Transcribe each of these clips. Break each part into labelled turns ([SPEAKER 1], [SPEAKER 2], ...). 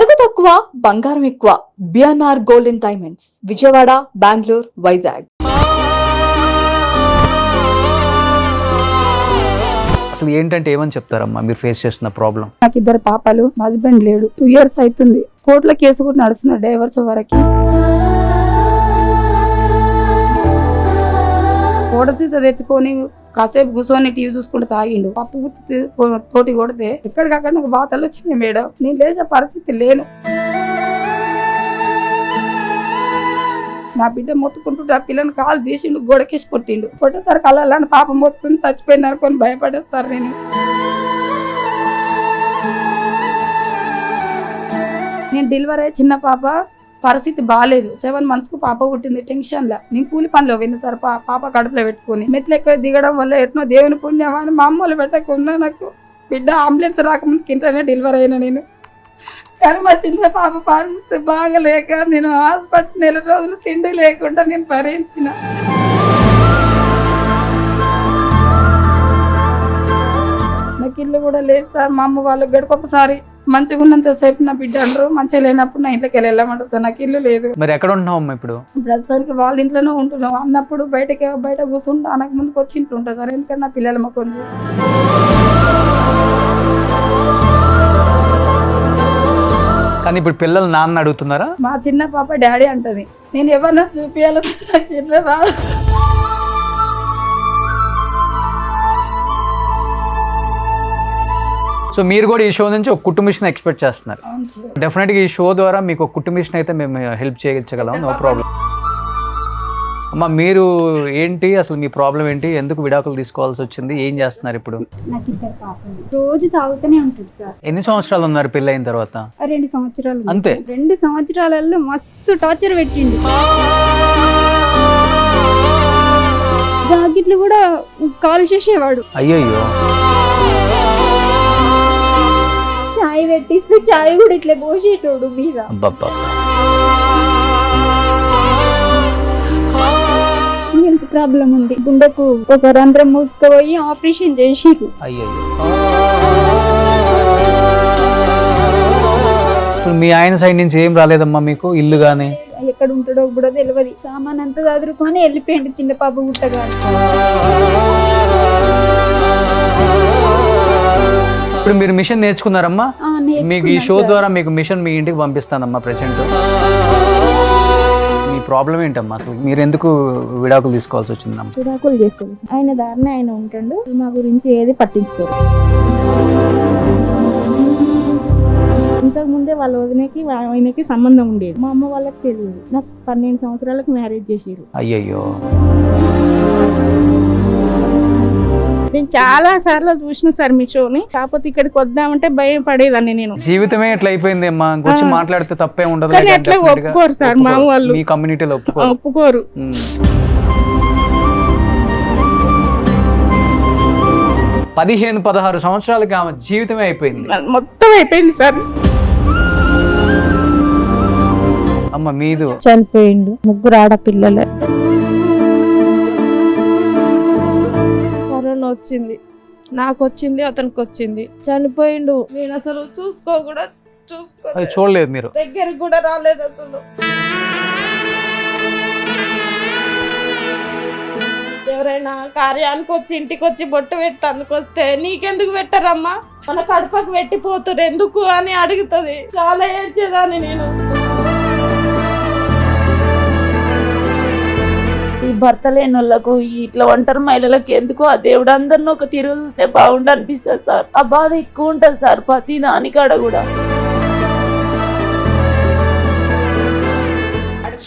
[SPEAKER 1] నగదు తక్కువ బంగారం ఎక్కువ. BNR golden diamonds, Vijayawada, Bengaluru, Vizag.
[SPEAKER 2] అసలు ఏంటంటే ఏమని చెప్తారమ్మా మీరు ఫేస్ చేస్తున్న ప్రాబ్లం?
[SPEAKER 3] నాకు 2 పాపలు, హస్బెండ్ లేడు. 2 years అవుతుంది. కోర్టుల కేసు కూడా నడుస్తున్నా డైవర్స్ వరకు. కోడతీత తెచ్చుకొని కాసేపు కూర్చొని టీవీ చూసుకుంటూ తాగిండు. పప్పు గుత్తి తోటి కొడితే ఎక్కడికక్కడ నాకు బాధలు వచ్చినాయి మేడం. నేను లేచే పరిస్థితి లేను. నా బిడ్డ మొత్తుకుంటుంటే ఆ పిల్లని కాలు తీసిండు, గోడకేసి కొట్టిండు. కొట్టేసరికి అలా పాప మొత్తుకుని చచ్చిపోయిన అనుకొని భయపడేస్తారు. నేను డెలివరీ అయ్యి చిన్న పాప పరిస్థితి బాగాలేదు. 7 months కు పాప పుట్టింది. టెన్షన్ లా నేను కూలి పనిలో విన్నసారి పాప కడుపులో పెట్టుకుని మెట్లు ఎక్కువ దిగడం వల్ల ఎట్నో దేవుని పుణ్యమా అని మా అమ్మలు పెట్టకుండా నాకు బిడ్డ అంబులెన్స్ రాకముందుకు ఇంట్లోనే డెలివరీ అయినా నేను. కానీ మా చిన్న పాప పరిస్థితి బాగలేక నేను హాస్పిటల్ 4 రోజులు తిండి లేకుండా నేను భరించిన. నాకు ఇల్లు కూడా లేదు సార్. మా అమ్మ వాళ్ళు గడికొకసారి మంచిగా ఉన్నంత సేపు నా బిడ్డ అంటారు, మంచిగా లేనప్పుడు నా ఇంట్లోకి వెళ్ళమంటారు. నాకు ఇల్లు లేదు.
[SPEAKER 2] మరి ఎక్కడ ఉంటున్నావు అమ్మా ఇప్పుడు?
[SPEAKER 3] ప్రస్తుతానికి వాళ్ళ ఇంట్లోనే ఉంటున్నాం. అన్నప్పుడు బయట కూర్చుంటా, అనక ముందుకు వచ్చి ఇంట్లో ఉంటా సార్. ఎందుకంటే నా పిల్లల మొక్కలు
[SPEAKER 2] కానీ ఇప్పుడు పిల్లలు నాన్న అడుగుతున్నారా?
[SPEAKER 3] మా చిన్న పాప డాడీ అంటది. నేను ఎవరన్నా చూపించాలి నాకు చిన్న బాధ.
[SPEAKER 2] సో మీరు కూడా ఈ షో నుంచి ఒక కుటుంబిషన్ ఎక్స్పెక్ట్ చేస్తున్నారు. డెఫినెట్గా ఈ షో ద్వారా మీకు ఒక కుటుంబిషన్ అయితే మేము హెల్ప్ చేయగలం. No problem. అమ్మా మీరు ఏంటి అసలు మీ ప్రాబ్లం ఏంటి? ఎందుకు విడాకులు తీసుకోవాల్సి వచ్చింది? ఏం చేస్తున్నారు ఇప్పుడు?
[SPEAKER 4] నాకు 2 పాపలు. రోజు తాగుతూనే ఉంటుంది సార్.
[SPEAKER 2] ఎన్ని సంవత్సరాలు ఉన్నారు పెళ్ళి అయిన తర్వాత?
[SPEAKER 4] 2 సంవత్సరాలు.
[SPEAKER 2] అంతే?
[SPEAKER 4] 2 సంవత్సరాలలో మస్తు టార్చర్ పెట్టిండు. జాకెట్లు కూడా కాల్ చేసేవాడు.
[SPEAKER 2] అయ్యయ్యో.
[SPEAKER 4] చాయ్ పెట్టిస్తే చాయ్ కూడా ఇట్లా పోసేటోడు మీద. హెల్త్ ప్రాబ్లం ఉంది. గుండెకు ఒక రంధ్రం మూసుకుపోయి ఆపరేషన్ చేసిరు.
[SPEAKER 2] మీ ఆయన సైడ్ నుంచి ఏం రాలేదమ్మా మీకు? ఇల్లు గానీ
[SPEAKER 4] ఎక్కడ ఉంటాడో కూడా తెలియదు. సామాన్ అంతా చదువుకొని వెళ్ళిపోయింది చిన్న పాప గుట్టగా.
[SPEAKER 2] ఇప్పుడు మీరు మిషన్ నేర్చుకున్నారమ్మా? మీకు ఈ షో ద్వారా మీకు మిషన్ మీ ఇంటికి పంపిస్తానమ్మా. ప్రెసెంట్ మీ ప్రాబ్లం ఏంటమ్మా అసలు? మీరు ఎందుకు విడాకులు తీసుకోవాల్సి వచ్చిందమ్మా?
[SPEAKER 4] విడాకులు చేసుకోవాలి. ఆయన దారిని ఆయన ఉంటాడు. మా గురించి ఏది పట్టించుకోరు. ఇంతకు ముందే వాళ్ళ వదినకి ఆయనకి సంబంధం ఉండేది. మా అమ్మ వాళ్ళకి తెలియదు. నాకు 12 సంవత్సరాలకు మ్యారేజ్ చేసిరు.
[SPEAKER 2] అయ్యయ్యో.
[SPEAKER 5] నేను చాలా సార్లు చూసిన సార్ మీ షోని. కాకపోతే ఇక్కడికి వద్దామంటే భయం పడేదాన్ని నేను.
[SPEAKER 2] జీవితమే ఎట్లా అయిపోయింది అమ్మా. కూర్చొని మాట్లాడితే తప్పే ఉండదు.
[SPEAKER 5] కానీ అట్లా ఒప్పుకోరు సార్ మా వాళ్ళు.
[SPEAKER 2] మీ కమ్యూనిటీలో
[SPEAKER 5] ఒప్పుకోరు.
[SPEAKER 2] 15-16 సంవత్సరాలకి ఆమె జీవితమే అయిపోయింది.
[SPEAKER 5] మొత్తం అయిపోయింది సార్.
[SPEAKER 2] అమ్మ మీదు
[SPEAKER 4] చనిపోయిండు. 3 ఆడపిల్లలే.
[SPEAKER 5] కరోనా వచ్చింది, నాకు వచ్చింది, అతనికి వచ్చింది. చనిపోయిండు. నేను అసలు
[SPEAKER 2] చూడలేదు. మీరు
[SPEAKER 5] దగ్గరికి కూడా రాలేదు అసలు. ఎవరైనా కార్యానికి వచ్చి ఇంటికి వచ్చి బొట్టు పెట్టి అందుకొస్తే నీకెందుకు పెట్టరమ్మా, మన కడపకు పెట్టిపోతారు ఎందుకు అని అడుగుతుంది. చాలా ఏడ్చేదాన్ని నేను.
[SPEAKER 6] ఈ భర్త లేని వాళ్ళకు, ఇట్లా ఒంటరి మహిళలకు ఎందుకు ఆ దేవుడు అందరిని ఒక తీరు చూస్తే బాగుండు అనిపిస్తుంది సార్. ఆ బాధ ఎక్కువ ఉంటుంది సార్ ప్రతి దానికాడ కూడా.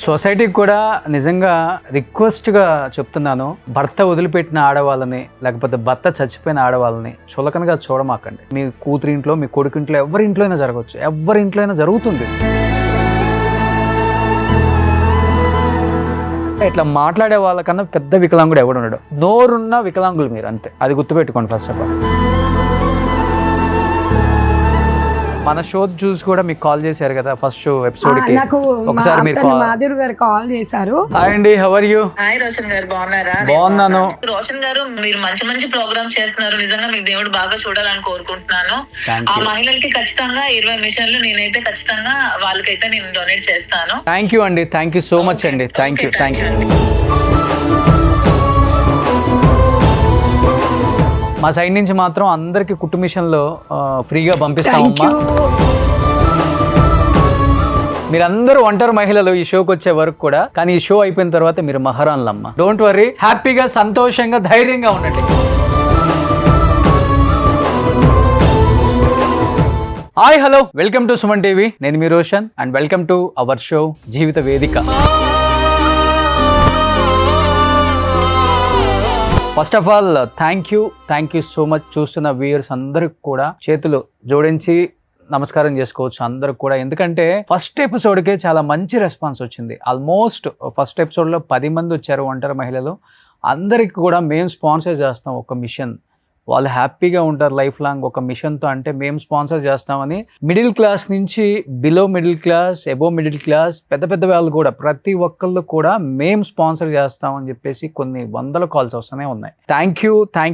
[SPEAKER 2] సొసైటీకి కూడా నిజంగా రిక్వెస్ట్గా చెప్తున్నాను, భర్త వదిలిపెట్టిన ఆడవాళ్ళని లేకపోతే భర్త చచ్చిపోయిన ఆడవాళ్ళని చులకనగా చూడమాకండి. మీ కూతురింట్లో, మీ కొడుకింట్లో, ఎవరింట్లో అయినా జరగవచ్చు, ఎవరింట్లో అయినా జరుగుతుంది. ఇట్లా మాట్లాడే వాళ్ళకన్నా పెద్ద వికలాంగుడు ఎవడు ఉన్నాడు? నోరున్న వికలాంగులు మీరు, అంతే. అది గుర్తుపెట్టుకోండి ఫస్ట్ ఆఫ్ ఆల్. మన షో చూసి కూడా మీకు కాల్ చేశారు కదా ఫస్ట్ షో ఎపిసోడ్ కి.
[SPEAKER 7] నాకు
[SPEAKER 2] ఒకసారి మీరు
[SPEAKER 7] మాధురి గారు కాల్ చేశారు.
[SPEAKER 2] హాయ్ అండి, how are you?
[SPEAKER 8] Hi Roshan గారు, బాగున్నారా?
[SPEAKER 2] బాగున్నాను.
[SPEAKER 8] రోషన్ గారు, మీరు మంచి మంచి ప్రోగ్రామ్ చేస్తున్నారు. నిజంగా మీకు దేవుడు బాగా చూడాలని కోరుకుంటున్నాను. ఆ మహిళలకి ఖచ్చితంగా 20 మిషన్లు నేనైతే ఖచ్చితంగా వాళ్ళకైతే నేను డొనేట్ చేస్తాను.
[SPEAKER 2] థ్యాంక్ యూ అండి, థ్యాంక్ యూ సో మచ్ అండి. Thank you. మా సైడ్ నుంచి మాత్రం అందరికి కుట్టు మిషన్లో ఫ్రీగా పంపిస్తామమ్మా. మీరందరూ ఒంటరి మహిళలు ఈ షోకి వచ్చే వరకు కూడా, కానీ ఈ షో అయిపోయిన తర్వాత మీరు మహారాణులమ్మ. డోంట్ వర్రీ, హ్యాపీగా సంతోషంగా ధైర్యంగా ఉండండి. Hi hello, welcome to Suman TV. నేను మీ Roshan and welcome to our show Jeevitha Vedika. First of all thank you so much. చూస్తున్న వ్యూయర్స్ అందరికి కూడా చేతులు జోడించి నమస్కారం చేసుకోవచ్చు అందరికి కూడా. ఎందుకంటే ఫస్ట్ ఎపిసోడ్కే చాలా మంచి రెస్పాన్స్ వచ్చింది. ఆల్మోస్ట్ ఫస్ట్ ఎపిసోడ్లో 10 మంది వచ్చారు ఒంటరి మహిళలు. అందరికి కూడా మేము స్పాన్సర్ చేస్తాం ఒక మిషన్. వాళ్ళు హ్యాపీగా ఉంటారు లైఫ్ లాంగ్ ఒక మిషన్తో. అంటే మేము స్పాన్సర్ చేస్తామని మిడిల్ క్లాస్ నుంచి below middle class, above middle class, పెద్ద పెద్ద వాళ్ళు కూడా ప్రతి ఒక్కళ్ళు కూడా మేము స్పాన్సర్ చేస్తామని చెప్పేసి కొన్ని వందల కాల్స్ వస్తూనే ఉన్నాయి. థ్యాంక్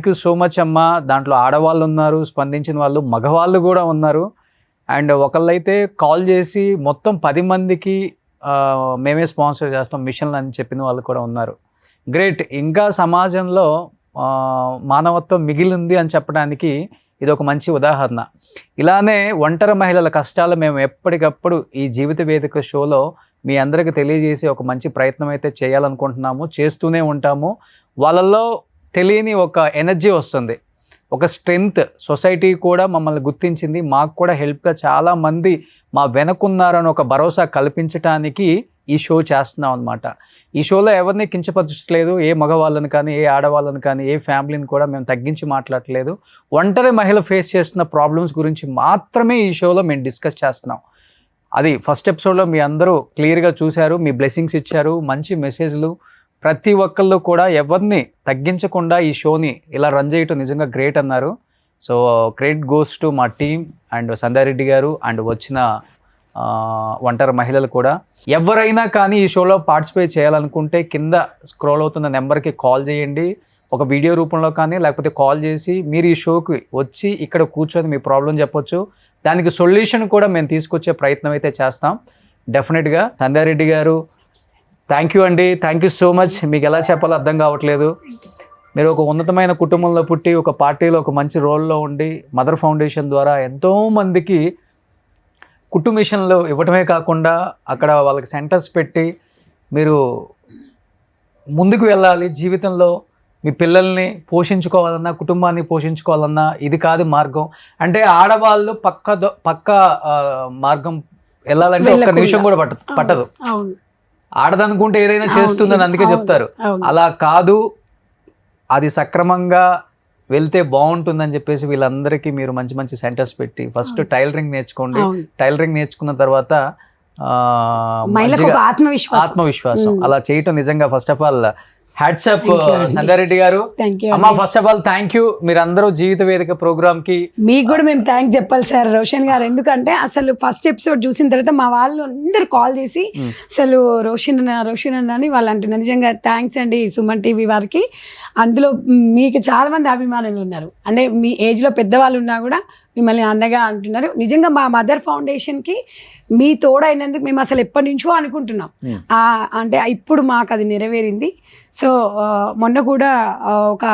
[SPEAKER 2] యూ సో మచ్ అమ్మా. దాంట్లో ఆడవాళ్ళు ఉన్నారు, స్పందించిన వాళ్ళు, మగవాళ్ళు కూడా ఉన్నారు. అండ్ ఒకళ్ళైతే కాల్ చేసి మొత్తం 10 మందికి మేమే స్పాన్సర్ చేస్తాం మిషన్లు అని చెప్పిన వాళ్ళు కూడా ఉన్నారు. గ్రేట్. ఇంకా సమాజంలో మానవత్వం మిగిలింది అని చెప్పడానికి ఇది ఒక మంచి ఉదాహరణ. ఇలానే ఒంటరి మహిళల కష్టాలు మేము ఎప్పటికప్పుడు ఈ జీవిత వేదిక షోలో మీ అందరికీ తెలియజేసి ఒక మంచి ప్రయత్నం అయితే చేయాలనుకుంటున్నాము, చేస్తూనే ఉంటాము. వాళ్ళల్లో తెలియని ఒక ఎనర్జీ వస్తుంది, ఒక స్ట్రెంగ్త్. సొసైటీ కూడా మమ్మల్ని గుర్తించింది, మాకు కూడా హెల్ప్గా చాలామంది మా వెనకున్నారని ఒక భరోసా కల్పించడానికి ఈ షో చేస్తున్నాం అనమాట. ఈ షోలో ఎవరిని కించపరచట్లేదు, ఏ మగవాళ్ళని కానీ, ఏ ఆడవాళ్ళని కానీ, ఏ ఫ్యామిలీని కూడా మేము తగ్గించి మాట్లాడట్లేదు. ఒంటరి మహిళ ఫేస్ చేస్తున్న ప్రాబ్లమ్స్ గురించి మాత్రమే ఈ షోలో మేము డిస్కస్ చేస్తున్నాం. అది ఫస్ట్ ఎపిసోడ్లో మీ అందరూ క్లియర్గా చూశారు, మీ బ్లెస్సింగ్స్ ఇచ్చారు, మంచి మెసేజ్లు. ప్రతి ఒక్కళ్ళు కూడా ఎవరిని తగ్గించకుండా ఈ షోని ఇలా రన్ చేయటం నిజంగా గ్రేట్ అన్నారు. సో క్రెడిట్ గోస్ టు మా టీమ్ అండ్ సంధ్యారెడ్డి గారు అండ్ వచ్చిన ఒంటరి మహిళలు కూడా. ఎవరైనా కానీ ఈ షోలో పార్టిసిపేట్ చేయాలనుకుంటే కింద స్క్రోల్ అవుతున్న నెంబర్కి కాల్ చేయండి, ఒక వీడియో రూపంలో కానీ, లేకపోతే కాల్ చేసి మీరు ఈ షోకి వచ్చి ఇక్కడ కూర్చొని మీ ప్రాబ్లం చెప్పొచ్చు. దానికి సొల్యూషన్ కూడా మేము తీసుకొచ్చే ప్రయత్నం అయితే చేస్తాం డెఫినెట్గా. సంధ్యారెడ్డి గారు థ్యాంక్ యూ అండి, థ్యాంక్ యూ సో మచ్. మీకు ఎలా చెప్పాలో అర్థం కావట్లేదు. మీరు ఒక ఉన్నతమైన కుటుంబంలో పుట్టి ఒక పార్టీలో ఒక మంచి రోల్లో ఉండి మదర్ ఫౌండేషన్ ద్వారా ఎంతోమందికి కుట్టు మిషన్లు ఇవ్వటమే కాకుండా అక్కడ వాళ్ళకి సెంటర్స్ పెట్టి మీరు ముందుకు వెళ్ళాలి జీవితంలో. మీ పిల్లల్ని పోషించుకోవాలన్నా, కుటుంబాన్ని పోషించుకోవాలన్నా ఇది కాదు మార్గం. అంటే ఆడవాళ్ళు పక్క మార్గం వెళ్ళాలంటే ఒక్క నిమిషం కూడా పట్టదు. ఆడదనుకుంటే ఏదైనా చేస్తుందని అందుకే చెప్తారు. అలా కాదు, అది సక్రమంగా వెళ్తే బాగుంటుందని చెప్పేసి వీళ్ళందరికీ మీరు మంచి మంచి సెంటర్స్ పెట్టి ఫస్ట్ టైలరింగ్ నేర్చుకోండి. టైలరింగ్ నేర్చుకున్న తర్వాత ఆత్మవిశ్వాసం అలా చేయటం నిజంగా first of all hats up Sandhya Reddy గారు. అమ్మా first of all thank you. మీరందరూ జీవిత వేదిక ప్రోగ్రామ్ కి
[SPEAKER 7] మీకు కూడా మేము థ్యాంక్స్ చెప్పాలి సార్ రోషన్ గారు. ఎందుకంటే అసలు ఫస్ట్ ఎపిసోడ్ చూసిన తర్వాత మా వాళ్ళు అందరు కాల్ చేసి అసలు రోషన్ అన్న అని వాళ్ళు అంటున్నారు. నిజంగా థ్యాంక్స్ అండి సుమన్ టీవీ వారికి. అందులో మీకు చాలా మంది అభిమానులు ఉన్నారు, అంటే మీ ఏజ్లో పెద్దవాళ్ళు ఉన్నా కూడా మిమ్మల్ని అన్నగా అంటున్నారు. నిజంగా మా మదర్ ఫౌండేషన్కి మీ తోడైనందుకు మేము అసలు ఎప్పటి నుంచో అనుకుంటున్నాం, అంటే ఇప్పుడు మాకు అది నెరవేరింది. సో మొన్న కూడా ఒక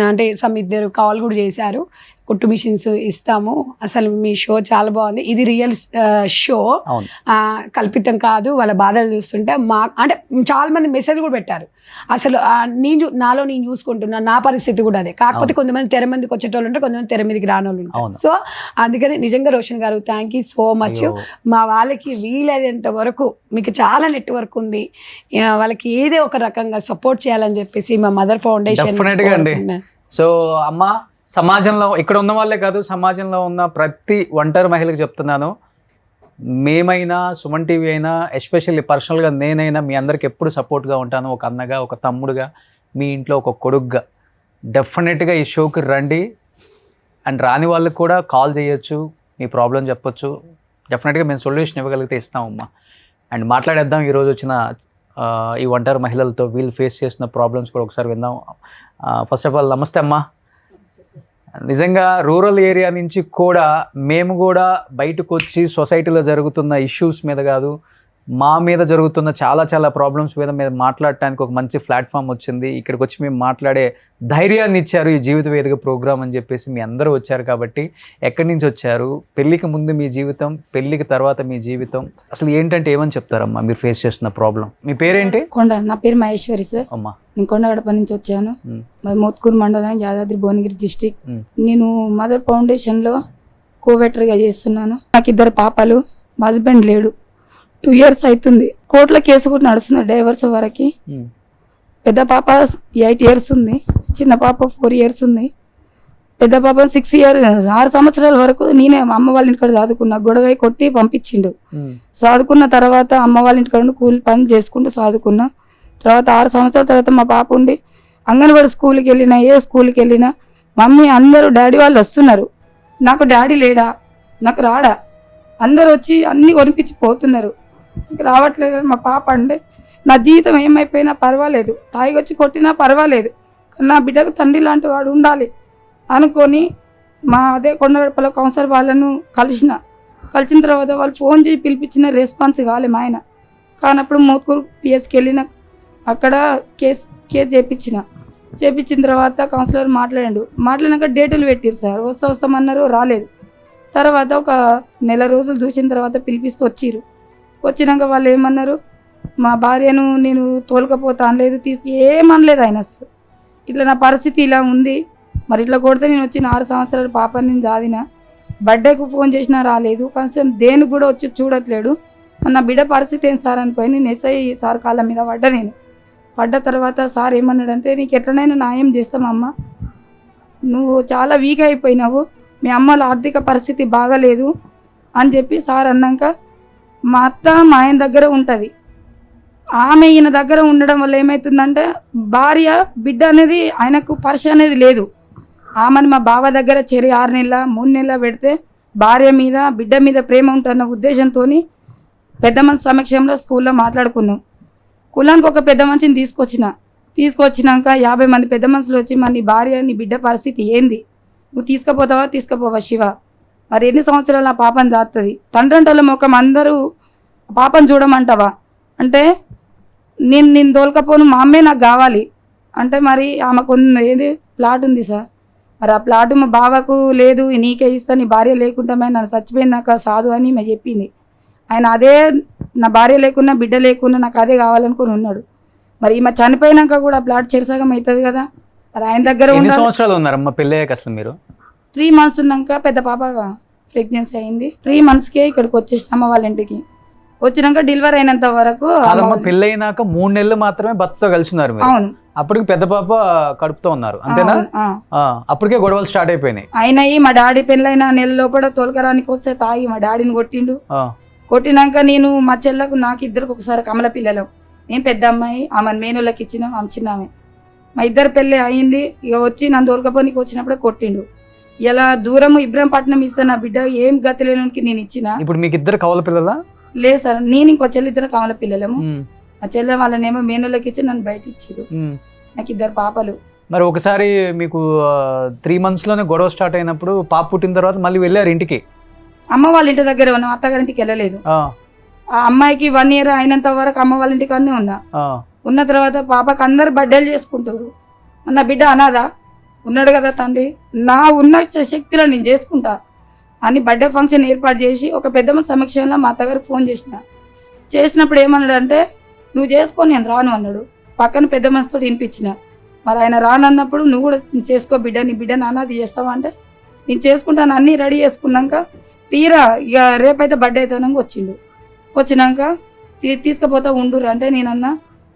[SPEAKER 7] అంటే ఇద్దరు కాల్ కూడా చేశారు, కుట్టు మిషన్స్ ఇస్తాము, అసలు మీ షో చాలా బాగుంది, ఇది రియల్ షో, కల్పితం కాదు, వాళ్ళ బాధలు చూస్తుంటే మా అంటే చాలా మంది మెసేజ్ కూడా పెట్టారు. అసలు నాలో నేను చూసుకుంటున్నా, నా పరిస్థితి కూడా అదే. కాకపోతే కొంతమంది తెర మందికి వచ్చేటోళ్ళు ఉంటారు, కొంతమంది తెర మీదకి రానోళ్ళు ఉంటారు. సో అందుకని నిజంగా రోషన్ గారు థ్యాంక్ యూ సో మచ్. మా వాళ్ళకి వీలైనంత వరకు మీకు చాలా నెట్వర్క్ ఉంది, వాళ్ళకి ఏదో ఒక రకంగా సపోర్ట్ చేయాలని చెప్పేసి మా మదర్ ఫౌండేషన్.
[SPEAKER 2] సో అమ్మ, సమాజంలో ఇక్కడ ఉన్న వాళ్ళే కాదు, సమాజంలో ఉన్న ప్రతి ఒంటరి మహిళకు చెప్తున్నాను, మేమైనా సుమన్ టీవీ అయినా ఎస్పెషల్లీ పర్సనల్గా నేనైనా మీ అందరికి ఎప్పుడు సపోర్ట్గా ఉంటాను. ఒక అన్నగా, ఒక తమ్ముడుగా, మీ ఇంట్లో ఒక కొడుకుగా. డెఫినెట్గా ఈ షోకి రండి. అండ్ రాని వాళ్ళకి కూడా కాల్ చేయొచ్చు, మీ ప్రాబ్లం చెప్పొచ్చు, డెఫినెట్గా మేము సొల్యూషన్ ఇవ్వగలిగితే ఇస్తామమ్మా. అండ్ మాట్లాడేద్దాం ఈరోజు వచ్చిన ఈ ఒంటరి మహిళలతో వీళ్ళు ఫేస్ చేసిన ప్రాబ్లమ్స్ కూడా ఒకసారి విందాం. ఫస్ట్ ఆఫ్ ఆల్ నమస్తే అమ్మా. నిజంగా రూరల్ ఏరియా నుంచి కూడా మేము కూడా బయటకు వచ్చి సొసైటీలో జరుగుతున్న ఇష్యూస్ మీద కాదు, మా మీద జరుగుతున్న చాలా చాలా ప్రాబ్లమ్స్ మీద మాట్లాడటానికి ఒక మంచి ప్లాట్ఫామ్ వచ్చింది. ఇక్కడికి వచ్చి మేము మాట్లాడే ధైర్యాన్ని ఇచ్చారు ఈ జీవిత వేదిక ప్రోగ్రామ్ అని చెప్పేసి. మీ అందరూ వచ్చారు కాబట్టి ఎక్కడి నుంచి వచ్చారు, పెళ్ళికి ముందు మీ జీవితం, పెళ్ళికి తర్వాత మీ జీవితం, అసలు ఏంటంటే ఏమని చెప్తారమ్మా మీరు ఫేస్ చేస్తున్న ప్రాబ్లం? మీ పేరేంటి?
[SPEAKER 3] నా పేరు మహేశ్వరి సార్.
[SPEAKER 2] అమ్మా
[SPEAKER 3] నేను కొండగడప నుంచి వచ్చాను. మాది మోత్కూరు మండలం, యాదాద్రి భువనగిరి డిస్ట్రిక్ట్. నేను మదర్ ఫౌండేషన్లో కోవెటర్గా చేస్తున్నాను. నాకు 2 పాపలు, మా హస్బెండ్ లేడు. 2 years అవుతుంది. కోర్టులో కేసు కూడా నడుస్తుంది డైవర్స్ వరకు. పెద్ద పాప 8 years ఉంది, చిన్న పాప 4 years ఉంది. పెద్ద పాప 6 years 6 సంవత్సరాల వరకు నేనే అమ్మ వాళ్ళ ఇంటికాడ చదువుకున్నా. గొడవ కొట్టి పంపించిండు. చదువుకున్న తర్వాత అమ్మ వాళ్ళ ఇంటికాడ కూలి పని చేసుకుంటూ చదువుకున్నా. తర్వాత 6 సంవత్సరాల తర్వాత మా పాప ఉండి అంగన్వాడీ స్కూల్కి వెళ్ళినా, ఏ స్కూల్కి వెళ్ళినా మమ్మీ అందరూ డాడీ వాళ్ళు వస్తున్నారు, నాకు డాడీ లేడా, నాకు రాడా, అందరు వచ్చి అన్నీ కొనిపించి పోతున్నారు, నాకు రావట్లేదు. మా పాప అంటే నా జీవితం ఏమైపోయినా పర్వాలేదు, తాగి వచ్చి కొట్టినా పర్వాలేదు, నా బిడ్డకు తండ్రి లాంటి వాడు ఉండాలి అనుకొని మా అదే కొండగడపల కౌన్సిలర్ వాళ్ళను కలిసిన తర్వాత వాళ్ళు ఫోన్ చేసి పిలిపించిన రెస్పాన్స్ కాలే మా ఆయన. కానప్పుడు మోత్కూరు పిఎస్కి వెళ్ళిన, అక్కడ కేసు చేపించిన తర్వాత కౌన్సిలర్ మాట్లాడినాక డేటులు పెట్టారు సార్. వస్తామన్నారు, రాలేదు. తర్వాత ఒక 1 నెల రోజులు చూసిన తర్వాత పిలిపిస్తూ వచ్చినాక వాళ్ళు ఏమన్నారు, మా భార్యను నేను తోలుకపోతా అనలేదు, ఏమనలేదు ఆయన. అసలు ఇట్లా నా పరిస్థితి ఇలా ఉంది, మరి ఇట్లా కొడితే నేను వచ్చిన 6 సంవత్సరాల పాపని నేను చాదిన, బర్త్డేకు ఫోన్ చేసినా రాలేదు, కనీసం దేనికి కూడా వచ్చి చూడట్లేడు, నా బిడ్డ పరిస్థితి ఏం సార్ అనిపోయి నేను ఎస్ఐ సార్ కాళ్ళ మీద పడ్డ తర్వాత సార్ ఏమన్నాడంటే, నీకు ఎట్లనైనా న్యాయం చేస్తామమ్మా, నువ్వు చాలా వీక్ అయిపోయినావు, మీ అమ్మల ఆర్థిక పరిస్థితి బాగలేదు అని చెప్పి సార్ అన్నాక, మా అత్త మా ఆయన దగ్గర ఉంటుంది. ఆమె ఈయన దగ్గర ఉండడం వల్ల ఏమవుతుందంటే, భార్య బిడ్డ అనేది ఆయనకు పరిచయం అనేది లేదు. ఆమెను మా బావ దగ్గర 6 నెలల 3 నెలల పెడితే భార్య మీద బిడ్డ మీద ప్రేమ ఉంటున్న ఉద్దేశంతో పెద్ద మనిషి సమక్షంలో స్కూల్లో మాట్లాడుకున్నాం. కులానికి ఒక పెద్ద మనిషిని తీసుకొచ్చినాక 50 మంది పెద్ద మనుషులు వచ్చి, మరి నీ భార్య నీ బిడ్డ పరిస్థితి ఏంది, నువ్వు తీసుకుపోవా శివ, మరి ఎన్ని సంవత్సరాలు నా పాపను దాస్తుంది, తండ్రంటల ముఖం అందరూ పాపను చూడమంటావా అంటే, నేను తోలుకపోను, మా అమ్మే నాకు కావాలి అంటే, మరి ఆమెకు ఏది ప్లాట్ ఉంది సార్, మరి ఆ ప్లాట్ మా బావకు లేదు, నీకే ఇస్తా, నీ భార్య లేకుండా నన్ను చచ్చిపోయినాక సాధు అని మేము చెప్పింది. ఆయన అదే నా భార్య లేకున్నా బిడ్డ లేకున్నా నాకు అదే కావాలనుకుని ఉన్నాడు. మరి ఈమె చనిపోయినాక కూడా ప్లాట్ చెరసగం అవుతుంది కదా, మరి ఆయన దగ్గర
[SPEAKER 2] ఎన్ని సంవత్సరాలు ఉన్నారమ్మా పెళ్ళయ్యాక అసలు మీరు?
[SPEAKER 3] 3 months ఉన్నాక పెద్ద పాప ప్రెగ్నెన్సీ అయింది. 3 monthsకే ఇక్కడికి వచ్చేసిన అమ్మ వాళ్ళ ఇంటికి. వచ్చినాక డెలివరీ అయినంత వరకు
[SPEAKER 2] పెళ్ళైనాక 3 నెలలు మాత్రమే భర్తతో కలిసి ఉన్నారు.
[SPEAKER 3] అవును,
[SPEAKER 2] అప్పటికి పెద్ద పాప కడుపుతో ఉన్నారు అంతేనా? అప్పటికే గొడవలు స్టార్ట్ అయిపోయినాయి.
[SPEAKER 3] అయినాయి. మా డాడీ పెళ్ళైన నెల లోపల తోలకరానికి వస్తే తాగి మా డాడీని కొట్టినాక నేను మా చెల్లకు నాకు 2 ఒకసారి కమల పిల్లలు, నేను పెద్ద అమ్మాయి, ఆమెను మేనోళ్ళకి ఇచ్చినాం, ఆమె చిన్న ఆమె. మా 2 పెళ్ళి అయింది. ఇక వచ్చి నన్ను తోలుకపోనికి వచ్చినప్పుడే కొట్టిండు. ఇలా దూరము ఇబ్రహంపట్నం ఇస్తే నా బిడ్డ ఏం గతి లేనికి నేను ఇచ్చిన.
[SPEAKER 2] ఇప్పుడు మీకు 2 కవల పిల్లలా?
[SPEAKER 3] లేదు సార్, నేను ఇంకో చెల్లి 2 కమల పిల్లలము. ఆ చెల్లె వాళ్ళనేమో మేనోళ్ళకి ఇచ్చి నన్ను బయట ఇచ్చారు. నాకు 2 పాపలు.
[SPEAKER 2] మరి ఒకసారి మీకు 3 months లోనే గొడవ స్టార్ట్ అయినప్పుడు పాప పుట్టిన తర్వాత మళ్ళీ వెళ్ళారు ఇంటికి?
[SPEAKER 3] అమ్మ వాళ్ళ ఇంటి దగ్గర ఉన్నాం, అత్తగారింటికి వెళ్ళలేదు. ఆ అమ్మాయికి 1 year అయినంత వరకు అమ్మ వాళ్ళ ఇంటికి అన్నీ ఉన్న తర్వాత పాపకు అందరు బర్త్డేలు చేసుకుంటారు. నా బిడ్డ అనాథ ఉన్నాడు కదా తండ్రి, నా ఉన్న శక్తిలో నేను చేసుకుంటా అని బర్త్డే ఫంక్షన్ ఏర్పాటు చేసి ఒక పెద్ద సమక్షంలో మా అత్తగారికి ఫోన్ చేసినప్పుడు ఏమన్నాడంటే, నువ్వు చేసుకో నేను రాను అన్నాడు. పక్కన పెద్ద మనసుతో వినిపించిన. మరి ఆయన రానన్నప్పుడు నువ్వు కూడా చేసుకో బిడ్డ, నీ బిడ్డ నాన్నది చేస్తావా అంటే, నేను చేసుకుంటాను అన్నీ రెడీ చేసుకున్నాక తీరా ఇక రేపైతే బర్త్డే అవుతానని వచ్చినాక తీసుకుపోతా ఉండురు అంటే, నేనన్నా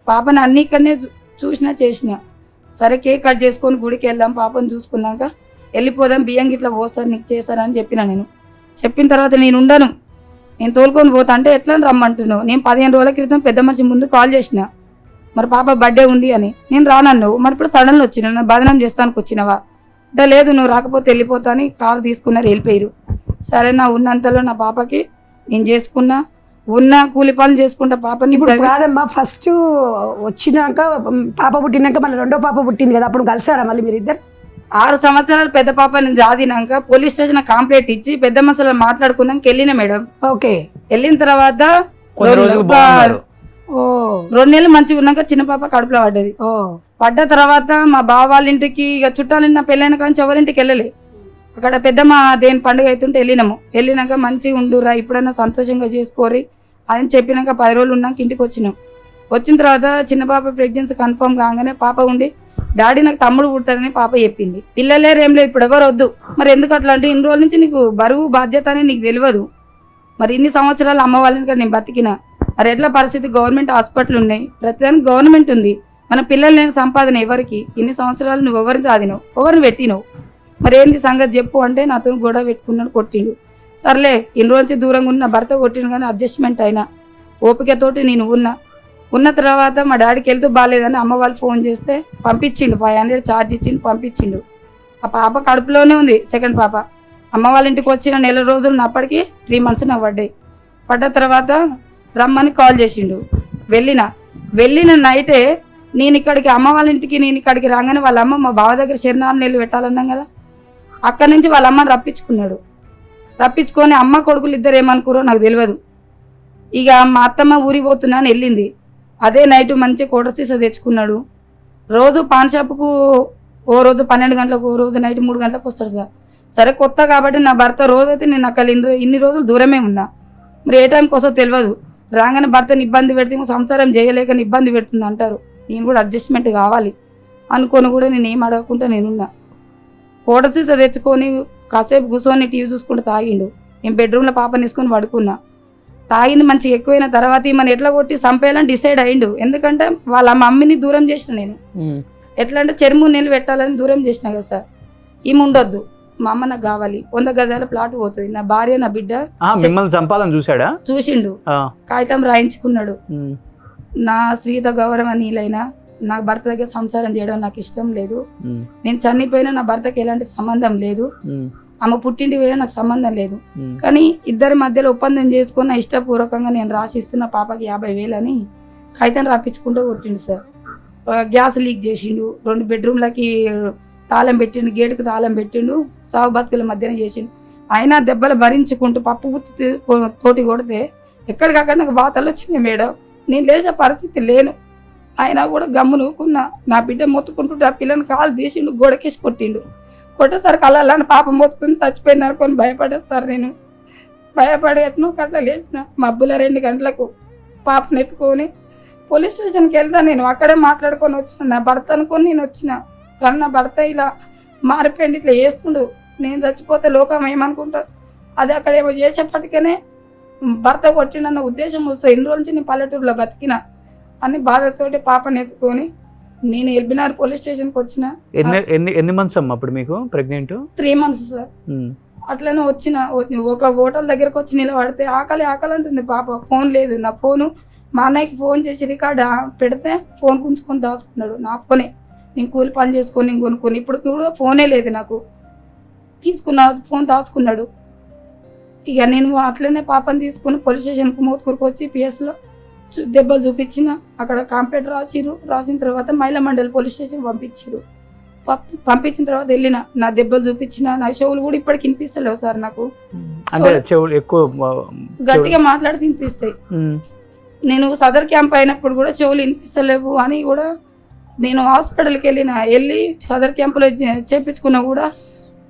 [SPEAKER 3] పాపని అన్ని ఇక్కడనే చేసిన. సరే కేక్ కట్ చేసుకొని గుడికి వెళ్దాం, పాపను చూసుకున్నాక వెళ్ళిపోదాం, బియ్యం గిట్లా పోస్తారు నీకు చేస్తారని చెప్పిన. చెప్పిన తర్వాత నేను ఉండను, నేను తోలుకొని పోతా అంటే ఎట్లా రమ్మంటున్నావు, నేను 15 రోజుల క్రితం పెద్ద మనిషి ముందు కాల్ చేసిన, మరి పాప బర్త్డే ఉంది అని. నేను రానన్నావు, మరి ఇప్పుడు సడన్గా వచ్చిన, బదనం చేస్తానికి వచ్చినవా అంటే, లేదు నువ్వు రాకపోతే వెళ్ళిపోతా అని కారు తీసుకున్నారు, వెళ్ళిపోయారు. సరే నా ఉన్నంతలో నా పాపకి నేను చేసుకున్నా, ఉన్న కూలి పనులు చేసుకుంటా పాపని.
[SPEAKER 7] ఇప్పుడు కాదమ్మా, ఫస్ట్ వచ్చినాక పాప పుట్టినాక మళ్ళీ రెండో పాప పుట్టింది కదా, అప్పుడు కలిసారా మళ్ళీ మీరు ఇద్దరు?
[SPEAKER 3] 6 సంవత్సరాలు పెద్ద పాపని జాదినాక పోలీస్ స్టేషన్ కంప్లైంట్ ఇచ్చి పెద్ద మసలు మాట్లాడుకున్నాక వెళ్ళిన మేడం.
[SPEAKER 7] ఓకే.
[SPEAKER 3] వెళ్ళిన తర్వాత
[SPEAKER 2] కొన్ని రోజులు బాగున్నారు.
[SPEAKER 3] 2 నెలలు మంచిగా ఉన్నాక చిన్న పాప కడుపులో పడ్డది. పడ్డ తర్వాత మా బావ వాళ్ళ ఇంటికి ఇక చుట్టాలు నా పెళ్ళైన కానీ ఎవరింటికి వెళ్ళలే. అక్కడ పెద్దమ్మ దేని పండుగ అవుతుంటే వెళ్ళినాము. వెళ్ళినాక మంచిగా ఉండురా, ఇప్పుడైనా సంతోషంగా చేసుకోరి అని చెప్పినాక 10 రోజులు ఉన్నాక ఇంటికి వచ్చినాం. వచ్చిన తర్వాత చిన్న పాప ప్రెగ్నెన్సీ కన్ఫర్మ్ కాగానే పాప ఉండి డాడీ నాకు తమ్ముడు పుడతాడని పాప చెప్పింది. పిల్లలేరు ఏం లేదు, ఇప్పుడు ఎవరు వద్దు. మరి ఎందుకు అట్లా అంటే ఇన్ని రోజుల నుంచి నీకు బరువు బాధ్యత అని నీకు తెలియదు. మరి ఇన్ని సంవత్సరాలు అమ్మ వాళ్ళని కూడా నేను బతికినా. మరి ఎట్లా పరిస్థితి, గవర్నమెంట్ హాస్పిటల్ ఉన్నాయి, ప్రతిదానికి గవర్నమెంట్ ఉంది. మన పిల్లలు లేని సంపాదన ఎవరికి? ఇన్ని సంవత్సరాలు నువ్వు ఎవరిని సాధినావు, ఎవరిని పెట్టినావు? మరి ఏంది సంగతి చెప్పు అంటే నాతో గొడవ పెట్టుకున్నాడు, కొట్టిండు. సర్లే ఇన్ని రోజు దూరంగా ఉన్న భర్త కొట్టిండు కానీ అడ్జస్ట్మెంట్ అయినా ఓపికతోటి నేను ఉన్న తర్వాత మా డాడీకి వెళ్తూ బాగాలేదని అమ్మ వాళ్ళు ఫోన్ చేస్తే పంపించిండు. 500 ఛార్జ్ ఇచ్చిండు, పంపించిండు. ఆ పాప కడుపులోనే ఉంది, సెకండ్ పాప. అమ్మ వాళ్ళ ఇంటికి వచ్చిన నెల రోజులు అప్పటికి 3 months నాకు పడ్డాయి. పడ్డ తర్వాత రమ్మని కాల్ చేసిండు. వెళ్ళిన నైటే నేను ఇక్కడికి అమ్మ వాళ్ళ ఇంటికి రాగానే వాళ్ళ అమ్మ మా బావ దగ్గర శరణాలు నీళ్ళు పెట్టాలన్నాం కదా, అక్కడి నుంచి వాళ్ళ అమ్మని రప్పించుకున్నాడు. రప్పించుకొని అమ్మ కొడుకులు ఇద్దరు ఏమనుకురో నాకు తెలియదు. ఇక మా అత్తమ్మ ఊరికి పోతున్నా అని వెళ్ళింది. అదే నైట్ మంచి కోటర్ సీసా తెచ్చుకున్నాడు. రోజు పాన్ షాప్కు ఓ రోజు 12 గంటలకు, ఓ రోజు నైట్ 3 గంటలకు వస్తాడు సార్. సరే కొత్త కాబట్టి నా భర్త రోజైతే నేను అక్కడ ఇన్ని రోజులు దూరమే ఉన్నా. మరి ఏ టైంకి వస్తో తెలియదు. రాగానే భర్తని ఇబ్బంది పెడితే సంసారం చేయలేక ఇబ్బంది పెడుతుంది అంటారు. నేను కూడా అడ్జస్ట్మెంట్ కావాలి అనుకొని కూడా నేను ఏం అడగకుండా నేనున్నా. కోటర్ సీసా తెచ్చుకొని కాసేపు కూర్చొని టీవీ చూసుకుంటూ తాగిండు. నేను బెడ్రూమ్లో పాపని తీసుకొని పడుకున్నా. తాగింది మంచిగా ఎక్కువైన తర్వాత మన ఎట్లా కొట్టి చంపేయాలని డిసైడ్ అయ్యిండు. ఎందుకంటే వాళ్ళ మమ్మీని దూరం చేసిన నేను. ఎట్లా అంటే 3 నెలలు పెట్టాలని దూరం చేసిన కదా సార్. ఈమె ఉండొద్దు, మా అమ్మ నాకు కావాలి, 100 గజాల ప్లాట్ పోతుంది, నా భార్య నా బిడ్డ.
[SPEAKER 2] మిమ్మల్ని చంపాలని చూసాడా?
[SPEAKER 3] చూసిండు, కాగితం రాయించుకున్నాడు. నా స్త్రీత గౌరవ నీలైనా నా భర్త దగ్గర సంసారం చేయడం నాకు ఇష్టం లేదు. నేను చనిపోయినా నా భర్తకి ఎలాంటి సంబంధం లేదు, ఆమె పుట్టింటి పోయినా నాకు సంబంధం లేదు. కానీ ఇద్దరి మధ్యలో ఒప్పందం చేసుకున్న ఇష్టపూర్వకంగా నేను రాసిస్తున్న పాపకి 50,000 అని కాగితం రాపించుకుంటూ కొట్టిండు సార్. గ్యాస్ లీక్ చేసిండు, 2 బెడ్రూమ్లకి తాళం పెట్టిండు, గేటుకు తాళం పెట్టిండు, సాగు బతుకుల మధ్యన చేసిండు. అయినా దెబ్బలు భరించుకుంటూ పప్పు గుత్తి తోటి కొడితే ఎక్కడికక్కడ నాకు బాధలు వచ్చినాయి మేడం. నేను లేచే పరిస్థితి లేను. అయినా కూడా గమ్మునుకున్నా. నా బిడ్డ మొత్తుకుంటుంటే ఆ పిల్లని కాలు తీసిండు, గోడకేసి కొట్టిండు. కొట్టేసరికి అలా పాప మొత్తుకుని చచ్చిపోయింది అనుకొని భయపడేది సార్. నేను భయపడి ఎట్నో కట్ట లేచిన మబ్బుల 2 గంటలకు పాపను ఎత్తుకొని పోలీస్ స్టేషన్కి వెళ్తా. నేను అక్కడే మాట్లాడుకొని వచ్చిన, నా భర్త అనుకొని నేను వచ్చిన. కానీ నా భర్త ఇలా మారిపోయింది, ఇట్లా చేస్తుండు. నేను చచ్చిపోతే లోకం ఏమనుకుంటారు, అది అక్కడ ఏమో చేసేప్పటికనే భర్త కొట్టినన్న ఉద్దేశం వస్తుంది. 2 రోజుల నుంచి నేను పల్లెటూరులో బతికిన అని బాధతోటి పాపను ఎత్తుకొని నేను ఎల్బినార్ పోలీస్ స్టేషన్కి వచ్చిన.
[SPEAKER 2] ఎన్ని మంత్స్ అమ్మా అప్పుడు మీకు ప్రెగ్నెంట్?
[SPEAKER 3] 3 months sir. అట్లనే వచ్చిన. ఒక హోటల్ దగ్గరకు వచ్చి నిలబడితే ఆకలి అంటుంది పాప. ఫోన్ లేదు, నా ఫోను మా అన్నయ్యకి ఫోన్ చేసి రికార్డ్ పెడితే ఫోన్ గుంజుకొని దాచుకున్నాడు. నా ఫోనే నేను కూలి పని చేసుకొని నేను కొనుక్కొని, ఇప్పుడు కూడా ఫోనే లేదు నాకు. తీసుకున్న ఫోన్ దాచుకున్నాడు. ఇక నేను అట్లనే పాపని తీసుకుని పోలీస్ స్టేషన్కి మోత్కూరుకు వచ్చి పిఎస్లో దెబ్బలు చూపించిన. అక్కడ కంప్లైంట్ రాసిన తర్వాత మహిళా మండలి పోలీస్ స్టేషన్ పంపించిన తర్వాత వెళ్ళిన. నా దెబ్బలు చూపించిన, నా చెవులు కూడా ఇప్పటికి వినిపిస్తలేవు సార్. నాకు గట్టిగా మాట్లాడితే వినిపిస్తాయి. నేను సదర్ క్యాంప్ అయినప్పుడు కూడా చెవులు వినిపిస్తలేవు అని కూడా నేను హాస్పిటల్కి వెళ్ళి సదర్ క్యాంపులో చేయించుకున్నా కూడా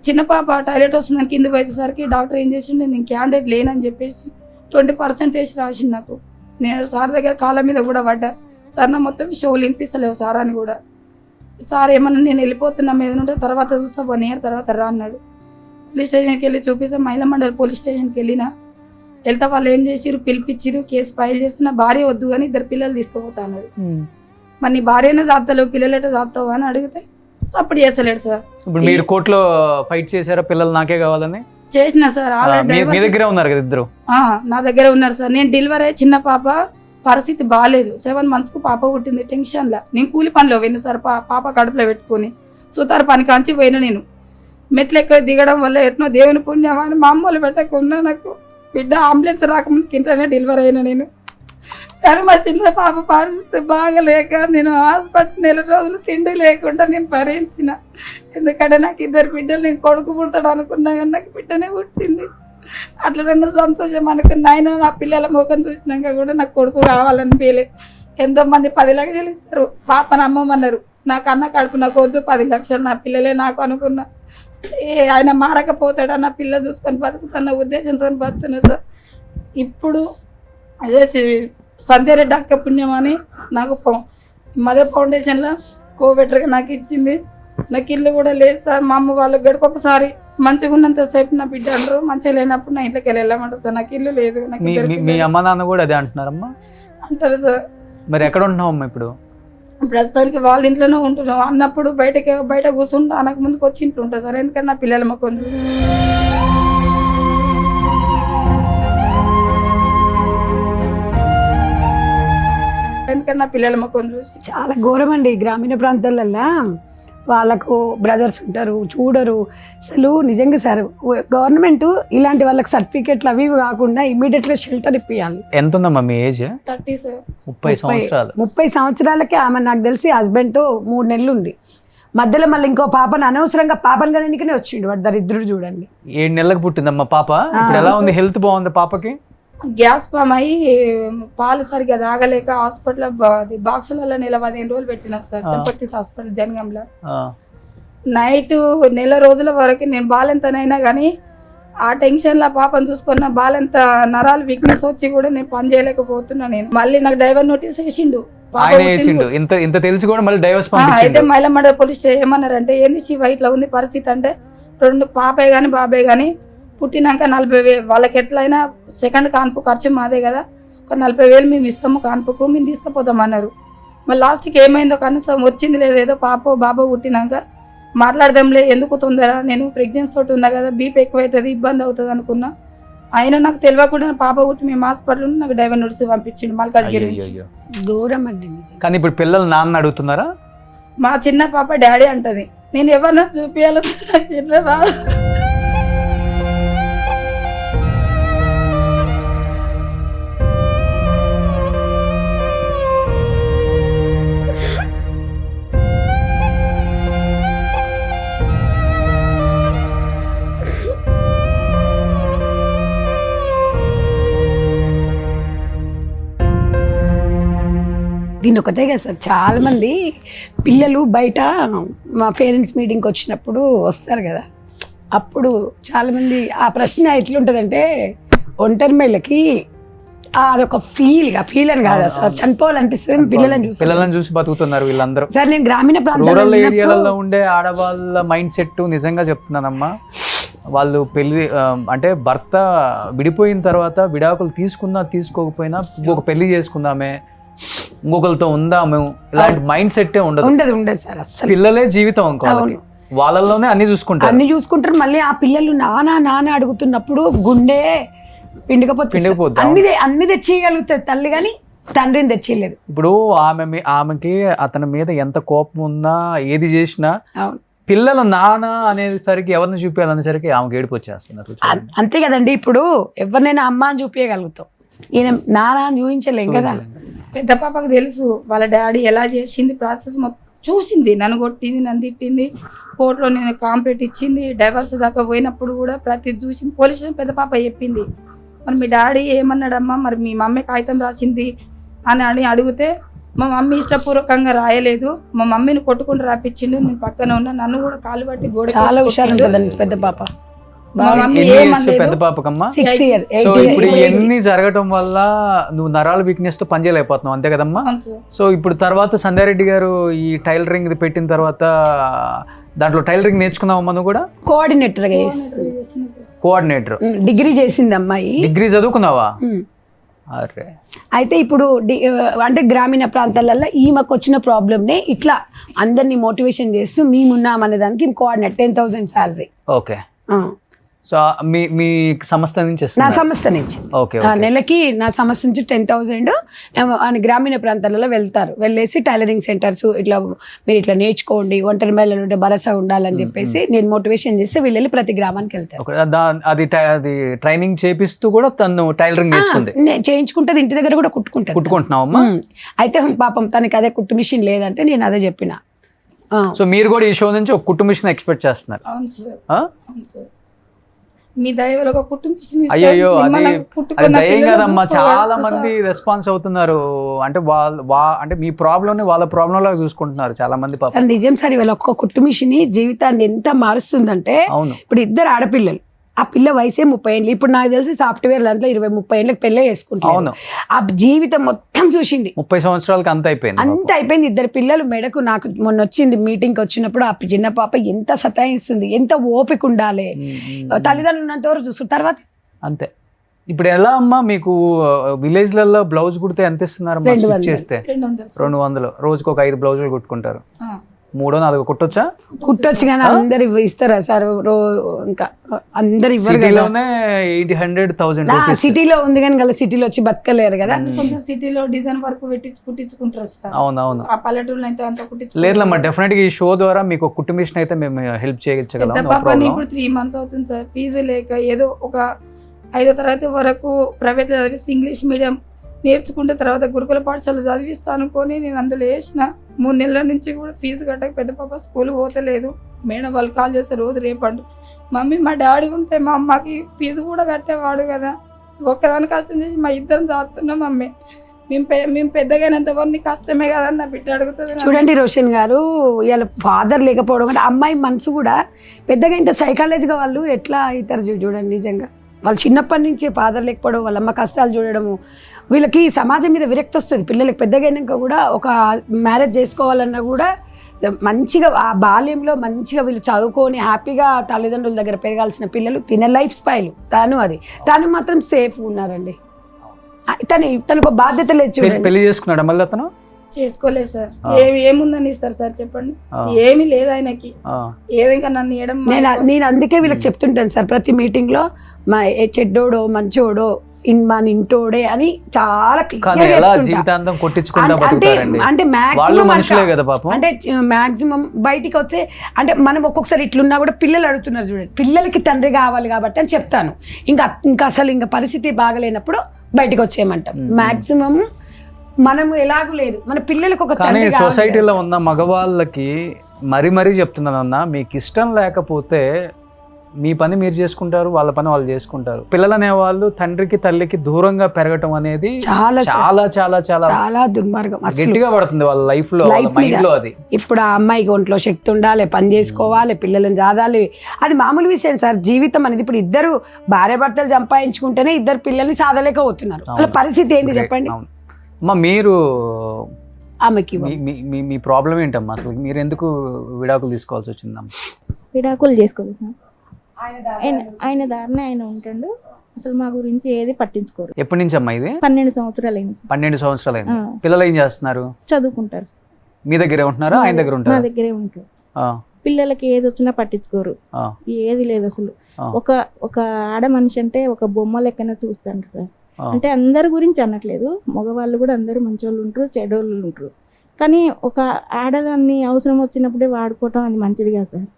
[SPEAKER 3] చిన్న పాప టాయిలెట్ వస్తుందని కింద పోయేసరికి డాక్టర్ ఏం చేసిండు, నేను క్యాండిడేట్ లేనని చెప్పేసి 20% రాసిండు నాకు. నేను సార్ దగ్గర కాళ్ళ మీద కూడా పడ్డా. సార్ నా మొత్తం షోలు వినిపిస్తలేవు సార్ అని కూడా. సార్ ఏమన్నా నేను వెళ్ళిపోతున్నా మీద ఉంటే తర్వాత చూస్తా 1 year తర్వాత రా అన్నాడు. పోలీస్ స్టేషన్కి వెళ్ళి చూపిస్తే మహిళా మండలి పోలీస్ స్టేషన్కి వెళ్తా వాళ్ళు ఏం చేసిరు, పిలిపించిరు, కేసు ఫైల్ చేసి నా భార్య వద్దు కానీ 2 పిల్లలు తీసుకుపోతా అన్నాడు. మరి నీ భార్యనే చాపుతలేవు, పిల్లలెట చాపుతావు అని అడిగితే సపోర్ట్ చేస్తలేడు సార్.
[SPEAKER 2] ఇప్పుడు మీరు కోర్టులో ఫైట్ చేశారా పిల్లలు నాకే కావాలని?
[SPEAKER 3] చేసిన సార్.
[SPEAKER 2] మీ దగ్గర ఉన్నారు కదా ఇద్దరు?
[SPEAKER 3] నా దగ్గర ఉన్నారు సార్. నేను డెలివరీ అయ్యి చిన్న పాప పరిస్థితి బాగాలేదు, 7 months పాప పుట్టింది. టెన్షన్లా నేను కూలి పనిలో పోయిన సార్, పాప కడుపులో పెట్టుకొని సుతారు పని కాంచి పోయినా. నేను మెట్లు ఎక్కువ దిగడం వల్ల ఎట్నో దేవుని పుణ్యమా అని మా అమ్మలు పెట్టకున్నా నాకు బిడ్డ అంబులెన్స్ రాకముందుకు ఇంట్లోనే డెలివరీ అయినా నేను. కానీ మా చిన్న పాప పరిస్థితి బాగలేక నేను హాస్పిటల్ 4 రోజులు తిండి లేకుండా నేను భరించిన. ఎందుకంటే నాకు 2 బిడ్డలు, నేను కొడుకు పుడతాడు అనుకున్నా కానీ నాకు బిడ్డనే పుట్టింది. అట్లా నన్ను సంతోషం అనుకున్నా. ఆయన నా పిల్లల ముఖం చూసినాక కూడా నాకు కొడుకు కావాలనిపించలే. ఎంతోమంది 10 లక్షలు ఇస్తారు, పాపను అమ్మమన్నారు. నాకు అన్న కడుపు నాకు వద్దు, 10 లక్షలు నా పిల్లలే నాకు అనుకున్నా. ఆయన మారకపోతాడు అన్న పిల్ల చూసుకొని బతుకుతున్న ఉద్దేశంతో బతుకుతున్నా సార్. ఇప్పుడు అదే సంధ్యారెడ్డి అక్క పుణ్యం అని నాకు మదర్ ఫౌండేషన్లో కోవెటర్గా నాకు ఇచ్చింది. నాకు ఇల్లు కూడా లేదు సార్. మా అమ్మ వాళ్ళు గడికొకసారి మంచిగా ఉన్నంతసేపు నా బిడ్డ అంటారు, మంచిగా లేనప్పుడు నా ఇంట్లోకి వెళ్ళమంటారు సార్. నాకు ఇల్లు లేదు.
[SPEAKER 2] మీ అమ్మ నాన్న కూడా అదే అంటున్నారమ్మా?
[SPEAKER 3] అంటారు సార్.
[SPEAKER 2] మరి ఎక్కడ ఉంటున్నావమ్మా ఇప్పుడు?
[SPEAKER 3] ప్రస్తుతానికి వాళ్ళ ఇంట్లోనే ఉంటున్నాం. అన్నప్పుడు బయట కూర్చుంటా, అనక ముందుకు వచ్చి ఇంట్లో ఉంటా సార్. ఎందుకంటే నా పిల్లల మొక్కలు చూసి
[SPEAKER 7] చాలా ఘోరం అండి. గ్రామీణ ప్రాంతాలల్లో వాళ్ళకు బ్రదర్స్ ఉంటారు, చూడరు. అసలు నిజంగా సార్ గవర్నమెంట్ ఇలాంటి వాళ్ళకి సర్టిఫికెట్లు అవి కాకుండా ఇమీడియట్గా షెల్టర్ ఇప్పియాలి.
[SPEAKER 2] ఎంత ఉందమ్మా మీ ఏజ్?
[SPEAKER 3] 30 సార్.
[SPEAKER 2] 30 సంవత్సరాలు.
[SPEAKER 7] 30 సంవత్సరాలకే ఆమె నాకు తెలిసి హస్బెండ్తో 3 నెలలు ఉంది. మధ్యలో మళ్ళీ ఇంకో పాపను అనవసరంగా పాపను కనీకనే వచ్చిండు వాడు దరిద్రుడు. చూడండి
[SPEAKER 2] 7 నెలలకు పుట్టిందమ్మా పాప. ఇప్పుడు ఎలా ఉంది? హెల్త్ బాగుంది పాపకి?
[SPEAKER 3] గ్యాస్ ఫామ్ అయ్యి పాలు సరిగ్గా తాగలేక హాస్పిటల్ బాక్సులలో 15 రోజులు పెట్టిన సార్. చంపట్టి హాస్పిటల్ జనగంలో. నైట్ 1 నెల రోజుల వరకు నేను బాలెంతనైనా కానీ ఆ టెన్షన్లో పాపను చూసుకున్న బాలెంత నరాలు వీక్నెస్ వచ్చి కూడా నేను పని చేయలేకపోతున్నా. నేను మళ్ళీ నాకు డైవర్ నోటీస్ వేసిండు.
[SPEAKER 2] ఇంత తెలిసి కూడా మళ్ళీ డైవర్స్
[SPEAKER 3] అయితే మైలమడ పోలీస్ స్టేషన్ ఏమన్నారంటే, ఏంది శివ ఇట్లా ఉంది పరిస్థితి అంటే, 2 పాపే కానీ బాబే కానీ పుట్టినాక 40,000 వాళ్ళకి ఎట్లయినా సెకండ్ కాన్పు ఖర్చు మాదే కదా, ఒక 40,000 మేము ఇస్తాము కాన్పుకు, మేము తీసుకుపోతామన్నారు. మళ్ళీ లాస్ట్కి ఏమైందో కనీసం వచ్చింది లేదు. ఏదో పాప బాబో పుట్టినాక మాట్లాడదాంలే, ఎందుకు తొందర, నేను ప్రెగ్నెన్సీ తోటి ఉన్నా కదా, బీపీ ఎక్కువైతుంది, ఇబ్బంది అవుతుంది అనుకున్నా. అయినా నాకు తెలియకుండా పాప పుట్టి మేము హాస్పిటల్ నాకు డైవర్ నోటీస్ పంపించిండు మల్కాజ్గిరి.
[SPEAKER 7] దూరం అండి.
[SPEAKER 2] కానీ ఇప్పుడు పిల్లలు నాన్న అడుగుతున్నారా?
[SPEAKER 3] మా చిన్న పాప డాడీ అంటది. నేను ఎవరన్నా చూపించాలి చిన్న బాబు.
[SPEAKER 7] దీని ఒకటే కదా సార్, చాలా మంది పిల్లలు బయట మా పేరెంట్స్ మీటింగ్కి వచ్చినప్పుడు వస్తారు కదా, అప్పుడు చాలామంది ఆ ప్రశ్న ఎట్లుంటుందంటే, ఒంటరి మహిళకి అదొక ఫీల్ అని కాదు సార్, చనిపోవాలనిపిస్తుంది పిల్లలను
[SPEAKER 2] చూసి బతుకుతున్నారు వీళ్ళందరూ.
[SPEAKER 7] సార్ నేను గ్రామీణ
[SPEAKER 2] రూరల్ ఏరియాలలో ఉండే ఆడవాళ్ళ మైండ్ సెట్ నిజంగా చెప్తున్నానమ్మా, వాళ్ళు పెళ్లి అంటే భర్త విడిపోయిన తర్వాత విడాకులు తీసుకున్నా తీసుకోకపోయినా ఇంకొక పెళ్లి చేసుకుందామే, ఇంకొకరితో ఉందాము, ఇలాంటి మైండ్ సెట్ ఉండదు
[SPEAKER 7] సార్. అసలు
[SPEAKER 2] పిల్లలే జీవితం అనుకోవాలి, వాళ్ళలోనే అన్ని చూసుకుంటారు.
[SPEAKER 7] మళ్ళీ ఆ పిల్లలు నాన్న అడుగుతున్నప్పుడు గుండె పిండికపోతే అన్ని తెచ్చేయగలుగుతుంది తల్లి, కానీ తండ్రిని తెచ్చేయలేదు.
[SPEAKER 2] ఇప్పుడు ఆమెకి అతని మీద ఎంత కోపం ఉన్నా ఏది చేసినా పిల్లలు నాన్న అనేసరికి ఎవరిని చూపించాలనేసరికి ఆమెకి ఏడుపు వచ్చేస్తుంది.
[SPEAKER 7] అంతే కదండి. ఇప్పుడు ఎవరినైనా అమ్మ అని చూపించగలుగుతాం, ఈయన నాన్న అని చూపించలేం కదా.
[SPEAKER 3] పెద్ద పాపకు తెలుసు వాళ్ళ డాడీ ఎలా చేసింది, ప్రాసెస్ మొత్తం చూసింది. నన్ను కొట్టింది, నన్ను తిట్టింది, కోర్టులో నేను కాంప్లైంట్ ఇచ్చింది, డైవర్స్ దాకా పోయినప్పుడు కూడా ప్రతి చూసింది. పోలీస్ స్టేషన్ పెద్ద పాప చెప్పింది, మరి మీ డాడీ ఏమన్నాడమ్మా, మరి మీ మమ్మీ కాగితం రాసింది అని అడిగితే, మా మమ్మీ ఇష్టపూర్వకంగా రాయలేదు, మా మమ్మీని కొట్టుకుంటూ రాపించిండు, నేను పక్కన ఉన్నా, నన్ను కూడా కాలు బట్టి గోడ.
[SPEAKER 7] చాలా హుషారు ఉంటుందండి పెద్ద పాప.
[SPEAKER 2] పెద్ద పాపకమ్మా. సో ఇప్పుడు ఇవన్నీ జరగటం వల్ల నువ్వు నరాల వీక్నెస్ తో పని చేయలేకపోతున్నావు, అంతే కదమ్మా. సో ఇప్పుడు తర్వాత సంధ్యారెడ్డి గారు ఈ టైలరింగ్ పెట్టిన తర్వాత దాంట్లో టైలరింగ్ నేర్చుకున్నావమ్మా నువ్వు కూడా?
[SPEAKER 7] కోఆర్డినేటర్ డిగ్రీ చేసింది అమ్మాయి.
[SPEAKER 2] డిగ్రీ చదువుకున్నావా? అరే.
[SPEAKER 7] అయితే ఇప్పుడు అంటే గ్రామీణ ప్రాంతాలలో ఈమెకు వచ్చిన ప్రాబ్లమ్నే ఇట్లా అందరినీ మోటివేషన్ చేస్తూ మేమున్నాం అనే దానికి కోఆర్డినేట్ 10,000 శాలరీ.
[SPEAKER 2] ఓకే. సో మీ సంస్థ నుంచి
[SPEAKER 7] నా
[SPEAKER 2] ఇస్తున్నారు?
[SPEAKER 7] సంస్థ నుంచి
[SPEAKER 2] ఓకే
[SPEAKER 7] నెలకి నా సంస్థ నుంచి 10,000 గ్రామీణ ప్రాంతాలలో వెళ్తారు, వెళ్ళేసి టైలరింగ్ సెంటర్స్ ఇట్లా మీరు ఇట్లా నేర్చుకోండి, ఒంటరి మహిళలు ఉంటే భరోసా ఉండాలని చెప్పేసి నేను మోటివేషన్ చేస్తే వీళ్ళు ప్రతి గ్రామానికి వెళ్తారు.
[SPEAKER 2] అది ట్రైనింగ్ చేపిస్తూ కూడా తను టైలరింగ్ నేర్చుకుంది.
[SPEAKER 7] చేయించుకుంటది, ఇంటి దగ్గర కూడా కుట్టుకుంటది.
[SPEAKER 2] కుట్టుకుంటున్నావమ్మా?
[SPEAKER 7] అయితే పాపం తనకి అదే కుట్టు మిషన్ లేదంటే నేను అదే చెప్పిన.
[SPEAKER 2] సో మీరు కూడా ఈ షో నుంచి ఒక కుట్టు మిషన్ ఎక్స్పెక్ట్ చేస్తున్నారు?
[SPEAKER 3] అవును సార్,
[SPEAKER 2] ఆ?
[SPEAKER 3] అవును సార్. మీ దయ వల్ల ఒక కుటుంబం ఇస్తే
[SPEAKER 2] అయ్యో అది
[SPEAKER 3] మిమ్మల్ని
[SPEAKER 2] అది
[SPEAKER 3] పుట్టుకున్న
[SPEAKER 2] దయ్యం
[SPEAKER 3] పిల్లలు
[SPEAKER 2] కదమ్మా,
[SPEAKER 3] చూసుకోవాలి
[SPEAKER 2] చాలా
[SPEAKER 3] సార్.
[SPEAKER 2] మంది రెస్పాన్స్ అవుతున్నారు. అంటే అంటే మీ ప్రాబ్లమ్ ని వాళ్ళ ప్రాబ్లం లాగా చూసుకుంటున్నారు చాలా మంది పాపం.
[SPEAKER 7] సార్ నిజం సార్, ఇవాళ ఒక్క కుట్టు మిషన్ జీవితాన్ని ఎంత మారుస్తుందంటే,
[SPEAKER 2] అవును.
[SPEAKER 7] ఇప్పుడు ఇద్దరు ఆడపిల్లలు, ఆ పిల్ల వయసే 30 ఏళ్ళు. ఇప్పుడు నాకు తెలిసి సాఫ్ట్వేర్ దాంట్లో 20-30 ఏళ్ళకి పెళ్ళే చేసుకుంటారు.
[SPEAKER 2] అవును.
[SPEAKER 7] ఆ జీవితం మొత్తం చూసింది,
[SPEAKER 2] 30 సంవత్సరాలకి అంత అయిపోయింది.
[SPEAKER 7] అంత అయిపోయింది. ఇద్దరు పిల్లలు మెడకు. నాకు మొన్న వచ్చింది మీటింగ్కి వచ్చినప్పుడు, ఆ చిన్న పాప ఎంత సతాయిస్తుంది, ఎంత ఓపిక ఉండాలి, తల్లిదండ్రులు ఉన్నంత వరకు చూస్తారు, తర్వాత
[SPEAKER 2] అంతే. ఇప్పుడు ఎలా అమ్మా మీకు విలేజ్లలో బ్లౌజ్ కుడితే ఎంత ఇస్తున్నారు?
[SPEAKER 7] 200.
[SPEAKER 2] చేస్తే
[SPEAKER 3] 200 సార్.
[SPEAKER 2] 200. రోజుకు ఒక 5 బ్లౌజులు కుట్టుకుంటారు.
[SPEAKER 3] ఆ.
[SPEAKER 2] 3-4 కుట్టొచ్చా?
[SPEAKER 7] కుట్టొచ్చు కానీ అందరు ఇస్తారా సార్? ఇంకా అందరు ఇవ్వరు కదా.
[SPEAKER 2] సిటీలోనే 800,000 రూపీస్.
[SPEAKER 7] సిటీలో ఉంది కానీ గల సిటీలో వచ్చి బతకలేరు కదా.
[SPEAKER 3] కొంచెం సిటీలో డిజైన్ వర్క్ పెట్టి కుట్టించుకుంటారు సార్.
[SPEAKER 2] అవునవును.
[SPEAKER 3] ఆ పల్లెటూరులో అయితే అంత కుట్టించుకుంటారు.
[SPEAKER 2] లేదమ్మా, డెఫినెట్ గా ఈ షో ద్వారా మీకు ఒక కుట్టు మిషన్ అయితే మేము హెల్ప్ చేయగలం.
[SPEAKER 3] పెద్ద పాపని ఇప్పుడు 3 months అవుతుంది సార్. ఫీజు లేక ఏదో ఒక 5వ తరగతి వరకు ప్రైవేట్ చదివిస్తే ఇంగ్లీష్ మీడియం నేర్చుకుంటే తర్వాత గురుకుల పాఠశాల చదివిస్తా అనుకొని నేను అందులో వేసిన. 3 నెలల నుంచి కూడా ఫీజు కట్టక పెద్ద పాప స్కూల్ పోతలేదు. మేడం వాళ్ళు కాల్ చేస్తే రోజు రేపండు, మమ్మీ మా డాడీ ఉంటే మా అమ్మకి ఫీజు కూడా కట్టేవాడు కదా, ఒక్కదాని కష్టం చేసి మా ఇద్దరం చదువుతున్నాం మమ్మీ, మేము పెద్దగైనంత వరకు నీ కష్టమే కదా అని నా బిడ్డ అడుగుతుంది.
[SPEAKER 7] చూడండి రోషన్ గారు, ఇవాళ ఫాదర్ లేకపోవడం అంటే అమ్మాయి మనసు కూడా పెద్దగా ఇంత సైకాలజీగా వాళ్ళు ఎట్లా అవుతారు చూడండి. నిజంగా వాళ్ళు చిన్నప్పటి నుంచి ఫాదర్ లేకపోవడం, వాళ్ళ అమ్మ కష్టాలు చూడడము, వీళ్ళకి సమాజం మీద విరక్తి వస్తుంది. పిల్లలకి పెద్దగైనాక కూడా ఒక మ్యారేజ్ చేసుకోవాలన్నా కూడా మంచిగా ఆ బాల్యంలో మంచిగా వీళ్ళు చదువుకొని హ్యాపీగా తల్లిదండ్రుల దగ్గర పెరగాల్సిన పిల్లలు తినే లైఫ్ స్టైల్ తను మాత్రం సేఫ్ ఉన్నారండి. తనకు ఒక బాధ్యత లేదు చూడండి.
[SPEAKER 2] పెళ్లి చేసుకున్నాడు మళ్ళీ అతను?
[SPEAKER 3] చేసుకోలేదు సార్. ఏముందని ఇస్తారు సార్ చెప్పండి? ఏమీ లేదు ఆయనకి. ఏదిగా నన్ను ఇవ్వడం
[SPEAKER 7] నేను అందుకే వీళ్ళకి చెప్తుంటాను సార్ ప్రతి మీటింగ్ లో, మా చెడ్డోడో మంచోడో మన ఇంటోడే అని చాలా
[SPEAKER 2] జీవితాంతం కొట్టించుకుంటా
[SPEAKER 7] అంటే మాక్సిమం బయటికి వస్తే అంటే మనం ఒక్కొక్కసారి ఇట్లున్నా కూడా పిల్లలు అడుగుతున్నారు చూడండి, పిల్లలకి తండ్రి కావాలి కాబట్టి అని చెప్తాను. ఇంకా అసలు ఇంకా పరిస్థితి బాగలేనప్పుడు బయటికి వచ్చేయమంటాం. మాక్సిమం మనము ఎలాగూ లేదు, మన పిల్లలకు ఒక
[SPEAKER 2] కానీ సొసైటీలో ఉన్న మగవాళ్ళకి మరీ చెప్తున్నానన్నా, మీకు ఇష్టం లేకపోతే మీ పని మీరు చేసుకుంటారు, వాళ్ళ పని వాళ్ళు చేసుకుంటారు. పిల్లలు అనే వాళ్ళు తండ్రికి తల్లికి దూరంగా పెరగటం అనేది చాలా చాలా చాలా చాలా
[SPEAKER 7] చాలా దుర్మార్గం,
[SPEAKER 2] గట్టిగా పడుతుంది వాళ్ళ లైఫ్ లో, మైండ్ లో. అది
[SPEAKER 7] ఇప్పుడు ఆ అమ్మాయికి ఒంట్లో శక్తి ఉండాలి, పని చేసుకోవాలి, పిల్లలను చదవాలి, అది మామూలు విషయం సార్. జీవితం అనేది ఇప్పుడు ఇద్దరు భార్య భర్తలు సంపాదించుకుంటేనే ఇద్దరు పిల్లల్ని సాధలేకపోతున్నారు. వాళ్ళ పరిస్థితి ఏంటి చెప్పండి
[SPEAKER 2] అమ్మా. మీరు
[SPEAKER 7] ఆమెకి
[SPEAKER 2] మీ ప్రాబ్లం ఏంటమ్మా అసలు? మీరు ఎందుకు విడాకులు తీసుకోవాల్సి వచ్చిందమ్మా?
[SPEAKER 4] విడాకులు చేసుకోలేదు సార్. ఆయన దారిని ఆయన ఉంటాడు, అసలు మా గురించి ఏది పట్టించుకోరు.
[SPEAKER 2] ఎప్పటి నుంచి అమ్మా ఇది?
[SPEAKER 4] 12 సంవత్సరాలు అయింది.
[SPEAKER 2] 12 సంవత్సరాలు అయింది. పిల్లలు ఏం చేస్తున్నారు?
[SPEAKER 4] చదువుకుంటారు సార్.
[SPEAKER 2] మీ దగ్గరే ఉంటున్నారా, ఆయన దగ్గర ఉంటారు?
[SPEAKER 4] మా దగ్గరే ఉంటారు. పిల్లలకి ఏది వచ్చినా పట్టించుకోరు, ఏది లేదు అసలు. ఒక ఆడ మనిషి అంటే ఒక బొమ్మ లెక్కన చూస్తాను సార్. అంటే అందరి గురించి అనట్లేదు, మగవాళ్ళు కూడా అందరూ మంచోళ్ళు ఉంటారు, చెడోళ్ళు ఉంటారు. కానీ ఒక ఆడదాన్ని అవసరం వచ్చినప్పుడే వాడుకోవటం అది మంచిది కదా సార్.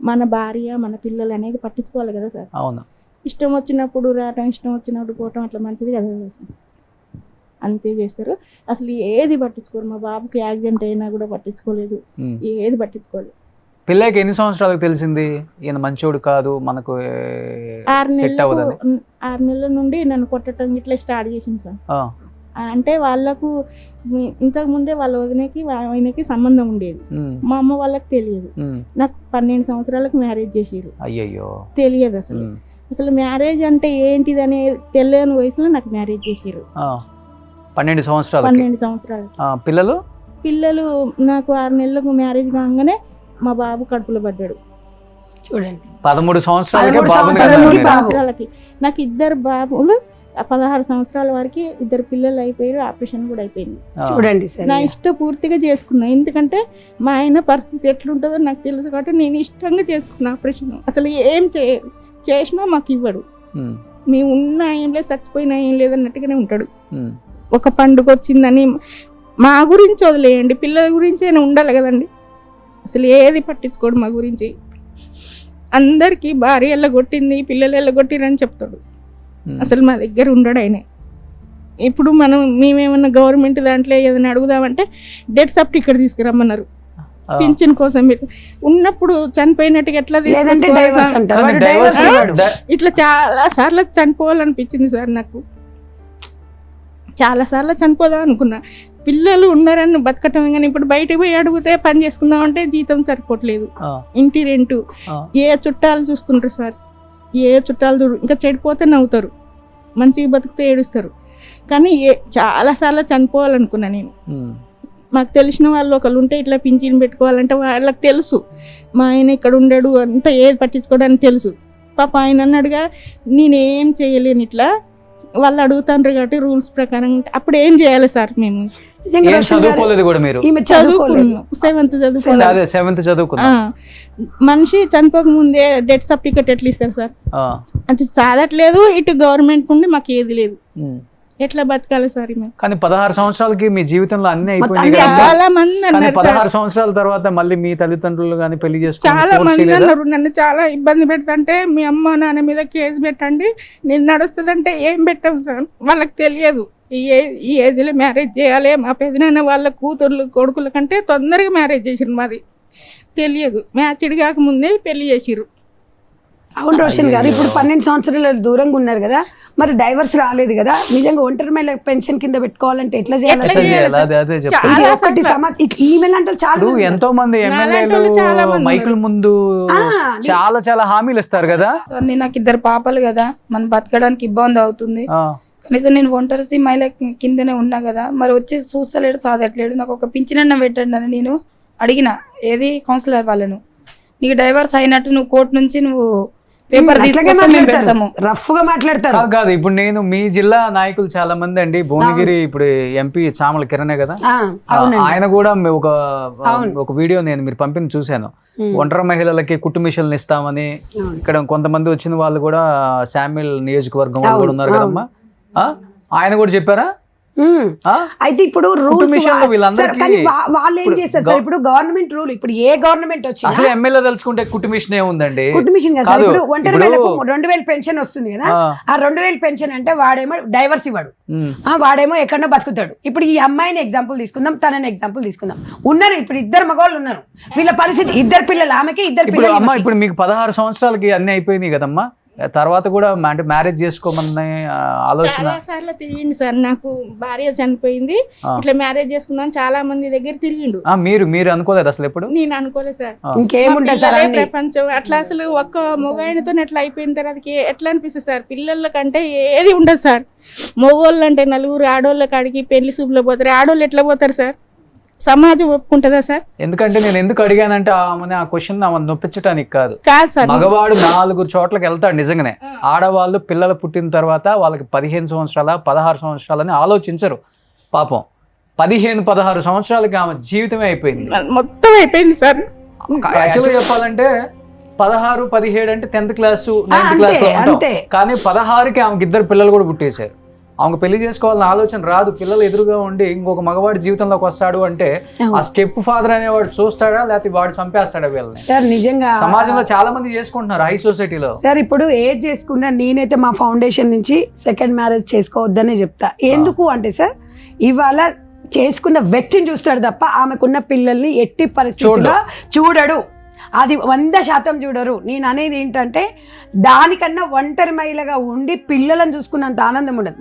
[SPEAKER 4] మన భార్య మన పిల్లలు అనేది పట్టించుకోవాలి కదా సార్.
[SPEAKER 2] అవును.
[SPEAKER 4] ఇష్టం వచ్చినప్పుడు రావటం, ఇష్టం వచ్చినప్పుడు పోవటం అట్లా మంచిది కదా సార్. అంతే చేస్తారు, అసలు ఏది పట్టించుకోరు. మా బాబుకి యాక్సిడెంట్ అయినా కూడా పట్టించుకోలేదు, ఏది పట్టించుకోలేదు.
[SPEAKER 2] పిల్లకి ఎన్ని సంవత్సరాలకు తెలిసింది ఈయన మంచోడు కాదు, మనకు
[SPEAKER 4] 6 నెలల నుండి నన్ను కొట్టడం ఇట్లా స్టార్ట్ చేసింది సార్. అంటే వాళ్ళకు ఇంతకు ముందే వాళ్ళ వదినకి ఆయనకి సంబంధం ఉండేది, మా అమ్మ వాళ్ళకి తెలియదు. నాకు 12 సంవత్సరాలకు మ్యారేజ్ చేసారు.
[SPEAKER 2] అయ్యో తెలియదు
[SPEAKER 4] అసలు మ్యారేజ్ అంటే ఏంటిది అనే తెలియని వయసులో నాకు మ్యారేజ్ చేసారు.
[SPEAKER 2] 12 సంవత్సరాలు. పిల్లలు
[SPEAKER 4] నాకు 6 నెలలకు మ్యారేజ్ కాగానే మా బాబు కడుపులో పడ్డాడు
[SPEAKER 7] చూడండి.
[SPEAKER 2] 13 సంవత్సరాలకి
[SPEAKER 4] నాకు 2 బాబులు. 16 సంవత్సరాల వరకు 2 పిల్లలు అయిపోయారు, ఆపరేషన్ కూడా అయిపోయింది
[SPEAKER 7] చూడండి.
[SPEAKER 4] నా ఇష్టం పూర్తిగా చేసుకున్నా, ఎందుకంటే మా ఆయన పరిస్థితి ఎట్లుంటుందో నాకు తెలుసు కాబట్టి నేను ఇష్టంగా చేసుకున్నా ఆపరేషన్. అసలు ఏం చేసినా మాకు ఇవ్వడు. మేము ఉన్నా ఏం లేదు, చచ్చిపోయినా ఏం లేదు అన్నట్టుగానే ఉంటాడు. ఒక పండుగ వచ్చిందని మా గురించి వదిలేయండి, పిల్లల గురించి అయినా ఉండాలి కదండి. అసలు ఏది పట్టించుకోడు మా గురించి. అందరికీ భార్య ఎల్లగొట్టింది, పిల్లలు ఎల్లగొట్టిరని చెప్తాడు. అసలు మా దగ్గర ఉండడు ఆయన. ఇప్పుడు మేమేమన్నా గవర్నమెంట్ దాంట్లో ఏదైనా అడుగుదామంటే డెత్ సర్టిఫికేట్ తీసుకురమ్మన్నారు పింఛన్ కోసం. ఉన్నప్పుడు చనిపోయినట్టుగా ఎట్లా ఇట్లా చాలా సార్లు చనిపోవాలనిపించింది సార్ నాకు. చాలా సార్లు చనిపోదాం అనుకున్నా. పిల్లలు ఉన్నారని బతకటం, కానీ ఇప్పుడు బయటకు పోయి అడిగితే పని చేసుకుందామంటే జీతం సరిపోవట్లేదు, ఇంటి రెంటు, ఏ చుట్టాలు చూసుకుంటారు సార్, ఏ చుట్టాలు చూడు, ఇంకా చెడిపోతే నవ్వుతారు, మంచిగా బతికితే ఏడుస్తారు. కానీ చాలా సార్లు చనిపోవాలనుకున్నా నేను. మాకు తెలిసిన వాళ్ళు ఒకళ్ళు ఉంటే ఇట్లా పింఛన్ పెట్టుకోవాలంటే వాళ్ళకి తెలుసు, మా ఆయన ఇక్కడ ఉండడు అంతా ఏది పట్టించుకోవడానికి తెలుసు. పాప ఆయన అన్నాడుగా నేనేం చేయలేను, ఇట్లా వాళ్ళు అడుగుతాండ్రు కాబట్టి రూల్స్ ప్రకారం. అప్పుడు ఏం చేయాలి సార్? మేము
[SPEAKER 2] చదువుకోలేదు కూడా, మీరు సెవెంత్ చదువుకున్నా.
[SPEAKER 4] మనిషి చనిపోక ముందే డెత్ సర్టిఫికేట్ ఎట్లా ఇస్తారు సార్? అంటే చదవట్లేదు, ఇటు గవర్నమెంట్ నుండి మాకు ఏది లేదు, ఎట్లా బతకాలి సార్?
[SPEAKER 2] కానీ 16 సంవత్సరాలకి మీ జీవితంలో అన్ని అయిపోయినాయి.
[SPEAKER 4] చాలా మంది అన్నారు
[SPEAKER 2] 16 సంవత్సరాల తర్వాత మళ్ళీ మీ తల్లిదండ్రులు కానీ పెళ్లి చేసుకుని
[SPEAKER 4] చాలా మంది అన్నారు, నన్ను చాలా ఇబ్బంది పెడతంటే మీ అమ్మ నాన్న మీద కేసు పెట్టండి, నేను నడుస్తుందంటే ఏం పెట్టాం సార్? వాళ్ళకి తెలియదు ఈ ఏజ్లో మ్యారేజ్ చేయాలి. మా పెదనాన్న వాళ్ళ కూతుర్లు కొడుకుల కంటే తొందరగా మ్యారేజ్ చేసిరు, మాది తెలియదు. మ్యాచ్డ్ కాకముందే పెళ్లి చేసిరు.
[SPEAKER 7] అవును రోషన్ గారు, ఇప్పుడు 12 సంవత్సరాల దూరంగా ఉన్నారు కదా, మరి డైవర్స్ రాలేదు కదా, నిజంగా ఒంటరి మహిళ పెన్షన్ కింద పెట్టుకోవాలంటే ఎట్లా చేయాలి?
[SPEAKER 2] ఎంతో మంది ఎమ్మెల్యేలు మైకుల ముందు చాలా చాలా హామీలు ఇస్తారు కదా.
[SPEAKER 3] నాకు 2 పాపలు కదా, మనం బతకడానికి ఇబ్బంది అవుతుంది. కనీసం నేను ఒంటరి మహిళ కిందనే ఉన్నా కదా, మరి వచ్చి చూస్తలేడు, సాధట్లేడు, నాకు ఒక పింఛనన్న పెట్టండి అని నేను అడిగిన. ఏది కౌన్సిలర్ వాళ్ళను, నీకు డైవర్స్ అయినట్టు నువ్వు కోర్టు నుంచి నువ్వు పేపర్
[SPEAKER 7] రఫ్ గా మాట్లాడతారు
[SPEAKER 2] కాదు. ఇప్పుడు నేను మీ జిల్లా నాయకులు చాలా మంది అండి, భువనగిరి ఇప్పుడు ఎంపీ చామల కిరణే కదా, ఆయన కూడా ఒక వీడియో మీరు పంపిన చూశాను. ఒంటరి మహిళలకి కుట్టు మిషన్లు ఇస్తామని ఇక్కడ కొంతమంది వచ్చిన వాళ్ళు కూడా శామ్యుల్ నియోజకవర్గం వాళ్ళు కూడా ఉన్నారు కదమ్మా, ఆయన కూడా చెప్పారా?
[SPEAKER 7] అయితే ఇప్పుడు రూల్స్ వాళ్ళు ఏం చేస్తారు సార్? ఇప్పుడు గవర్నమెంట్ రూల్, ఇప్పుడు ఏ గవర్నమెంట్ వచ్చింది
[SPEAKER 2] అసలు ఎమ్మెల్యే తలుచుకుంటే కుట్టు మిషన్ ఏముందండి?
[SPEAKER 7] కుట్టు మిషన్ కదా. ఇప్పుడు ఒంటరి మహిళకు 2000 పెన్షన్ వస్తుంది కదా, ఆ 2000 పెన్షన్ అంటే వాడేమో డైవర్స్ ఇవ్వడు, వాడేమో ఎక్కడో బతుకుతాడు. ఇప్పుడు ఈ అమ్మాయిని ఎగ్జాంపుల్ తీసుకుందాం, తనని ఎగ్జాంపుల్ తీసుకుందాం. ఉన్నారు ఇప్పుడు 2 మగవాళ్ళు ఉన్నారు, వీళ్ళ పరిస్థితి 2 పిల్లలు, ఆమెకి 2 పిల్లలు.
[SPEAKER 2] అమ్మా ఇప్పుడు మీకు 16 సంవత్సరాలకి అన్ని అయిపోయినాయి కదమ్మా, తర్వాత కూడా అంటే మ్యారేజ్ చేసుకోమని ఆలోచన?
[SPEAKER 4] చాలా సార్లు తిరిగిండు సార్, నాకు భార్య చనిపోయింది, ఇట్లా మ్యారేజ్ చేసుకుందాం చాలా మంది దగ్గర తిరిగిండు.
[SPEAKER 2] మీరు అనుకోలేదు అసలు ఎప్పుడు?
[SPEAKER 4] నేను అనుకోలేదు సార్.
[SPEAKER 7] ఇంకేముంటుంది సార్
[SPEAKER 4] ప్రపంచం అట్లా, అసలు ఒక్క మొగాయనతో ఎట్లా అయిపోయిన తర్వాత ఎట్లా అనిపిస్తుంది సార్? పిల్లల కంటే ఏది ఉండదు సార్. మగోళ్ళు అంటే 4 ఆడోళ్ళ కాడికి పెళ్లి చూపులో పోతారు, ఆడోళ్ళు ఎట్లా పోతారు సార్? సమాజం ఒప్పుకుంటుందా సార్?
[SPEAKER 2] ఎందుకంటే నేను ఎందుకు అడిగానంటే ఆ క్వశ్చన్ నొప్పించడానికి కాదు
[SPEAKER 4] సార్.
[SPEAKER 2] మగవాడు 4 చోట్లకి వెళ్తాడు నిజంగానే, ఆడవాళ్ళు పిల్లలు పుట్టిన తర్వాత వాళ్ళకి 15 సంవత్సరాల 16 సంవత్సరాలని ఆలోచించరు. పాపం 15-16 సంవత్సరాలకి ఆమె జీవితమే అయిపోయింది,
[SPEAKER 4] మొత్తం అయిపోయింది సార్.
[SPEAKER 2] యాక్చువల్గా చెప్పాలంటే 16-17 అంటే 10th క్లాస్ 9th క్లాస్ లో ఉంటాం, కానీ 16కి ఆమెకి 2 పిల్లలు కూడా పుట్టేశారు. ఆమెకు పెళ్లి చేసుకోవాలన్న ఆలోచన రాదు. పిల్లలు ఎదురుగా ఉండి ఇంకొక మగవాడి జీవితంలోకి వస్తాడు అంటే ఆ స్టెప్ ఫాదర్ అనేవాడు చూస్తాడా లేకపోతే వాడు చంపేస్తాడా వీళ్ళని?
[SPEAKER 7] సార్ నిజంగా
[SPEAKER 2] సమాజంలో చాలా మంది చేసుకుంటున్నారు హై సొసైటీలో.
[SPEAKER 7] సార్ ఇప్పుడు ఏది చేసుకున్నా నేనైతే మా ఫౌండేషన్ నుంచి సెకండ్ మ్యారేజ్ చేసుకోవద్దనే చెప్తా. ఎందుకు అంటే సార్, ఇవాళ చేసుకున్న వ్యక్తిని చూస్తాడు తప్ప ఆమెకున్న పిల్లల్ని ఎట్టి పరిస్థితుల్లో చూడడు. అది 100% చూడరు. నేను అనేది ఏంటంటే దానికన్నా ఒంటరి మహిళగా ఉండి పిల్లలను చూసుకున్నంత ఆనందం ఉండదు.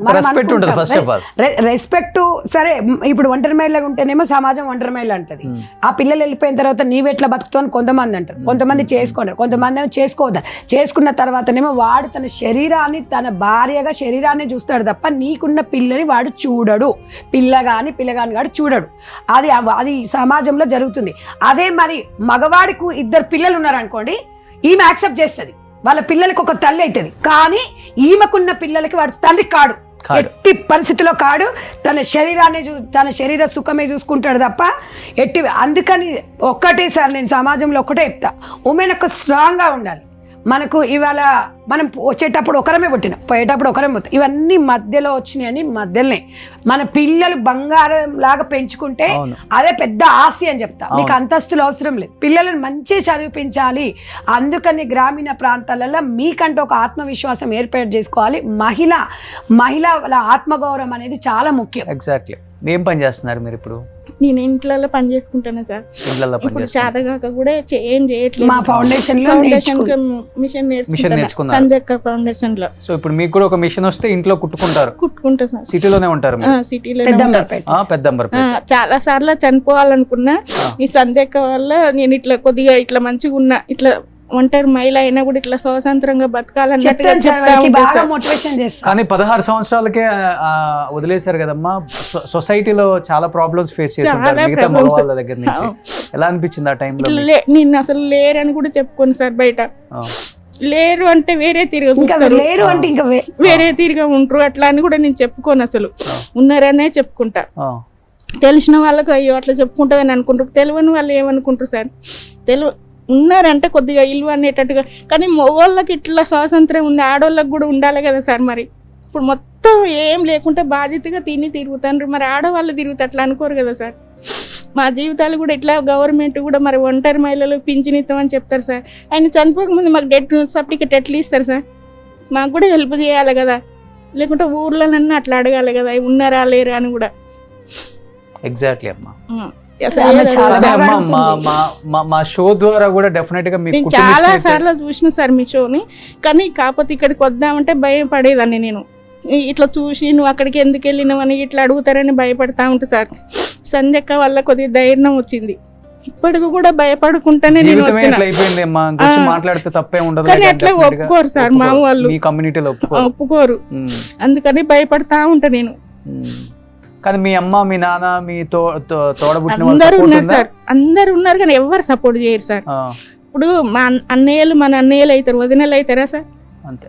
[SPEAKER 7] రెస్పెక్ట్ సరే, ఇప్పుడు ఒంటరి మహిళగా ఉంటేనేమో సమాజం ఒంటరి మహిళ అంటది. ఆ పిల్లలు వెళ్ళిపోయిన తర్వాత నీవెట్లా బతుకుతావు అని కొంతమంది అంటారు, కొంతమంది చేసుకోండి, కొంతమంది ఏమో చేసుకోవద్దు. చేసుకున్న తర్వాతనేమో వాడు తన శరీరాన్ని, తన భార్యగా శరీరాన్ని చూస్తాడు తప్ప నీకున్న పిల్లని వాడు చూడడు. పిల్లగాని వాడు చూడడు. అది సమాజంలో జరుగుతుంది. అదే మరి మగవాడికి 2 పిల్లలు ఉన్నారనుకోండి, ఈమె యాక్సెప్ట్ చేస్తుంది, వాళ్ళ పిల్లలకి ఒక తల్లి అవుతుంది. కానీ ఈమెకున్న పిల్లలకి వాడు తండ్రి కాడు, ఎట్టి పరిస్థితిలో కాడు. తన శరీరాన్ని తన శరీర సుఖమే చూసుకుంటాడు తప్ప అందుకని ఒక్కటే సార్, నేను సమాజంలో ఒక్కటే చెప్తా, ఉమెన్ ఒక స్ట్రాంగ్గా ఉండాలి. మనకు ఇవాళ మనం వచ్చేటప్పుడు ఒకరమే పుట్టిన, పోయేటప్పుడు ఒకరమే పోతాం. ఇవన్నీ మధ్యలో వచ్చినాయని మధ్యలోనే మన పిల్లలు బంగారం లాగా పెంచుకుంటే అదే పెద్ద ఆస్తి అని చెప్తా. మీకు అంతస్తులు అవసరం లేదు, పిల్లలను మంచి చదివించాలి. అందుకని గ్రామీణ ప్రాంతాలలో మీకంటే ఒక ఆత్మవిశ్వాసం ఏర్పాటు చేసుకోవాలి. మహిళల ఆత్మగౌరవం అనేది చాలా ముఖ్యం.
[SPEAKER 2] ఎగ్జాక్ట్లీ. ఏం పని చేస్తున్నారు మీరు ఇప్పుడు?
[SPEAKER 4] నేను ఇంట్లో పని చేసుకుంటాను సార్. ఇప్పుడు చేతగాక కూడా ఏం చేయట్లేదు.
[SPEAKER 7] మా ఫౌండేషన్ లో
[SPEAKER 4] మిషన్ నేర్చుకున్నాను, సంజక్క ఫౌండేషన్ లో.
[SPEAKER 2] సో ఇప్పుడు మీకు కూడా ఒక మిషన్ వస్తే ఇంట్లో కుట్టుకుంటా సార్. సిటీలోనే ఉంటారు?
[SPEAKER 4] సిటీలో
[SPEAKER 2] పెద్దంబర్పేట.
[SPEAKER 4] చాలా సార్లు చనిపోవాలనుకున్నా, ఈ సంజక్క వల్ల నేను ఇట్లా కొద్దిగా ఇట్లా మంచిగా ఉన్నా, ఇట్లా ఒంటరి మహిళ అయినా కూడా ఇట్లా స్వతంత్రంగా బతకాలన్నట్టుగా
[SPEAKER 2] కానీ 16 సంవత్సరాలకే వదిలేశారు కదమ్మా. సొసైటీలో చాలా ప్రాబ్లమ్స్ ఫేస్ చేస్తున్నారు మిగతా మగవాళ్ళ దగ్గర నుంచి. ఎలా అనిపించింది ఆ టైంలో?
[SPEAKER 4] నేను అసలు లేరని కూడా చెప్పుకోను సార్. బయట లేరు అంటే వేరే తీరుగా ఉంటారు, అట్లా అని కూడా నేను చెప్పుకోను. అసలు ఉన్నారనే చెప్పుకుంటా. తెలిసిన వాళ్ళకు అయ్యో అట్లా చెప్పుకుంటుందని అనుకుంటారు, తెలియని వాళ్ళు ఏమనుకుంటారు సార్? ఉన్నారంటే కొద్దిగా ఇల్లు అనేటట్టుగా. కానీ మగవాళ్ళకి ఇట్లా స్వాతంత్రం ఉంది, ఆడవాళ్ళకి కూడా ఉండాలి కదా సార్. మరి ఇప్పుడు మొత్తం ఏం లేకుంటే బాధ్యతగా తిరుగుతారు, మరి ఆడవాళ్ళు తిరుగుతారు అట్లా అనుకోరు కదా సార్. మా జీవితాలు కూడా ఇట్లా గవర్నమెంట్ కూడా మరి ఒంటరి మహిళలు పింఛనిస్తాం అని చెప్తారు సార్. ఆయన చనిపోకముందు మాకు డెత్ సర్టిఫికెట్ ఎట్లా ఇస్తారు సార్? మాకు కూడా హెల్ప్ చేయాలి కదా, లేకుంటే ఊర్లోనన్నా అట్లా అడగాలి కదా ఉన్నారా లేరా అని కూడా.
[SPEAKER 2] ఎగ్జాక్ట్లీ అమ్మా. మా షో ద్వారా కూడా డెఫినెట్ గా మీకు
[SPEAKER 4] చాలా సార్లు చూసిన సార్ మీ షోని. కానీ కాకపోతే ఇక్కడికి వద్దామంటే భయం పడేదాన్ని నేను. ఇట్లా చూసి నువ్వు అక్కడికి ఎందుకు వెళ్ళినావని ఇట్లా అడుగుతారని భయపడతా ఉంటా సార్. సంధ్యక్క వల్ల కొద్దిగా ధైర్యం వచ్చింది. ఇప్పటికి కూడా భయపడుకుంటానే నేను
[SPEAKER 2] మాట్లాడితే తప్పే ఉండదు.
[SPEAKER 4] కానీ అట్లా ఒప్పుకోరు సార్ మా వాళ్ళు,
[SPEAKER 2] కమ్యూనిటీలో
[SPEAKER 4] ఒప్పుకోరు. అందుకని భయపడతా ఉంటా నేను.
[SPEAKER 2] కానీ మీ అమ్మ, మీ నాన్న, మీ తోడబుట్టిన
[SPEAKER 4] అందరూ ఉన్నారు సార్. అందరు ఉన్నారు కానీ ఎవరు సపోర్ట్ చేయరు సార్. ఇప్పుడు మన అన్నయ్యలు అవుతారు, వదినలు అవుతారా సార్?
[SPEAKER 2] అంతే.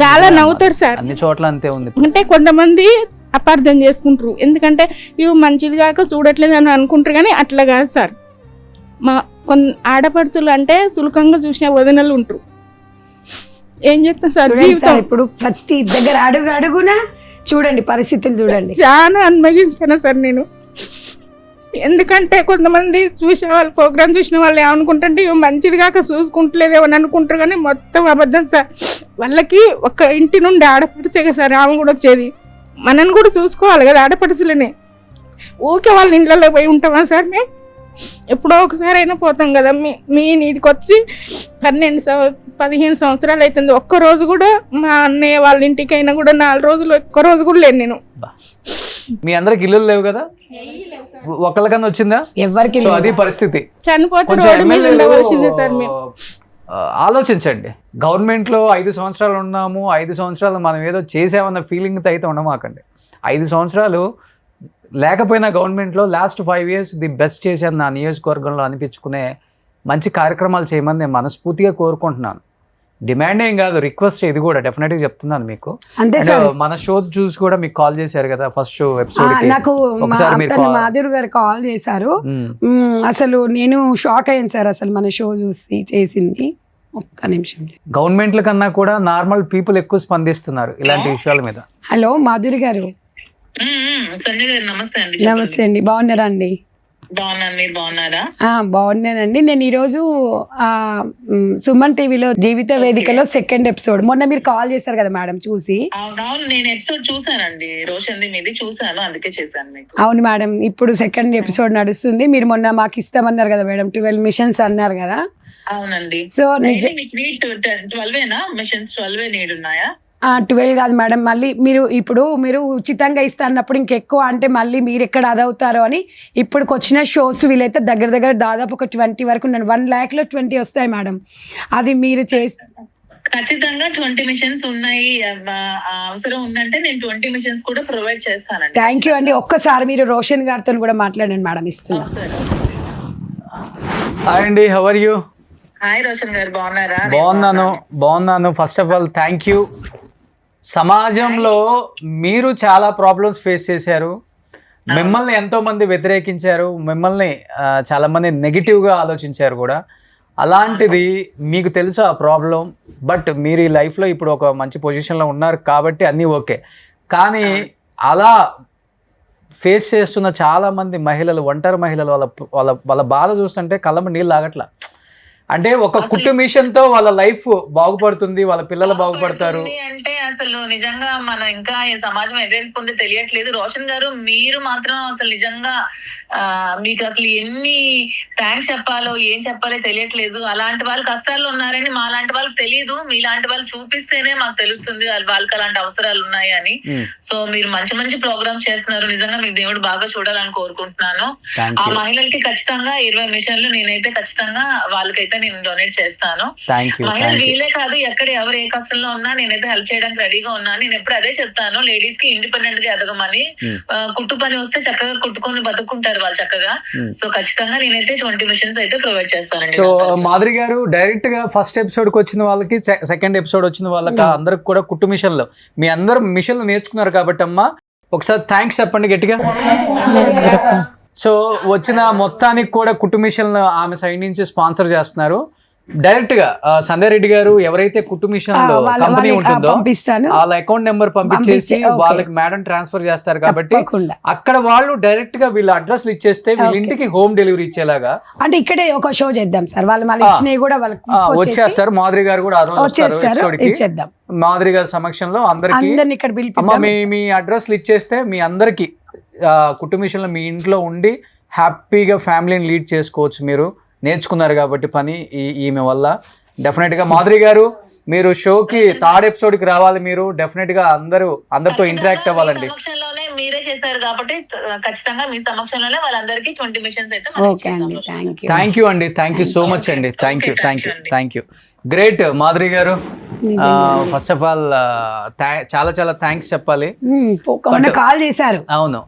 [SPEAKER 4] చాలా నవ్వుతారు సార్.
[SPEAKER 2] అన్ని చోట్ల అంతే ఉంది.
[SPEAKER 4] అంటే కొంతమంది అపార్థం చేసుకుంటారు, ఎందుకంటే ఇవి మంచిది కాక చూడట్లేదు అని అనుకుంటారు. కానీ అట్లా కాదు సార్. మా ఆడపడుచులు అంటే సులకంగా చూసిన వదినలు ఉంటారు. ఏం చెప్తాం సార్?
[SPEAKER 7] ఇప్పుడు ప్రతి దగ్గర అడుగునా చూడండి, పరిస్థితులు చూడండి.
[SPEAKER 4] చాలా అనుభవించాను సార్ నేను. ఎందుకంటే కొంతమంది చూసే వాళ్ళు, ప్రోగ్రామ్ చూసిన వాళ్ళు ఏమనుకుంటుంటే ఇవి మంచిది కాక చూసుకుంటలేదేమో అని అనుకుంటారు. కానీ మొత్తం అబద్ధం సార్. వాళ్ళకి ఒక ఇంటి నుండి ఆడపడిచే సార్ ఆమె కూడా వచ్చేది. మనని కూడా చూసుకోవాలి కదా ఆడపడుచులనే. ఊకే వాళ్ళ ఇంట్లో పోయి ఉంటామా సార్? మేము ఎప్పుడో ఒకసారి అయినా పోతాం కదా. మీ నీటికి వచ్చి 15 సంవత్సరాలు అవుతుంది. ఒక్కరోజు కూడా మా అన్నయ్య వాళ్ళ ఇంటికి అయినా కూడా 4 రోజులు ఒక్కరోజు కూడా లేను నేను.
[SPEAKER 2] మీ అందరికి ఇల్లు లేవు కదా? ఒకళ్ళకన్నా వచ్చిందా?
[SPEAKER 7] ఎవరికి
[SPEAKER 2] అది పరిస్థితి.
[SPEAKER 4] చనిపోతే రోడ్డు మీద ఉండవలసిందే సార్. మేము
[SPEAKER 2] ఆలోచించండి. గవర్నమెంట్ లో 5 సంవత్సరాలు ఉన్నాము, 5 సంవత్సరాలు మనం ఏదో చేసామన్న ఫీలింగ్ అయితే ఉండమాకండి. 5 సంవత్సరాలు లేకపోయినా గవర్నమెంట్లో లాస్ట్ 5 years ది బెస్ట్ చేశాను నా నియోజకవర్గంలో అనిపించుకునే మంచి కార్యక్రమాలు చేయమని నేను మనస్ఫూర్తిగా కోరుకుంటున్నాను. డిమాండ్ ఏం కాదు, రిక్వెస్ట్. ఇది కూడా డెఫినెట్గా చెప్తున్నాను మీకు. మన షో చూసి కూడా మీకు కాల్ చేశారు కదా ఫస్ట్ షో ఎపిసోడ్.
[SPEAKER 7] నాకు మాధురి గారు కాల్ చేశారు. అసలు నేను షాక్ అయ్యాను సార్ అసలు మన షో చూసి చేసింది. ఒక్క నిమిషం.
[SPEAKER 2] గవర్నమెంట్ల కన్నా కూడా నార్మల్ పీపుల్ ఎక్కువ స్పందిస్తున్నారు ఇలాంటి విషయాల మీద.
[SPEAKER 7] హలో మాధురి గారు.
[SPEAKER 8] సంజయ్ గారు నమస్తే అండి.
[SPEAKER 7] నమస్తే అండి, బాగున్నారా అండి?
[SPEAKER 8] బాగున్నాను, మీరు బాగున్నారా?
[SPEAKER 7] బాగున్నానండి. నేను ఈరోజు సుమన్ టీవీలో జీవిత వేదికలో 2nd ఎపిసోడ్ మొన్న మీరు కాల్ చేశారు కదా మేడం, చూసి.
[SPEAKER 8] అవును, నేను ఎపిసోడ్ చూసానండి, రోషన్ది మీది చూసాను, అందుకే చేశాను మీకు.
[SPEAKER 7] అవును మేడం, ఇప్పుడు 2nd ఎపిసోడ్ నడుస్తుంది. మీరు మొన్న మాకు ఇస్తామన్నారు కదా మేడం, 12 మిషన్స్ అన్నారు కదా.
[SPEAKER 8] అవునండి.
[SPEAKER 7] సో
[SPEAKER 8] 12 మిషన్స్ 12 నీడ్ ఉన్నాయా?
[SPEAKER 7] 12 కాదు మేడం, మళ్ళీ మీరు ఉచితంగా ఇస్తా అన్నప్పుడు ఇంకెక్కువ అంటే మళ్ళీ మీరు ఎక్కడ అదవుతారో అని ఇప్పుడు వచ్చిన షోస్ వీలైతే దగ్గర దాదాపు ఒక 20 వరకు ఉన్నాను. 1 lakh లో 20 వస్తాయి మేడం. అది మీరు చేసి
[SPEAKER 8] ఖచ్చితంగా 20 మిషన్స్ ఉన్నాయి. అవసరం ఉందంటే నేను 20 మిషన్స్ కూడా ప్రొవైడ్ చేస్తానండి.
[SPEAKER 7] థ్యాంక్ యూ అండి. ఒక్కసారి మీరు రోషన్ గారితో కూడా మాట్లాడండి మేడం, ఇస్తున్నాను.
[SPEAKER 2] హాయ్ అండి, how are you?
[SPEAKER 8] Hi Roshan గారు, బాగున్నారా?
[SPEAKER 2] బాగున్నాను. First of all thank you. సమాజంలో మీరు చాలా ప్రాబ్లమ్స్ ఫేస్ చేశారు. మిమ్మల్ని ఎంతో మంది వ్యతిరేకించారు, మిమ్మల్ని చాలా మంది నెగిటివ్గా ఆలోచించారు కూడా. అలాంటిది మీకు తెలుసా ఆ ప్రాబ్లం, బట్ మీరు ఈ లైఫ్లో ఇప్పుడు ఒక మంచి పొజిషన్లో ఉన్నారు కాబట్టి అన్నీ ఓకే. కానీ అలా ఫేస్ చేస్తున్న చాలామంది మహిళలు, ఒంటరి మహిళలు, వాళ్ళ వాళ్ళ వాళ్ళ బాధ చూస్తుంటే కళ్ళమ్మ నీళ్ళు ఆగట్లా. అంటే ఒక కుట్టు మిషన్ తో వాళ్ళ లైఫ్ బాగుపడుతుంది, వాళ్ళ పిల్లలు బాగుపడతారు
[SPEAKER 8] అంటే అసలు నిజంగా మనం ఇంకా ఈ సమాజం ఎదుర్కొంది తెలియట్లేదు. రోషన్ గారు మీరు మాత్రం అసలు నిజంగా మీకు అసలు ఎన్ని థ్యాంక్స్ చెప్పాలో ఏం చెప్పాలో తెలియట్లేదు. అలాంటి వాళ్ళు కష్టాలు ఉన్నారని మా లాంటి వాళ్ళకి తెలియదు, మీలాంటి వాళ్ళు చూపిస్తేనే మాకు తెలుస్తుంది వాళ్ళకి అలాంటి అవసరాలు ఉన్నాయి అని. సో మీరు మంచి మంచి ప్రోగ్రామ్స్ చేస్తున్నారు, నిజంగా మీకు దేవుడు బాగా చూడాలని కోరుకుంటున్నాను. ఆ మహిళలకి ఖచ్చితంగా 20 మిషన్లు నేనైతే ఖచ్చితంగా వాళ్ళకైతే నేను డొనేట్ చేస్తాను. మహిళలు వీళ్ళే కాదు, ఎక్కడ ఎవరు ఏ కష్టంలో ఉన్నా నేనైతే హెల్ప్ చేయడానికి రెడీగా ఉన్నాను. నేను ఎప్పుడు అదే చెప్తాను, లేడీస్ కి ఇండిపెండెంట్ గా ఎదగమని. కుట్టు పని వస్తే చక్కగా కుట్టుకొని బతుకుంటారు వాళ్ళు చక్కగా. సో ఖచ్చితంగా నేనైతే 20 మిషన్స్ అయితే ప్రొవైడ్ చేస్తానండి.
[SPEAKER 2] సో మాధురి గారు డైరెక్ట్ గా ఫస్ట్ ఎపిసోడ్ కి వచ్చిన వాళ్ళకి, సెకండ్ ఎపిసోడ్ వచ్చిన వాళ్ళకి అందరికి కూడా కుట్టు మిషన్లు, మీ అందరూ మిషన్లు నేర్చుకున్నారు కాబట్టి అమ్మా ఒకసారి థ్యాంక్స్ చెప్పండి గట్టిగా. సో వచ్చిన మొత్తానికి కూడా కుట్టు మిషన్లు ఆమె సైడ్ నుంచి స్పాన్సర్ చేస్తున్నారు. డైరెక్ట్ గా సంధ్య రెడ్డి గారు ఎవరైతే కుట్టు మిషన్ కంపెనీ ఉంటుందో వాళ్ళ అకౌంట్ నెంబర్ పంపించేసి వాళ్ళకి మేడం ట్రాన్స్ఫర్ చేస్తారు కాబట్టి అక్కడ వాళ్ళు డైరెక్ట్ గా వీళ్ళ అడ్రస్ ఇచ్చేస్తే వీళ్ళ ఇంటికి హోమ్ డెలివరీ ఇచ్చేలాగా.
[SPEAKER 7] అంటే ఇక్కడే ఒక షో చేద్దాం సార్, వాళ్ళు మళ్ళీ ఇచ్చినవి కూడా వాళ్ళకి
[SPEAKER 2] వచ్చేస్తారు. మాధురి గారు కూడా ఆ రోజు వస్తారు. మాధురి గారి సమక్షంలో అందరికి అమ్మ మీ అడ్రస్లు ఇచ్చేస్తే మీ అందరికి కుట్టు మిషన్లో మీ ఇంట్లో ఉండి హ్యాపీగా ఫ్యామిలీని లీడ్ చేసుకోవచ్చు. మీరు నేర్చుకున్నారు కాబట్టి పని ఈమె వల్ల. డెఫినెట్గా మాధురి గారు మీరు షోకి థర్డ్ ఎపిసోడ్కి రావాలి. మీరు డెఫినెట్గా అందరితో ఇంటరాక్ట్ అవ్వాలండి.
[SPEAKER 8] మీరే చేశారు కాబట్టి ఖచ్చితంగా మీ సమక్షంలోనే వాళ్ళందరికీ 20 మిషన్స్ అయితే.
[SPEAKER 2] థ్యాంక్ యూ అండి, థ్యాంక్ యూ సో మచ్ అండి. థ్యాంక్ యూ గ్రేట్ మాధురి గారు. ఫస్ట్ ఆఫ్ ఆల్ చాలా చాలా థ్యాంక్స్ చెప్పాలి.
[SPEAKER 7] కాల్ చేశారు.
[SPEAKER 2] అవును,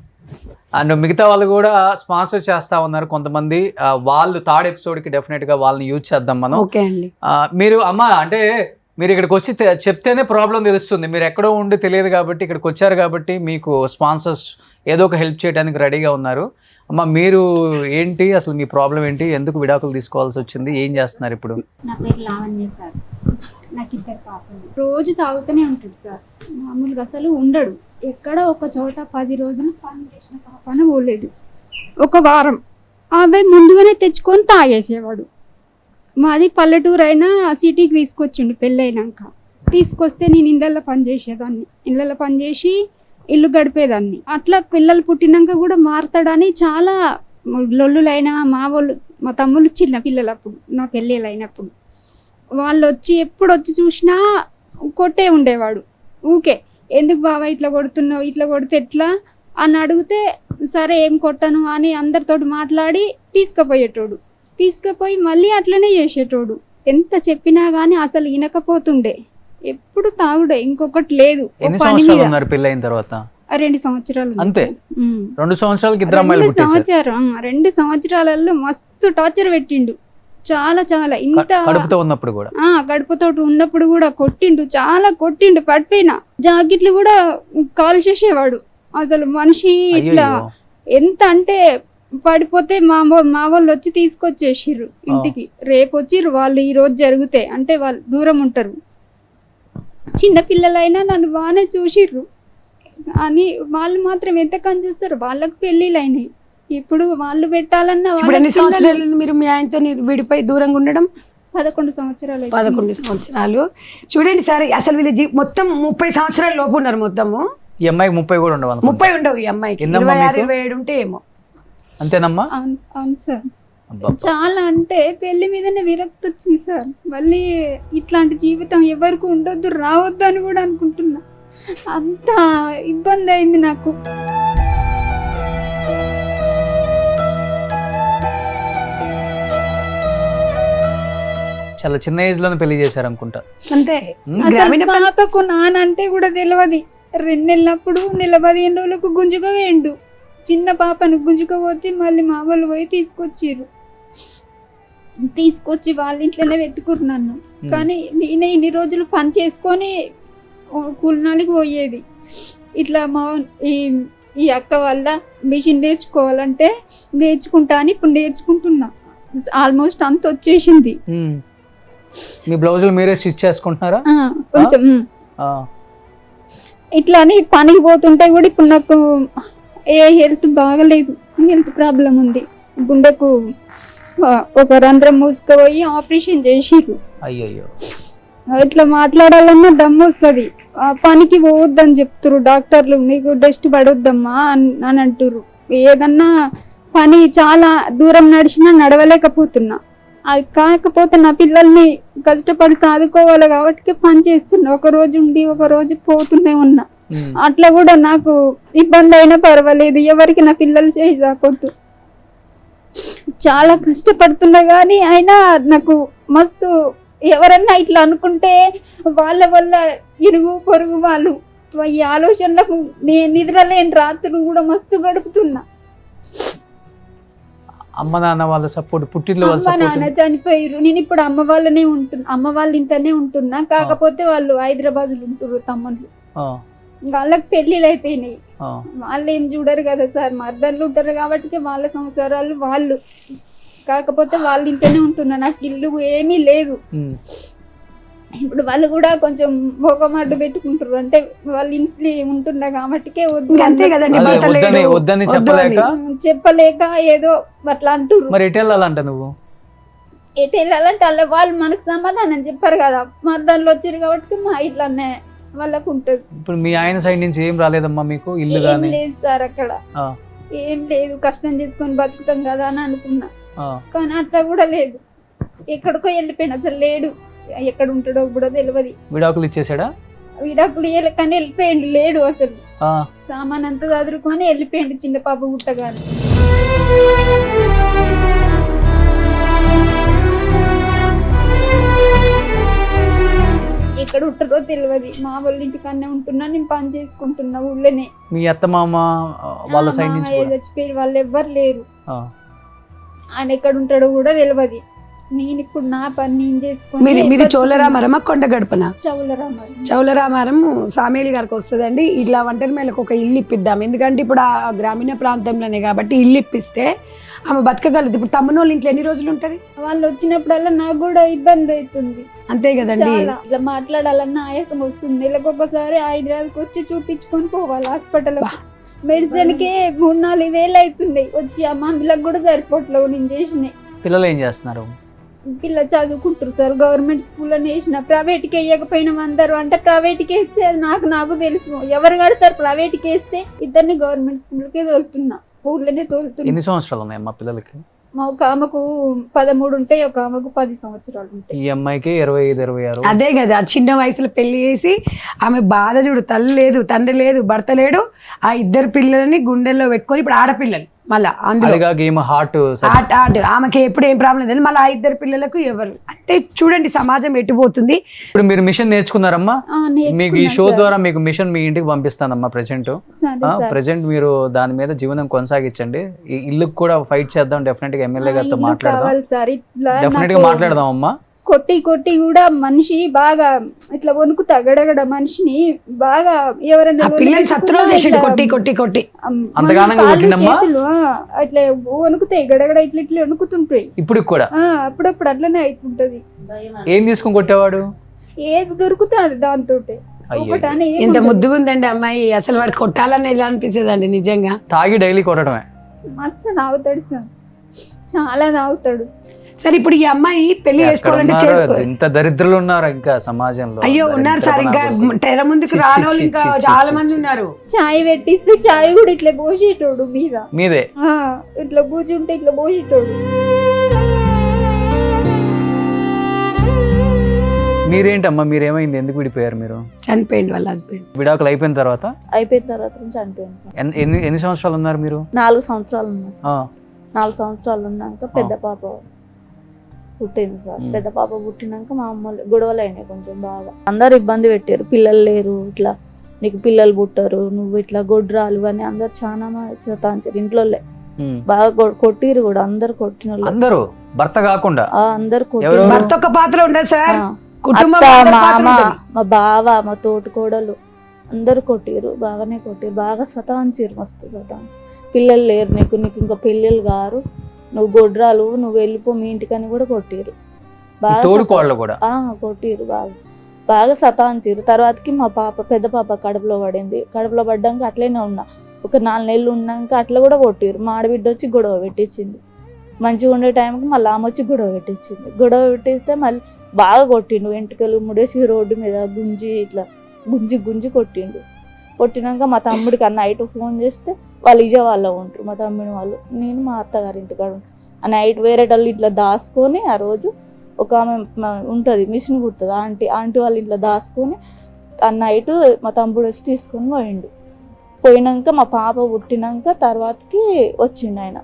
[SPEAKER 2] అండ్ మిగతా వాళ్ళు కూడా స్పాన్సర్ చేస్తా ఉన్నారు కొంతమంది. వాళ్ళు థర్డ్ ఎపిసోడ్కి డెఫినెట్గా వాళ్ళని యూజ్ చేద్దాం మనం. మీరు అమ్మ అంటే మీరు ఇక్కడికి వచ్చి చెప్తేనే ప్రాబ్లం తెలుస్తుంది. మీరు ఎక్కడో ఉండి తెలియదు కాబట్టి ఇక్కడికి వచ్చారు కాబట్టి మీకు స్పాన్సర్స్ ఏదో ఒక హెల్ప్ చేయడానికి రెడీగా ఉన్నారు. అమ్మ మీరు ఏంటి, అసలు మీ ప్రాబ్లం ఏంటి, ఎందుకు విడాకులు తీసుకోవాల్సి వచ్చింది, ఏం చేస్తున్నారు ఇప్పుడు?
[SPEAKER 9] నా పేరు లావణ్య సార్, నాకు 2 పాపలు. రోజు తాగుతూనే ఉంటాడు సార్, మామూలుగా అసలు ఉండడు. ఎక్కడ ఒక చోట 10 రోజులు పని చేసిన పాపన పోలేదు. ఒక వారం అవి ముందుగానే తెచ్చుకొని తాగేసేవాడు. మాది పల్లెటూరు అయినా సిటీకి తీసుకొచ్చిండు పెళ్ళైనాక. తీసుకొస్తే నేను ఇళ్ళల్లో పని చేసేదాన్ని, ఇళ్ళల్లో పని చేసి ఇల్లు గడిపేదాన్ని. అట్లా పిల్లలు పుట్టినాక కూడా మారుతాడని చాలా లొల్లులైనా మా తమ్ముళ్ళు చిన్న పిల్లలు అప్పుడు నా పెళ్ళిళ్ళు అయినప్పుడు వాళ్ళు వచ్చి ఎప్పుడు వచ్చి చూసినా కొట్టే ఉండేవాడు. ఊకే ఎందుకు బాబా ఇట్లా కొడుతున్నావు, ఇట్లా కొడితే ఎట్లా అని అడిగితే సరే ఏం కొట్టను అని అందరితోటి మాట్లాడి తీసుకుపోయి మళ్ళీ అట్లనే చేసేటోడు. ఎంత చెప్పినా గానీ అసలు వినకపోతుండే, ఎప్పుడు తాగుడే, ఇంకొకటి లేదు.
[SPEAKER 2] 2 సంవత్సరాలు
[SPEAKER 7] అంతే.
[SPEAKER 2] 2 సంవత్సరాలకి 2 అమ్మాయిలు పుట్టేశారు.
[SPEAKER 9] 2 సంవత్సరాలలో మస్తు టార్చర్ పెట్టిండు. చాలా ఇంత
[SPEAKER 2] కడుపుతో ఉన్నప్పుడు కూడా
[SPEAKER 9] కడుపుతో ఉన్నప్పుడు కూడా కొట్టిండు, చాలా కొట్టిండు. పడిపోయినా జాకెట్లు కూడా కాల్ చేసేవాడు. అసలు మనిషి ఇట్లా ఎంత అంటే పడిపోతే మా వాళ్ళు వచ్చి తీసుకొచ్చేసిర్రు ఇంటికి. రేపు వచ్చిర్రు వాళ్ళు, ఈ రోజు జరిగితే అంటే వాళ్ళు దూరం ఉంటారు. చిన్న పిల్లలైనా నన్ను బాగానే చూసిర్రు అని వాళ్ళు మాత్రం ఎంత కని చూస్తారు. వాళ్ళకు పెళ్ళిళ్ళు అయినాయి, ఇప్పుడు వాళ్ళు పెట్టాలన్నా.
[SPEAKER 7] ఎన్ని సంవత్సరాలు మీరు మీ ఆయనతో విడిపోయి దూరంగా ఉండడం?
[SPEAKER 9] 11 సంవత్సరాలు.
[SPEAKER 7] 11 సంవత్సరాలు. చూడండి సార్, అసలు వీళ్ళు మొత్తం 30 సంవత్సరాల లోపు ఉన్నారు. మొత్తము
[SPEAKER 2] ఈ అమ్మాయికి 30 కూడా ఉండవు.
[SPEAKER 7] 30 ఉండవు ఈ అమ్మాయికి, 26, 27 ఉంటే ఏమో.
[SPEAKER 2] అంతేనమ్మా?
[SPEAKER 9] అవును సార్. చాలా అంటే పెళ్లి మీదనే విరక్తి వచ్చింది సార్. మళ్ళీ ఇట్లాంటి జీవితం ఎవరికి ఉండొద్దు, రావద్దు అని కూడా అనుకుంటున్నా. అంత ఇబ్బంది అయింది నాకు.
[SPEAKER 2] చాలా చిన్న ఏజ్ లోనే పెళ్లి చేశారు అనుకుంటా.
[SPEAKER 7] అంతే.
[SPEAKER 9] పాపకు నానంటే కూడా తెలియదు. 2 నెలలప్పుడు 15 రోజులకు గుంజుగా వేయండు. చిన్న పాపను గుంజుకపోతే మళ్ళీ మా వాళ్ళు పోయి తీసుకొచ్చి వాళ్ళ ఇంట్లోనే పెట్టుకురు నన్ను. కానీ నేనే ఇన్ని రోజులు పని చేసుకొని కూలినాలికి పోయేది. ఇట్లా ఈ అక్క వల్ల మిషన్ నేర్చుకోవాలంటే నేర్చుకుంటా అని ఇప్పుడు నేర్చుకుంటున్నా. ఆల్మోస్ట్ అంత వచ్చేసింది.
[SPEAKER 2] మీ బ్లౌజులు మీరే స్టిచ్ చేసుకుంటున్నారా?
[SPEAKER 9] కొంచెం
[SPEAKER 2] ఆ,
[SPEAKER 9] ఇట్లా అని పనికి పోతుంటే కూడా ఇప్పుడు నాకు హెల్త్ బాగలేదు, హెల్త్ ప్రాబ్లం ఉంది. గుండెకు ఒక రంధ్రం మూసుకుపోయి ఆపరేషన్ చేసిర్రు.
[SPEAKER 2] అయ్యయ్యో.
[SPEAKER 9] ఇట్లా మాట్లాడాలన్నా దమ్ము వస్తుంది. పనికి పోవద్దని చెప్తురు డాక్టర్లు, నీకు డస్ట్ పడొద్దమ్మా అని అంటుర్రు. ఏదన్నా పని చాలా దూరం నడిచినా నడవలేకపోతున్నా. అది కాకపోతే నా పిల్లల్ని కష్టపడి సాదుకోవాలి కాబట్టి పని చేస్తున్నా. ఒక రోజు ఉండి ఒక రోజు పోతూనే ఉన్నా. అట్లా కూడా నాకు ఇబ్బంది అయినా పర్వాలేదు, ఎవరికి నా పిల్లలు చేయి సాకొద్దు. చాలా కష్టపడుతున్నా కానీ అయినా నాకు మస్తు ఎవరన్నా ఇట్లా అనుకుంటే వాళ్ళ వల్ల ఇరుగు పొరుగు వాళ్ళు ఈ ఆలోచనలకు నేను నిద్రలేని రాత్రులు కూడా మస్తు గడుపుతున్నా.
[SPEAKER 2] అమ్మ నాన్న వాళ్ళ సపోర్ట్, పుట్టిల్లు వాళ్ళ
[SPEAKER 9] అమ్మ నాన్న
[SPEAKER 2] సపోర్ట్.
[SPEAKER 9] చనిపోయారు. నేను ఇప్పుడు అమ్మ వాళ్ళ ఇంట్లోనే ఉంటున్నా. కాకపోతే వాళ్ళు హైదరాబాద్ లో ఉంటున్నారు తమ్ముళ్ళు. వాళ్ళకి పెళ్లిళ్ళు అయిపోయినాయి. వాళ్ళు ఏం చూడరు కదా సార్, మర్దళ్ళు ఉంటారు కాబట్టి వాళ్ళ సంసారాలు వాళ్ళు. కాకపోతే వాళ్ళ ఇంట్లోనే ఉంటున్నా, నాకు ఇల్లు ఏమీ లేదు. ఇప్పుడు వాళ్ళు కూడా కొంచెం మొగమాటు పెట్టుకుంటారు, అంటే వాళ్ళ ఇంట్లో ఉంటున్నా కాబట్టి
[SPEAKER 7] అంతే కదండి,
[SPEAKER 2] వద్దని చెప్పలేక
[SPEAKER 9] చెప్పలేక ఏదో అట్లా అంటారు.
[SPEAKER 2] మరి ఎటు వెళ్ళాలంట నువ్వు?
[SPEAKER 9] ఎటు వెళ్ళాలంటే అలా వాళ్ళు మనకు సమాధానం చెప్పారు కదా, మర్దళ్ళు వచ్చారు కాబట్టి మా ఇట్లానే వాళ్ళకు ఉంటుంది.
[SPEAKER 2] ఇప్పుడు మీ ఆయన సైడ్ నుంచి ఏం రాలేదమ్మా మీకు? ఇల్లు
[SPEAKER 9] ఏం
[SPEAKER 2] గానీ
[SPEAKER 9] లేదు సార్, అక్కడ ఏం లేదు. కష్టం చేసుకొని బతుకుతాం కదా అని అనుకున్నా, కానీ అట్లా కూడా లేదు. ఎక్కడికో వెళ్ళిపోయినా, అసలు లేడు. ఎక్కడ ఉంటాడో కూడా తెలియదు.
[SPEAKER 2] విడాకులు ఇచ్చేసాడా?
[SPEAKER 9] విడాకులు కానీ వెళ్ళిపోయిండు, లేడు అసలు. సామాన్ అంతా చదువుకొని వెళ్ళిపోయిండు చిన్న పాప పుట్టగానే. ఎక్కడ ఉంటారో తెలియదు. మా వాళ్ళ ఇంటికన్నా ఉంటున్నా, నేను పని చేసుకుంటున్నా ఊళ్ళోనే.
[SPEAKER 2] మీ అత్త మామ వాళ్ళ సైడ్ నుంచి
[SPEAKER 9] చచ్చిపోయి వాళ్ళు ఎవ్వరు లేరు. ఆయన ఎక్కడ ఉంటాడో కూడా తెలియదు. నేను ఇప్పుడు నా పని నేను చేసుకుని.
[SPEAKER 7] మీది చౌలరామారమా కొండ గడపన?
[SPEAKER 9] చౌలరామారం
[SPEAKER 7] సామేలి గారికి వస్తుందండి. ఇట్లా ఒంటరి మేళకు ఒక ఇల్లు ఇప్పిద్దాం, ఎందుకంటే ఇప్పుడు ఆ గ్రామీణ ప్రాంతంలోనే కాబట్టి ఇల్లు ఇప్పిస్తే ఆమె బతకగలదు. ఇప్పుడు తమ్మునోళ్ళ ఇంట్లో ఎన్ని రోజులు ఉంటది?
[SPEAKER 9] వాళ్ళు వచ్చినప్పుడల్లా నాకు కూడా ఇబ్బంది అవుతుంది.
[SPEAKER 7] అంతే కదండి,
[SPEAKER 9] ఇట్లా మాట్లాడాలన్నా ఆయాసం వస్తుంది. నెలకు ఒకసారి హైదరాబాద్కి వచ్చి చూపించుకొని పోవాలి హాస్పిటల్. మెడిసిన్ కే 3-4 వేలు అవుతుంది వచ్చి. ఆ మందులకు కూడా సరిపోట్లేవు నేను చేసినాయి.
[SPEAKER 2] పిల్లలు ఏం చేస్తున్నారు?
[SPEAKER 9] పిల్లలు చదువుకుంటారు సార్. గవర్నమెంట్ స్కూల్లో వేసిన, ప్రైవేట్కి వేయకపోయినా అందరూ అంటే ప్రైవేట్కి వేస్తే అది నాకు తెలుసు. ఎవరు కడతారు ప్రైవేట్కి వేస్తే? ఇద్దరిని గవర్నమెంట్ స్కూల్కే తోలుతున్నా, ఊర్లోనే తోలుతున్నా.
[SPEAKER 2] ఎన్ని సంవత్సరాలు ఉన్నాయి అమ్మా పిల్లలకి?
[SPEAKER 9] ఒక ఆమెకు 13 ఉంటాయి, ఒక ఆమెకు 10 సంవత్సరాలు ఉంటాయి.
[SPEAKER 2] ఈ అమ్మాయికి 25-26.
[SPEAKER 7] అదే కదా, చిన్న వయసులో పెళ్లి చేసి ఆమె బాధ చూడు. తల్లి లేదు, తండ్రి లేదు, భర్త లేడు. ఆ ఇద్దరు పిల్లలని గుండెల్లో పెట్టుకొని ఇప్పుడు ఆడపిల్లలు మళ్ళా అందులో ఆమెకి ఎప్పుడు ఏం ప్రాబ్లం లేదు. మళ్ళీ ఆ ఇద్దరు పిల్లలకు ఎవరు అంటే చూడండి సమాజం ఎట్టుపోతుంది.
[SPEAKER 2] ఇప్పుడు మీరు మిషన్ నేర్చుకున్నారమ్మా? మీకు ఈ షో ద్వారా మీకు మిషన్ మీ ఇంటికి పంపిస్తానమ్మా. ప్రెసెంట్ మీరు దాని మీద జీవనం కొనసాగించండి. ఈ ఇల్లుకి కూడా ఫైట్ చేద్దాం. డెఫినెట్ గా ఎమ్మెల్యే గారితో మాట్లాడదాం అమ్మా.
[SPEAKER 9] కొట్టి కొట్టి కూడా మనిషి బాగా ఇట్లా వణుకుతా గడగడ మనిషిని బాగా ఎవరైనా అట్లా వణుకుతాయి గడగడ ఇట్లా ఇట్లా వణుకుతుంటాయి.
[SPEAKER 2] ఇప్పుడు కూడా
[SPEAKER 9] అప్పుడప్పుడు అట్లనే అవుతుంటది.
[SPEAKER 2] ఏం తీసుకొని కొట్టేవాడు?
[SPEAKER 9] ఏది దొరుకుతుంది దాంతో.
[SPEAKER 7] ఇంత ముద్దుగా ఉందండి అమ్మాయి, అసలు వాడు కొట్టాలని ఎలా అనిపిస్తుందండి నిజంగా.
[SPEAKER 2] తాగి డైలీ కొట్టడమే.
[SPEAKER 9] మస్తు తాగుతాడు సార్, చాలా తాగుతాడు.
[SPEAKER 7] సరే ఇప్పుడు ఈ అమ్మాయి పెళ్లి చేసుకోవాలంటే
[SPEAKER 2] ఇంత దరిద్రులు ఉన్నారు ఇంకా సమాజంలో.
[SPEAKER 7] అయ్యో ఉన్నారు సార్, ఇంకా తెర ముందుకు రానోళ్ళు ఇంకా చాలా మంది ఉన్నారు.
[SPEAKER 9] చాయ్ పెట్టిస్తే చాయ్ కూడా ఇట్లా పోసేటోడు మీదే ఇట్లా కూర్చుంటే ఇట్లా పోసేటోడు.
[SPEAKER 2] మీరేంటమ్మా, మీరేమైంది? ఎందుకు విడిపోయారు మీరు?
[SPEAKER 7] చనిపోయింది వాళ్ళ హస్బెండ్.
[SPEAKER 2] విడాకులు అయిపోయిన తర్వాత
[SPEAKER 6] చనిపోయింది.
[SPEAKER 2] ఎన్ని సంవత్సరాలు ఉన్నారు మీరు?
[SPEAKER 6] 4 సంవత్సరాలు ఉన్నారు. 4 సంవత్సరాలు ఉన్నాక పెద్ద పాప పుట్టింది సార్. పెద్ద పాప పుట్టినాక మా అమ్మ గొడవలు అయినాయి కొంచెం బాగా. అందరు ఇబ్బంది పెట్టారు, పిల్లలు లేరు, ఇట్లా నీకు పిల్లలు పుట్టరు, నువ్వు ఇట్లా గొడ్రాలు అని అందరు చాలా సతాంచారు. ఇంట్లో బాగా కొట్టిరు కూడా, అందరు కొట్టిన వాళ్ళు.
[SPEAKER 2] అందరూ భర్త కాకుండా
[SPEAKER 6] అందరు
[SPEAKER 7] భర్త ఒక పాత్ర ఉండదు సార్.
[SPEAKER 6] మామ, మా బావ, మా తోటికోడలు అందరు కొట్టిరు, బాగానే కొట్టిరు, బాగా సతాంచారు, మస్తు సతాంచారు. పిల్లలు లేరు, నీకు ఇంకా పెళ్ళిళ్ళు గారు, నువ్వు గొడ్రాలు, నువ్వు వెళ్ళిపో మీ ఇంటికని కూడా కొట్టిరు. బాగా
[SPEAKER 2] తోడుకోళ్ళు కూడా
[SPEAKER 6] కొట్టిరు, బాగా సతాయించారు. తర్వాతకి మా పెద్ద పాప కడుపులో పడింది. కడుపులో పడ్డాక అట్లనే ఉన్నా, ఒక 4 నెలలు ఉన్నాక అట్లా కూడా కొట్టిరు. మా ఆడబిడ్డ వచ్చి గొడవ పెట్టించింది. మంచిగా ఉండే టైంకి మళ్ళీ ఆమె వచ్చి గొడవ పెట్టించింది. గొడవ పెట్టిస్తే మళ్ళీ బాగా కొట్టిండు, వెంట్రుకలు ముడేసి రోడ్డు మీద గుంజి కొట్టిండు. కొట్టినాక మా తమ్ముడికి ఆ నైట్ ఫోన్ చేస్తే వాళ్ళు విజయవాడలో ఉంటారు, మా తమ్ముని వాళ్ళు. నేను మా అత్తగారి ఇంటికాడ ఆ నైట్ వేరే వాళ్ళు ఇట్లా దాచుకొని, ఆ రోజు ఒక ఆమె ఉంటుంది మిషన్ కుడుతుంది ఆంటీ వాళ్ళ ఇంట్లో దాచుకొని ఆ నైట్ మా తమ్ముడు వచ్చి తీసుకొని పోయినాక మా పాప పుట్టినాక తర్వాతకి వచ్చిండు ఆయన.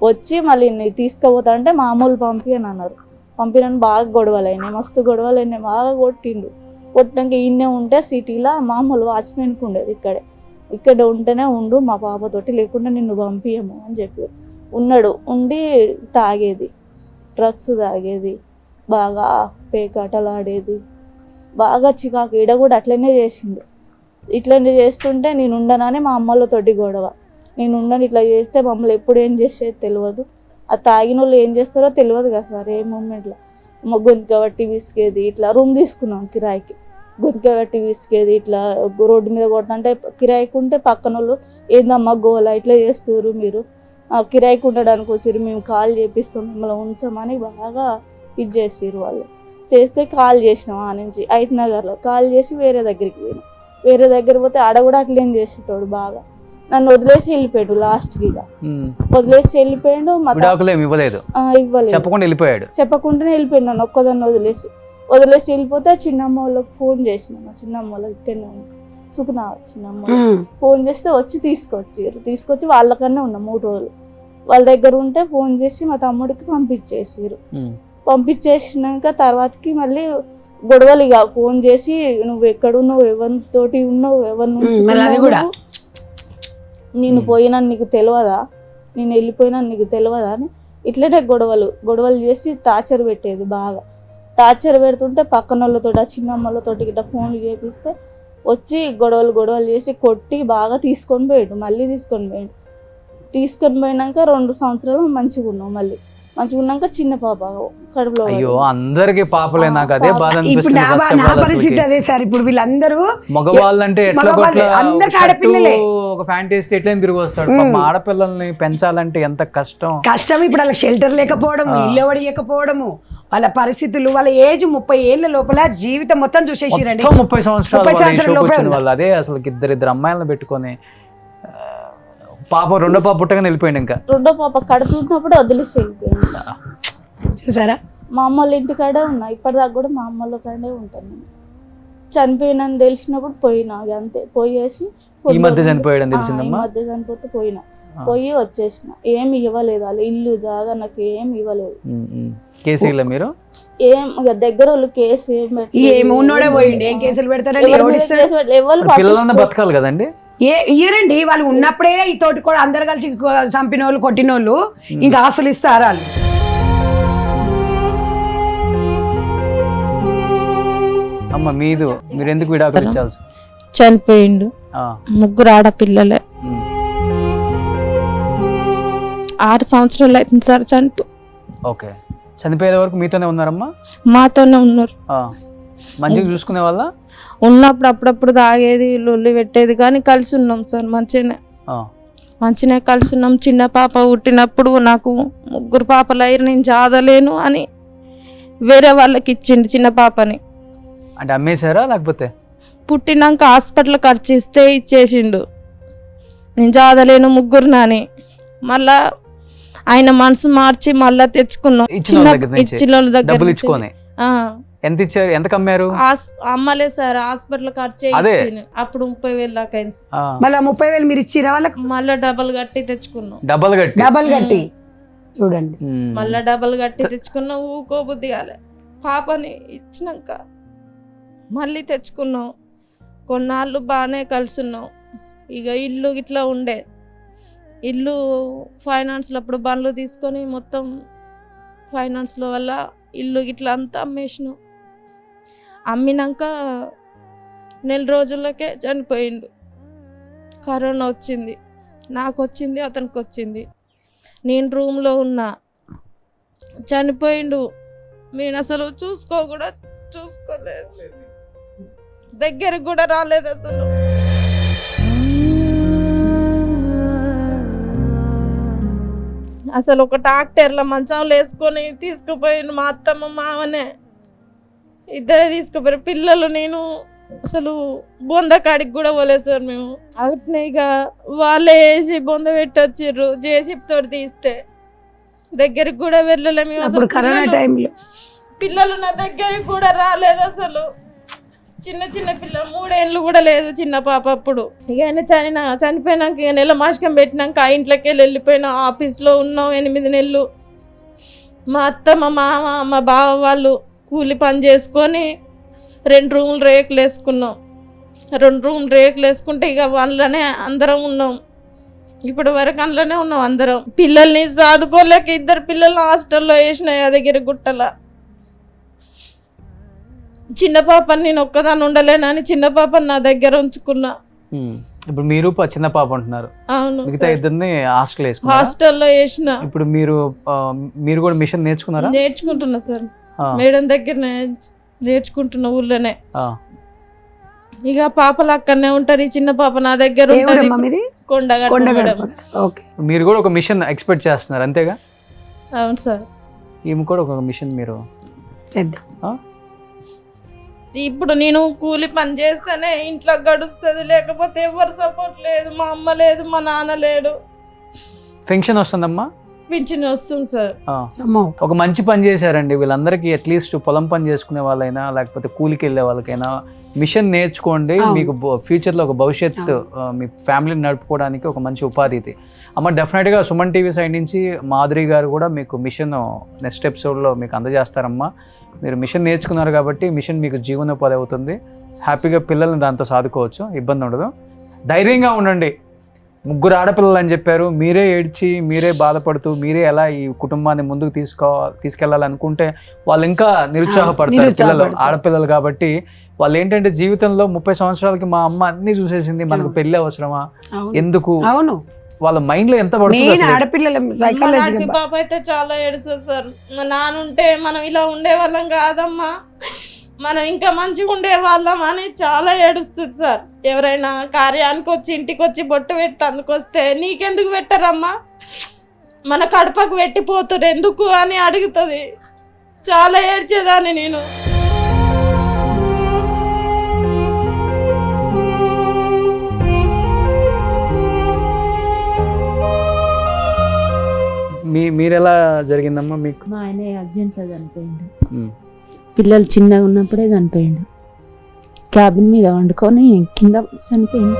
[SPEAKER 6] వచ్చి మళ్ళీ తీసుకుపోతా అంటే మామూలు పంపిని అన్నారు. పంపినని బాగా గొడవలు అయినాయి, మస్తు గొడవలు అయినాయి, బాగా కొట్టిండు. కొట్టినాక ఈయనే ఉంటే సిటీలో మామూలు వాచ్మెన్కి ఉండేది, ఇక్కడ ఉంటేనే ఉండు మా పాపతోటి, లేకుండా నిన్ను పంపించము అని చెప్పారు. ఉండి తాగేది, డ్రగ్స్ తాగేది, బాగా పేకాటలు ఆడేది, బాగా చికాకు. ఈడ కూడా అట్లనే చేసిండు. ఇట్లనే చేస్తుంటే నేను ఉండనని మా అమ్మలతోటి గొడవ. నేను ఉండను, ఇట్లా చేస్తే మమ్మల్ని ఎప్పుడు ఏం చేసేది తెలియదు. ఆ తాగిన వాళ్ళు ఏం చేస్తారో తెలియదు కదా సార్. ఏ మూమెంట్లో గొంతుక బట్టి విసికేది, ఇట్లా రూమ్ తీసుకున్నాం కిరాయికి, గొంతుక బట్టి విసికేది, ఇట్లా రోడ్డు మీద కొడుతుంటే కిరాయికి ఉంటే పక్కన వాళ్ళు ఏందమ్మా గోల ఇట్లా చేస్తారు, మీరు కిరాయికి ఉండడానికి వచ్చారు, మేము కాల్ చేపిస్తాం, మిమ్మల్ని ఉంచమని బాగా ఇది చేసారు వాళ్ళు. చేస్తే కాల్ చేసినాం, ఆ నుంచి 5 నగర్లో కాల్ చేసి వేరే దగ్గరికి పోయినాం. వేరే దగ్గర పోతే ఆడ కూడా అట్లేం చేసేటోడు, బాగా నన్ను వదిలేసి వెళ్ళిపోయాడు. లాస్ట్కి వదిలేసి వెళ్ళిపోయాడు, ఇవ్వలేదు, చెప్పకుండానే వెళ్ళిపోయాడు. నన్ను ఒక్కదాన్ని వదిలేసి వెళ్ళిపోతే చిన్నమ్మ వాళ్ళకి ఫోన్ చేసిన, మా చిన్నమ్మ వాళ్ళకి ఇక్కడనే ఉంది సుఖనా చిన్నమ్మ, ఫోన్ చేస్తే వచ్చి తీసుకొచ్చి వాళ్ళకన్నా ఉన్నా 3 రోజులు వాళ్ళ దగ్గర ఉంటే ఫోన్ చేసి మా తమ్ముడికి పంపించేసినాక తర్వాతకి మళ్ళీ గొడవలు. ఇక ఫోన్ చేసి నువ్వు ఎక్కడున్నావు, ఎవరితోటి ఉన్నావు, నేను పోయినా నీకు తెలియదా, నేను వెళ్ళిపోయినా నీకు తెలియదా అని ఇట్లనే గొడవలు చేసి టార్చర్ పెట్టేది. బాగా టార్చర్ పెడుతుంటే పక్కన వాళ్ళతో ఆ చిన్నమ్మలతోటి ఇట్లా ఫోన్లు చేపిస్తే వచ్చి గొడవలు చేసి కొట్టి బాగా తీసుకొని పోయినాక 2 సంవత్సరాలు మంచిగా ఉన్నాం. మళ్ళీ మంచిగా ఉన్నాక చిన్న పాప కడుపులో.
[SPEAKER 2] అయ్యో అందరికి పాపలే, నాకు అదే బాధ
[SPEAKER 7] ఇప్పుడు నా పరిస్థితి అదే సార్. ఇప్పుడు వీళ్ళందరూ
[SPEAKER 2] మగవాళ్ళంటే ఒక ఫ్యాంటసీ ఎట్లా తిరిగి వస్తాడు. ఆడపిల్లల్ని పెంచాలంటే ఎంత కష్టం.
[SPEAKER 7] ఇప్పుడు వాళ్ళకి షెల్టర్ లేకపోవడము, ఇల్లు లేకపోవడము, వాళ్ళ పరిస్థితులు, వాళ్ళ ఏజ్ 30 ఏళ్ల లోపల జీవితం మొత్తం చూసేసిరండి.
[SPEAKER 2] 30 సంవత్సరాలు అదే అసలు 2 అమ్మాయిలను పెట్టుకొని పాప రెండో పాప పుట్టగానే వెళ్ళిపోయింది. ఇంకా
[SPEAKER 6] రెండో పాప కడుపు ఉన్నప్పుడు వదిలేసి వెళ్ళిపోయింది.
[SPEAKER 7] చూసారా,
[SPEAKER 6] మా అమ్మ వాళ్ళ ఇంటికాడే ఉన్నా, ఇప్పటిదాకా కూడా మా అమ్మ వాళ్ళ కాడే ఉంటాను. నేను చనిపోయినని తెలిసినప్పుడు పోయినా, అంతే. పోయేసి
[SPEAKER 2] ఈ మధ్య చనిపోయాడని తెలిసిందమ్మా,
[SPEAKER 6] మధ్య చనిపోతే పోయి వచ్చేసిన. ఏమి ఇవ్వలేదు వాళ్ళు, ఇల్లు జాగా నాకు ఏమి ఇవ్వలేదు.
[SPEAKER 2] కేసు ఇలా మీరు
[SPEAKER 6] ఏం దగ్గర వాళ్ళు కేసు
[SPEAKER 2] పిల్లలన్నా బతకాలి కదండి.
[SPEAKER 7] ఇయ్యరండి వాళ్ళు ఉన్నప్పుడే ఈ తోటి కూడా అందరు కలిసి చంపిన వాళ్ళు కొట్టిన వాళ్ళు ఇంకా ఆస్తులు ఇస్తారు వాళ్ళు.
[SPEAKER 2] అమ్మ మీరు ఎందుకు విడాకులు ఇచ్చాల్సి?
[SPEAKER 5] చనిపోయిండు, 3 ఆడపిల్లలే. 6 సంవత్సరాలు అవుతుంది సార్ చనిపో.
[SPEAKER 2] ఓకే, చనిపోయే వరకు మీతోనే ఉన్నారమ్మా?
[SPEAKER 5] మాతోనే ఉన్నారు.
[SPEAKER 2] మంచిగా చూసుకునే వాళ్ళ?
[SPEAKER 5] ఉన్నప్పుడు అప్పుడప్పుడు తాగేది, లొల్లి పెట్టేది, కానీ కలిసి ఉన్నాం సార్. మంచిగానే కలిసి ఉన్నాం. చిన్న పాప పుట్టినప్పుడు నాకు 3 పాపలు అయ్యారు, నేను చాదలేను అని వేరే వాళ్ళకి ఇచ్చిండు చిన్న పాపని.
[SPEAKER 2] అంటే అమ్మేశారా లేకపోతే?
[SPEAKER 5] పుట్టినాక హాస్పిటల్ ఖర్చు ఇస్తే ఇచ్చేసిండు. నేను చాదలేను 3 అని మళ్ళా ఆయన మనసు మార్చి మళ్ళా తెచ్చుకున్నాం. ఇచ్చిన వాళ్ళ దగ్గర
[SPEAKER 2] ఎంత ఇచ్చారు? ఎంత కమ్మారు?
[SPEAKER 5] అమ్మలే సార్, హాస్పిటల్ ఖర్చు అప్పుడు 30,000 దాకా అయింది.
[SPEAKER 7] మళ్ళీ 30,000 మీరు ఇచ్చిరా వాళ్ళకి?
[SPEAKER 5] మళ్ళీ డబల్ కట్టి తెచ్చుకున్నాం.
[SPEAKER 7] డబల్ కట్టి చూడండి,
[SPEAKER 5] మళ్ళీ డబల్ కట్టి తెచ్చుకున్నాం. ఊకోబుద్ధి కాలే. పాపని ఇచ్చినాక మళ్ళీ తెచ్చుకున్నాం. కొన్నాళ్ళు బాగానే కలిసిన్నాం. ఇక ఇల్లు ఇట్లా ఉండే, ఇల్లు ఫైనాన్స్లో అప్పుడు బండ్లు తీసుకొని మొత్తం ఫైనాన్స్లో వల్ల ఇల్లు ఇట్లా అంతా అమ్మేసినాం. అమ్మినాక 4 రోజులకే చనిపోయిండు. కరోనా వచ్చింది, నాకు వచ్చింది, అతనికి వచ్చింది. నేను రూమ్లో ఉన్నా, చనిపోయిండు. నేను అసలు చూసుకోలేదు, దగ్గరకు కూడా రాలేదు అసలు. అసలు ఒక ట్రాక్టర్లో మంచంలో వేసుకొని తీసుకుపోయిండు. మా అత్తమ్మ మావనే ఇద్దరే తీసుకుపోయారు. పిల్లలు నేను అసలు బొంద కాడికి కూడా పోలేదు సార్ మేము. అట్నే ఇక వాళ్ళే వేసి బొంద పెట్టి వచ్చిర్రు, జేసీబీ తోటి తీస్తే దగ్గరికి కూడా వెళ్ళలేము. అసలు
[SPEAKER 7] కరోనా టైంలో
[SPEAKER 5] పిల్లలు నా దగ్గరికి కూడా రాలేదు అసలు. చిన్న పిల్లలు 3 ఏళ్ళు కూడా లేదు చిన్న పాప అప్పుడు. ఇక ఆయన చనిపోయినాక ఇక నెల మాసికం పెట్టినాక ఆ ఇంట్లోకి వెళ్ళిపోయినా. ఆఫీస్లో ఉన్నాం 8 నెలలు. మా అత్త, మా మామ, మా బావ వాళ్ళు కూలి పని చేసుకొని 2 రూములు రేకులు వేసుకున్నాం. 2 రూములు రేకులు వేసుకుంటే ఇక అందులోనే అందరం ఉన్నాం. ఇప్పుడు వరకు అందులోనే ఉన్నాం అందరం. పిల్లల్ని చదువుకోలేక 2 పిల్లల్ని హాస్టల్లో వేసిన యాదగిరిగుట్టల. చిన్న పాపని నేను ఒక్కదాన్ని ఉండలేనని చిన్న పాపని నా దగ్గర ఉంచుకున్నా.
[SPEAKER 2] ఇప్పుడు మీరు చిన్న పాప అంటున్నారు.
[SPEAKER 5] అవును,
[SPEAKER 2] మిగతా ఇద్దరిని
[SPEAKER 5] హాస్టల్లో వేసిన.
[SPEAKER 2] ఇప్పుడు మీరు కూడా మిషన్ నేర్చుకున్నారా?
[SPEAKER 5] నేర్చుకుంటున్నా సార్, మేడం దగ్గర నేర్చుకుంటున్న ఊర్లోనే. ఇక పాపలు అక్కడనే ఉంటారు. ఈ చిన్న పాప నా దగ్గర ఉంటుంది. కొండగట్టు.
[SPEAKER 2] మీరు కూడా ఒక మిషన్ ఎక్స్పెక్ట్ చేస్తున్నారు అంతేగా?
[SPEAKER 5] అవును సార్.
[SPEAKER 2] ఈమె కూడా ఒక మిషన్ మీరు
[SPEAKER 7] చేద్దాం.
[SPEAKER 5] ఇప్పుడు నేను కూలి పని చేస్తేనే ఇంట్లో గడుస్తుంది, లేకపోతే ఎవరు సపోర్ట్ లేదు. మా అమ్మ లేదు, మా నాన్న లేడు.
[SPEAKER 2] పెన్షన్ వస్తుందమ్మా?
[SPEAKER 5] పింఛన్ వస్తుంది సార్.
[SPEAKER 2] ఒక మంచి పని చేశారండి. వీళ్ళందరికీ అట్లీస్ట్ పొలం పని చేసుకునే వాళ్ళైనా లేకపోతే కూలికి వెళ్ళే వాళ్ళకైనా మిషన్ నేర్చుకోండి. మీకు ఫ్యూచర్లో ఒక భవిష్యత్తు, మీ ఫ్యామిలీని నడుపుకోవడానికి ఒక మంచి ఉపాధి ఇది. అమ్మ డెఫినెట్గా సుమన్ టీవీ సైడ్ నుంచి మాధురి గారు కూడా మీకు మిషన్ నెక్స్ట్ ఎపిసోడ్లో మీకు అందజేస్తారమ్మా. మీరు మిషన్ నేర్చుకున్నారు కాబట్టి మిషన్ మీకు జీవనోపాధి అవుతుంది. హ్యాపీగా పిల్లల్ని దాంతో సాదుకోవచ్చు, ఇబ్బంది ఉండదు. ధైర్యంగా ఉండండి. 3 ఆడపిల్లలు అని చెప్పారు. మీరే ఏడ్చి, మీరే బాధపడుతూ, మీరే ఎలా ఈ కుటుంబాన్ని ముందుకు తీసుకెళ్ళాలనుకుంటే వాళ్ళు ఇంకా నిరుత్సాహపడతారు. పిల్లలు ఆడపిల్లలు కాబట్టి వాళ్ళు ఏంటంటే జీవితంలో 30 సంవత్సరాలకి మా అమ్మ అన్ని చూసేసింది, మనకు పెళ్లి అవసరమా, ఎందుకు, వాళ్ళ మైండ్ లో ఎంత పడుతుంది.
[SPEAKER 5] పాప అయితే చాలా ఏడుస్తుంది సార్. మా నాన్నుంటే మనం ఇలా ఉండేవాళ్ళం కాదమ్మా, మనం ఇంకా మంచిగా ఉండేవాళ్ళం అని చాలా ఏడుస్తుంది సార్. ఎవరైనా కార్యానికి వచ్చి ఇంటికి వచ్చి బొట్టు పెట్టి అందుకొస్తే నీకెందుకు పెట్టరమ్మా, మన కడపకు పెట్టిపోతురు ఎందుకు అని అడుగుతుంది. చాలా ఏడ్చేదాన్ని నేను.
[SPEAKER 2] మీరెలా జరిగిందమ్మా మీకు?
[SPEAKER 4] మా ఆయన అర్జెంట్లో చనిపోయిండు. పిల్లలు చిన్నగా ఉన్నప్పుడే చనిపోయిండు. క్యాబిన్ మీద వండుకొని కింద చనిపోయిండు.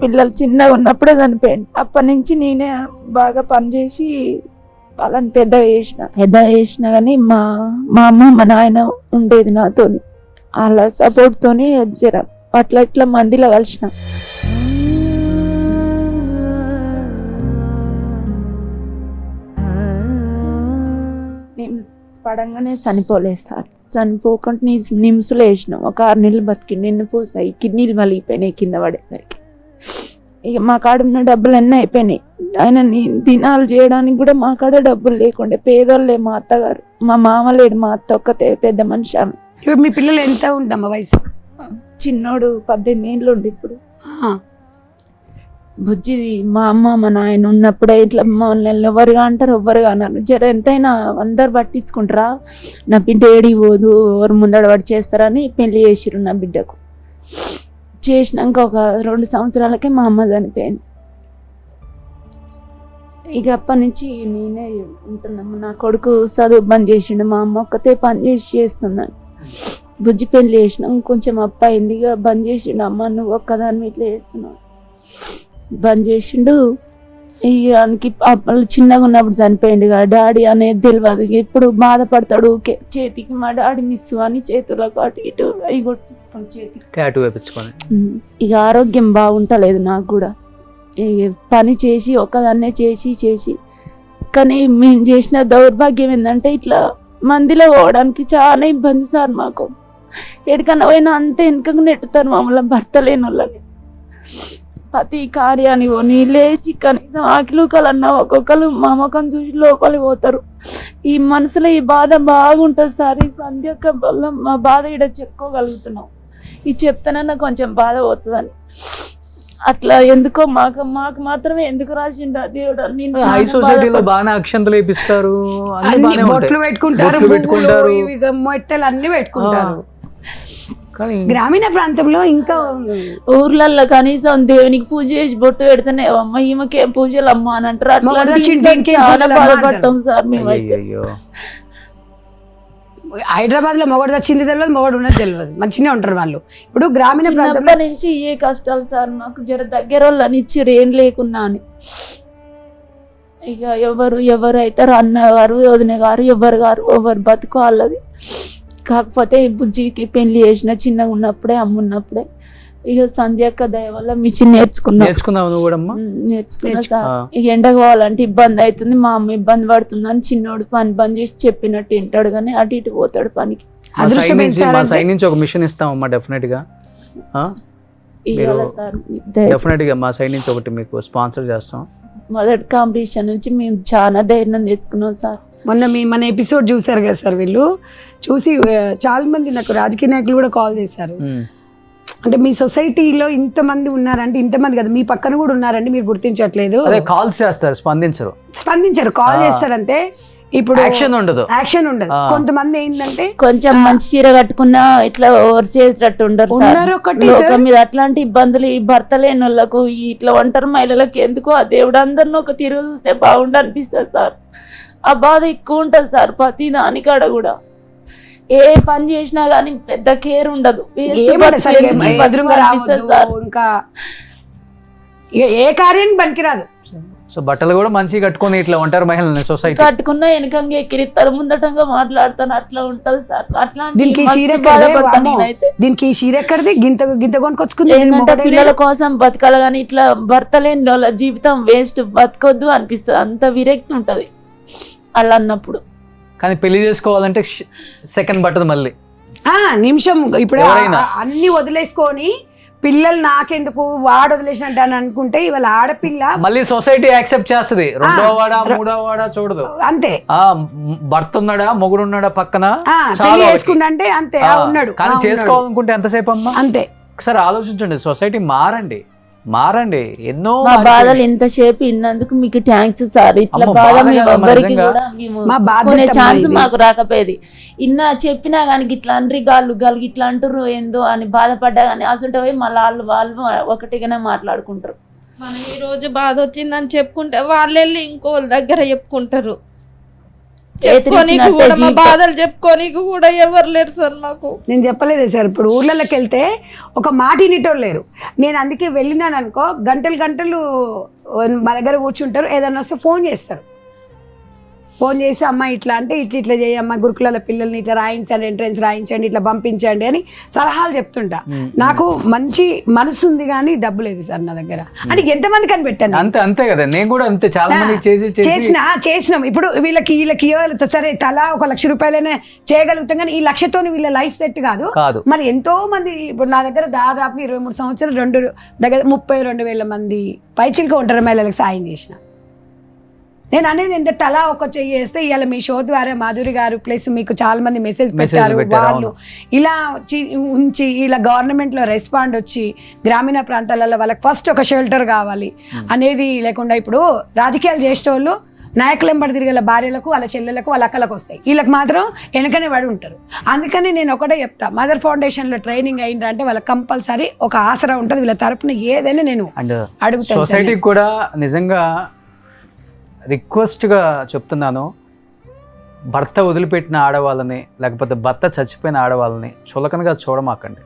[SPEAKER 4] పిల్లలు చిన్నగా ఉన్నప్పుడే చనిపోయిండు. అప్పటి నుంచి నేనే బాగా పనిచేసి వాళ్ళని పెద్ద చేసిన కానీ మా అమ్మ మా నాయన ఉండేది నాతోని. వాళ్ళ సపోర్ట్తోనే జర అట్లా మందిలో కలిసిన. పడంగానే చనిపోలేదు సార్. చనిపోకుండా నిమ్స్లో వేసినాం. ఒక 6 నెలలు బతికి నిన్నపోసాయి. కిడ్నీలు మలిగిపోయినాయి కింద పడేసరికి. ఇక మా కాడ ఉన్న డబ్బులు అన్నీ అయిపోయినాయి. ఆయన దినాలు చేయడానికి కూడా మా కాడ డబ్బులు లేకుండే. పేదోళ్ళే మా అత్తగారు, మా మామ లేడు, మా అత్త ఒక్కతే పెద్ద మనిషి ఆమె.
[SPEAKER 7] మీ పిల్లలు ఎంత ఉండమ్మా వయసు?
[SPEAKER 5] చిన్నోడు 18 ఏళ్ళు ఉండి ఇప్పుడు. బుజ్జిది మా అమ్మ మా నాయన ఉన్నప్పుడే ఇట్లా మమ్మల్ని ఎవరుగా అంటారు, ఎవ్వరుగా అన్నారు. జర ఎంతైనా అందరు పట్టించుకుంటారా, నా బిడ్డ ఏడికి పోదు, ఎవరు ముందడ పడి చేస్తారని పెళ్లి చేసిర్రు నా బిడ్డకు. చేసినాక ఒక 2 సంవత్సరాలకే మా అమ్మ చనిపోయింది. ఇక అప్పటి నుంచి నేనే ఉంటున్నాము. నా కొడుకు చదువు బంద్ చేసిండు, మా అమ్మ ఒక్కతే పని చేస్తున్నాను. బుజ్జి పెళ్లి చేసినాం, కొంచెం అప్ప అయింది, ఇక బంద్ చేసిండు. అమ్మ నువ్వు ఒక్కదాన్ని ఇట్లా చేస్తున్నావు బంద్ చేసిండు. ఇక చిన్నగా ఉన్నప్పుడు చనిపోయిండు కదా, డాడీ అనేది తెలియదు. ఎప్పుడు బాధపడతాడు ఊకే. చేతికి మా డాడీ మిస్ అని చేతులకు అటు ఇటు అవి కొట్టుకొని చేతికి. ఇక ఆరోగ్యం బాగుంటలేదు నాకు కూడా. పని చేసి ఒక్కదాన్నే చేసి కానీ మేము చేసిన దౌర్భాగ్యం ఏంటంటే ఇట్లా మందిలో పోవడానికి చాలా ఇబ్బంది సార్ మాకు.
[SPEAKER 6] ఎక్కడికన్నా పోయినా అంతే వెనుకకు నెట్టుతారు మమ్మల్ని, భర్త లేని వాళ్ళని. ప్రతి కార్యాన్ని పోనీ లేచి కనీసం ఆకిలుకలన్నా ఒక్కొక్కరు మా ముఖం చూసి లోపలి పోతారు. ఈ మనసులో ఈ బాధ బాగుంటుంది సార్. ఈ సంధ్యక్క వల్ల మా బాధ ఇక్కడ చెప్పుకోగలుగుతున్నాం. ఇది చెప్తానన్నా కొంచెం బాధ పోతుందని. అట్లా ఎందుకో మాకు మాత్రమే ఎందుకు రాసిండు ఆ దేవుడు. నేను
[SPEAKER 2] హై
[SPEAKER 6] చాలా
[SPEAKER 2] సొసైటీలో
[SPEAKER 6] బాధపడ్డా.
[SPEAKER 2] బాగానే అక్షంతలు వేపిస్తారు, అన్ని
[SPEAKER 7] అన్ని
[SPEAKER 2] బాగానే
[SPEAKER 7] బొట్లు
[SPEAKER 2] ఉంటాయి.
[SPEAKER 7] పెట్టుకుంటారు,
[SPEAKER 2] బొట్లు పెట్టుకుంటారు.
[SPEAKER 7] పువ్వులు, ఇవి మొట్టలు అన్ని పెట్టుకుంటారు.
[SPEAKER 2] కానీ
[SPEAKER 7] గ్రామీణ ప్రాంతంలో ఇంకా
[SPEAKER 6] ఊర్లల్లో కనీసం దేవునికి పూజ చేసి బొట్టు పెడితేనే అమ్మ ఈమెకేం పూజలు అమ్మ అని అంటారు. అట్లా
[SPEAKER 7] మొగడు వచ్చిండు, ఇంకేం
[SPEAKER 6] చాలా
[SPEAKER 7] పూజలు అమ్మ
[SPEAKER 6] బాధపడతాం సార్ మేమైతే.
[SPEAKER 2] అయ్యో
[SPEAKER 7] హైదరాబాద్ లో మొగడు వచ్చింది తెలియదు, మొగడు ఉన్నది తెలియదు, మంచిగా ఉంటారు వాళ్ళు. ఇప్పుడు గ్రామీణ ప్రాంతంలో
[SPEAKER 6] చిన్నప్పటి నుంచి ఏ కష్టాలు సార్. మాకు జర దగ్గర వాళ్ళని ఇచ్చిర్రు ఏం లేకున్నా అని. ఇక ఎవరు అవుతారు, అన్నగారు వదిన గారు ఎవరు బతుకు వాళ్ళది. కాకపోతే బుజ్జికి పెళ్లి చేసిన చిన్నగా ఉన్నప్పుడే, అమ్మున్నప్పుడే. ఇక సంధ్యక్క దయ వల్ల మిషన్
[SPEAKER 2] నేర్చుకున్నావు నువ్వు కూడా అమ్మా?
[SPEAKER 6] నేర్చుకున్నా సార్. ఇక ఎండకు పోవాలంటే ఇబ్బంది అవుతుంది, మా అమ్మ ఇబ్బంది పడుతుంది అని చిన్నోడు పని బంద్ చేసి చెప్పినట్టు వింటాడు, కానీ అటు ఇటు పోతాడు పనికి.
[SPEAKER 2] మా సైడ్ నుంచి ఒక మిషన్ ఇస్తామమ్మా డెఫినెట్ గా.
[SPEAKER 6] ఇవ్వాలి సార్,
[SPEAKER 2] డెఫినెట్ గా మా సైడ్ నుంచి ఒకటి మీకు స్పాన్సర్ చేస్తాం.
[SPEAKER 6] మొదటి కాంపిటీషన్ నుంచి మేము చాలా ధైర్యం తెచ్చుకున్నాం సార్.
[SPEAKER 7] మొన్న మన ఎపిసోడ్ చూసారు కదా సార్, వీళ్ళు చూసి చాలా మంది నాకు రాజకీయ నాయకులు కూడా కాల్ చేశారు. అంటే మీ సొసైటీలో ఇంతమంది ఉన్నారంటే, ఇంతమంది కదా మీ పక్కన కూడా ఉన్నారంటే మీరు గుర్తించట్లేదు.
[SPEAKER 2] కాల్స్ చేస్తారు, స్పందించరు,
[SPEAKER 7] కాల్ చేస్తారంటే ఇప్పుడు
[SPEAKER 2] యాక్షన్ ఉండదు.
[SPEAKER 7] కొంతమంది ఏంటంటే
[SPEAKER 6] కొంచెం మంచి చీర కట్టుకున్నా ఇట్లా ఓవర్ చేసేటట్టు ఉండరు సార్. లోకం మీద అట్లాంటి ఇబ్బందులు ఈ భర్త లేని వాళ్ళకు, ఇట్లా ఒంటరి మహిళలకు ఎందుకు ఆ దేవుడు అందరిని ఒక తిరుగు చూస్తే బాగుండు అనిపిస్తుంది సార్. ఆ బాధ ఎక్కువ ఉంటుంది సార్ ప్రతి దానికాడ కూడా. ఏ పని చేసినా గానీ పెద్ద కేర్ ఉండదు.
[SPEAKER 7] ఇంకా ఏ కార్యానికి పనికిరాదు.
[SPEAKER 2] సో బట్టలు కూడా మంచిగా కట్టుకొని ఇట్లా ఉంటారు మహిళలు సొసైటీ.
[SPEAKER 6] కట్టుకున్నా వెనకంగా ఎక్కిరిస్తారు, ముందటంగా మాట్లాడతాను, అట్లా ఉంటది సార్.
[SPEAKER 7] దీనికి చీర ఎక్కడిది, గింత కొనుకొచ్చుకుంది.
[SPEAKER 6] ఏంటంటే పిల్లల కోసం బతకాలి కానీ ఇట్లా భర్త లేని వాళ్ళ జీవితం వేస్ట్, బతకొద్దు అనిపిస్తుంది. అంత విరక్తి ఉంటది అలా అన్నప్పుడు.
[SPEAKER 2] కానీ పెళ్లి చేసుకోవాలంటే సెకండ్ బట్టదు మళ్ళీ
[SPEAKER 7] నిమిషం. ఇప్పుడు అన్ని వదిలేసుకొని పిల్లలు నాకెందుకు వాడు వదిలేసినట్టు అని అనుకుంటే ఇవాళ ఆడపిల్ల
[SPEAKER 2] మళ్ళీ సొసైటీ యాక్సెప్ట్ చేస్తుంది. రెండో వాడా మూడో వాడా చూడదు,
[SPEAKER 7] అంతే.
[SPEAKER 2] భర్త ఉన్నాడా మొగుడు ఉన్నాడా పక్కన
[SPEAKER 7] చేసుకుంటే అంతే ఉన్నాడు.
[SPEAKER 2] కానీ చేసుకోవాలనుకుంటే ఎంతసేపు అమ్మా,
[SPEAKER 7] అంతే.
[SPEAKER 2] ఒకసారి ఆలోచించండి, సొసైటీ మారండి. ఎన్నో
[SPEAKER 6] మా బాధలు ఇంతసేపు ఇన్నందుకు మీకు థ్యాంక్స్ సార్. ఇట్లా బాధ ఎవ్వరికి కూడా కొనే ఛాన్స్ మాకు రాకపోయేది. చెప్పినా కానీ ఇట్లా అండ్రి గాళ్ళు ఇట్లా అంటారు ఏందో అని బాధపడ్డా కానీ అసలు పోయి మళ్ళీ వాళ్ళు ఒకటిగానే మాట్లాడుకుంటారు.
[SPEAKER 5] మనం ఈ రోజు బాధ వచ్చిందని చెప్పుకుంటే వాళ్ళు వెళ్ళి ఇంకోళ్ళ దగ్గర చెప్పుకుంటారు. బాధలు చెప్పుకోనీకి కూడా ఎవరు లేరు సార్ మాకు.
[SPEAKER 7] నేను చెప్పలేదే సార్, ఇప్పుడు ఊర్లలోకి వెళ్తే ఒక మాట వినేటోళ్ళు లేరు. నేను అందుకే వెళ్ళినాను అనుకో, గంటలు మా దగ్గర కూర్చుంటారు. ఏదన్నా వస్తే ఫోన్ చేసి అమ్మ ఇట్లా అంటే ఇట్లా చేయమ్మా, గురుకులాల పిల్లల్ని ఇట్లా రాయించండి, ఎంట్రెన్స్ రాయించండి, ఇట్లా పంపించండి అని సలహాలు చెప్తుంటా. నాకు మంచి మనసు ఉంది కానీ డబ్బు లేదు సార్ నా దగ్గర. అంటే ఎంతమంది కనిపెట్టాను,
[SPEAKER 2] అంతే కదా. నేను కూడా అంతే, చాలా మంది
[SPEAKER 7] చేసినాం. ఇప్పుడు వీళ్ళకి సరే తలా 1 లక్ష రూపాయలనే చేయగలుగుతాం కానీ ఈ లక్షతో వీళ్ళ లైఫ్ సెట్ కాదు. మరి ఎంతో మంది ఇప్పుడు నా దగ్గర దాదాపు 23 సంవత్సరాలు దగ్గర 32,000 మంది పైచిలుక ఒంటరి మహిళలకు సాయం చేసిన. నేను అనేది ఎంత తలా ఒక చేస్తే ఇవాళ మీ షో ద్వారా మాధురి గారు ప్లస్ మీకు చాలా మంది మెసేజ్ పెట్టారు. వాళ్ళు ఇలా ఉంచి ఇలా గవర్నమెంట్ లో రెస్పాండ్ వచ్చి గ్రామీణ ప్రాంతాలలో వాళ్ళకి ఫస్ట్ ఒక షెల్టర్ కావాలి అనేది లేకుండా ఇప్పుడు రాజకీయాలు చేసేటోళ్ళు నాయకులు ఎంబడి తిరిగే భార్యలకు వాళ్ళ చెల్లెలకు వాళ్ళ అక్కలకు వస్తాయి, వీళ్ళకి మాత్రం వెనకనే పడి ఉంటారు. అందుకని నేను ఒకటే చెప్తా, మదర్ ఫౌండేషన్ లో ట్రైనింగ్ అయిందంటే వాళ్ళకి కంపల్సరీ ఒక ఆసరా ఉంటుంది. వీళ్ళ తరపున ఏదైనా నేను అడుగుతాను.
[SPEAKER 2] సొసైటీకి కూడా నిజంగా రిక్వెస్ట్గా చెప్తున్నాను, భర్త వదిలిపెట్టిన ఆడవాళ్ళని లేకపోతే భర్త చచ్చిపోయిన ఆడవాళ్ళని చులకనగా చూడమాకండి.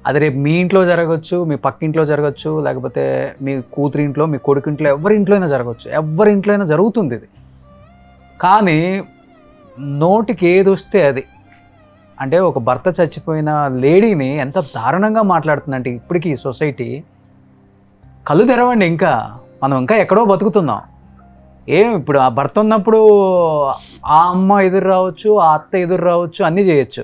[SPEAKER 2] అది రేపు మీ ఇంట్లో జరగచ్చు, మీ పక్కింట్లో జరగచ్చు, లేకపోతే మీ కూతురింట్లో, మీ కొడుకింట్లో, ఎవరింట్లో అయినా జరుగుతుంది ఇది. కానీ నోటికి ఏది వస్తే అది, అంటే ఒక భర్త చచ్చిపోయిన లేడీని ఎంత దారుణంగా మాట్లాడుతుందంటే ఇప్పటికీ ఈ సొసైటీ. కళ్ళు తెరవండి, మనం ఇంకా ఎక్కడో బతుకుతున్నాం. ఇప్పుడు ఆ భర్త ఉన్నప్పుడు ఆ అమ్మ ఎదురు రావచ్చు, ఆ అత్త ఎదురు రావచ్చు, అన్నీ చేయొచ్చు.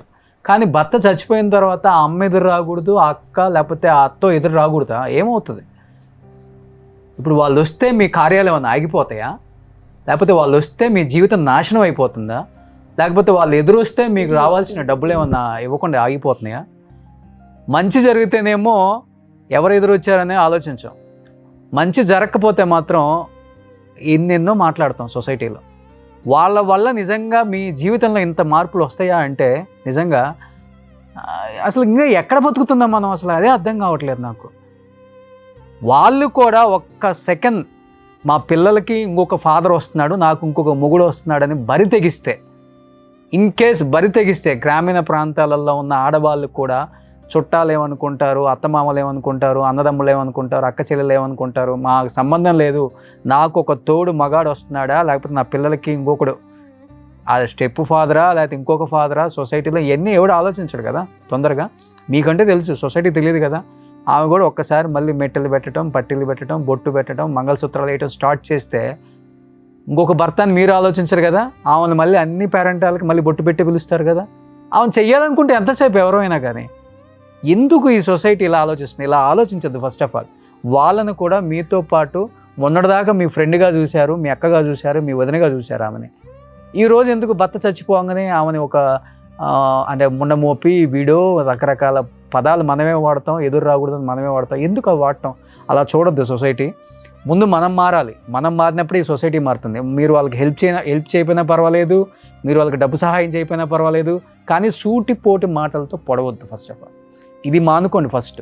[SPEAKER 2] కానీ భర్త చచ్చిపోయిన తర్వాత ఆ అమ్మ ఎదురు రాకూడదు, ఆ అక్క లేకపోతే ఆ అత్తో ఎదురు రాకూడదా? ఏమవుతుంది? ఇప్పుడు వాళ్ళు వస్తే మీ కార్యాలు ఏమన్నా ఆగిపోతాయా? లేకపోతే వాళ్ళు వస్తే మీ జీవితం నాశనం అయిపోతుందా? లేకపోతే వాళ్ళు ఎదురు వస్తే మీకు రావాల్సిన డబ్బులు ఏమన్నా ఇవ్వకుండా ఆగిపోతున్నాయా? మంచి జరిగితేనేమో ఎవరు ఎదురు వచ్చారనే ఆలోచించాం, మంచి జరగకపోతే మాత్రం ఎన్నెన్నో మాట్లాడతాం సొసైటీలో. వాళ్ళ వల్ల నిజంగా మీ జీవితంలో ఇంత మార్పులు వస్తాయా అంటే నిజంగా అసలు ఇంకా ఎక్కడ బతుకుతుందాం మనం? అసలు అదే అర్థం కావట్లేదు నాకు. వాళ్ళు కూడా ఒక్క సెకండ్ మా పిల్లలకి ఇంకొక ఫాదర్ వస్తున్నాడు, నాకు ఇంకొక మొగుడు వస్తున్నాడని బరి తెగిస్తే, ఇన్ కేస్ బరి తెగిస్తే గ్రామీణ ప్రాంతాలలో ఉన్న ఆడవాళ్ళు కూడా చుట్టాలు ఏమనుకుంటారు, అత్తమామలు ఏమనుకుంటారు, అన్నదమ్ములు ఏమనుకుంటారు, అక్క చెల్లెలు ఏమనుకుంటారు, మాకు సంబంధం లేదు, నాకు ఒక తోడు మగాడు వస్తున్నాడా, లేకపోతే నా పిల్లలకి ఇంకొకడు ఆ స్టెప్ ఫాదరా లేకపోతే ఇంకొక ఫాదరా, సొసైటీలో ఇవన్నీ ఎవడు ఆలోచించడు కదా తొందరగా. మీకంటే తెలుసు, సొసైటీ తెలియదు కదా. ఆమె కూడా ఒక్కసారి మళ్ళీ మెట్టెలు పెట్టడం, పట్టీలు పెట్టడం, బొట్టు పెట్టడం, మంగళసూత్రాలు వేయటం స్టార్ట్ చేస్తే ఇంకొక భర్తని మీరు ఆలోచించరు కదా. ఆమెను మళ్ళీ అన్ని పేరెంటాలకి మళ్ళీ బొట్టు పెట్టి పిలుస్తారు కదా. ఆమెను చెయ్యాలనుకుంటే ఎంతసేపు ఎవరైనా కానీ. ఎందుకు ఈ సొసైటీ ఇలా ఆలోచిస్తుంది? ఇలా ఆలోచించద్దు. ఫస్ట్ ఆఫ్ ఆల్ వాళ్ళను కూడా మీతో పాటు మొన్నటిదాకా మీ ఫ్రెండ్గా చూశారు, మీ అక్కగా చూశారు, మీ వదినగా చూశారు ఆమెని. ఈరోజు ఎందుకు భర్త చచ్చిపోగానే ఆమెని ఒక అంటే మొన్న మోపి వీడో రకరకాల పదాలు మనమే వాడతాం, ఎదురు రాకూడదని మనమే వాడతాం. ఎందుకు అవి వాడటం? అలా చూడొద్దు సొసైటీ. ముందు మనం మారాలి. మనం మారినప్పుడు ఈ సొసైటీ మారుతుంది. మీరు వాళ్ళకి హెల్ప్ చేయకపోయినా పర్వాలేదు, మీరు వాళ్ళకి డబ్బు సహాయం చేయకపోయినా పర్వాలేదు, కానీ సూటిపోటి మాటలతో పొడవద్దు. ఫస్ట్ ఆఫ్ ఆల్ ఇది మానుకోండి. ఫస్ట్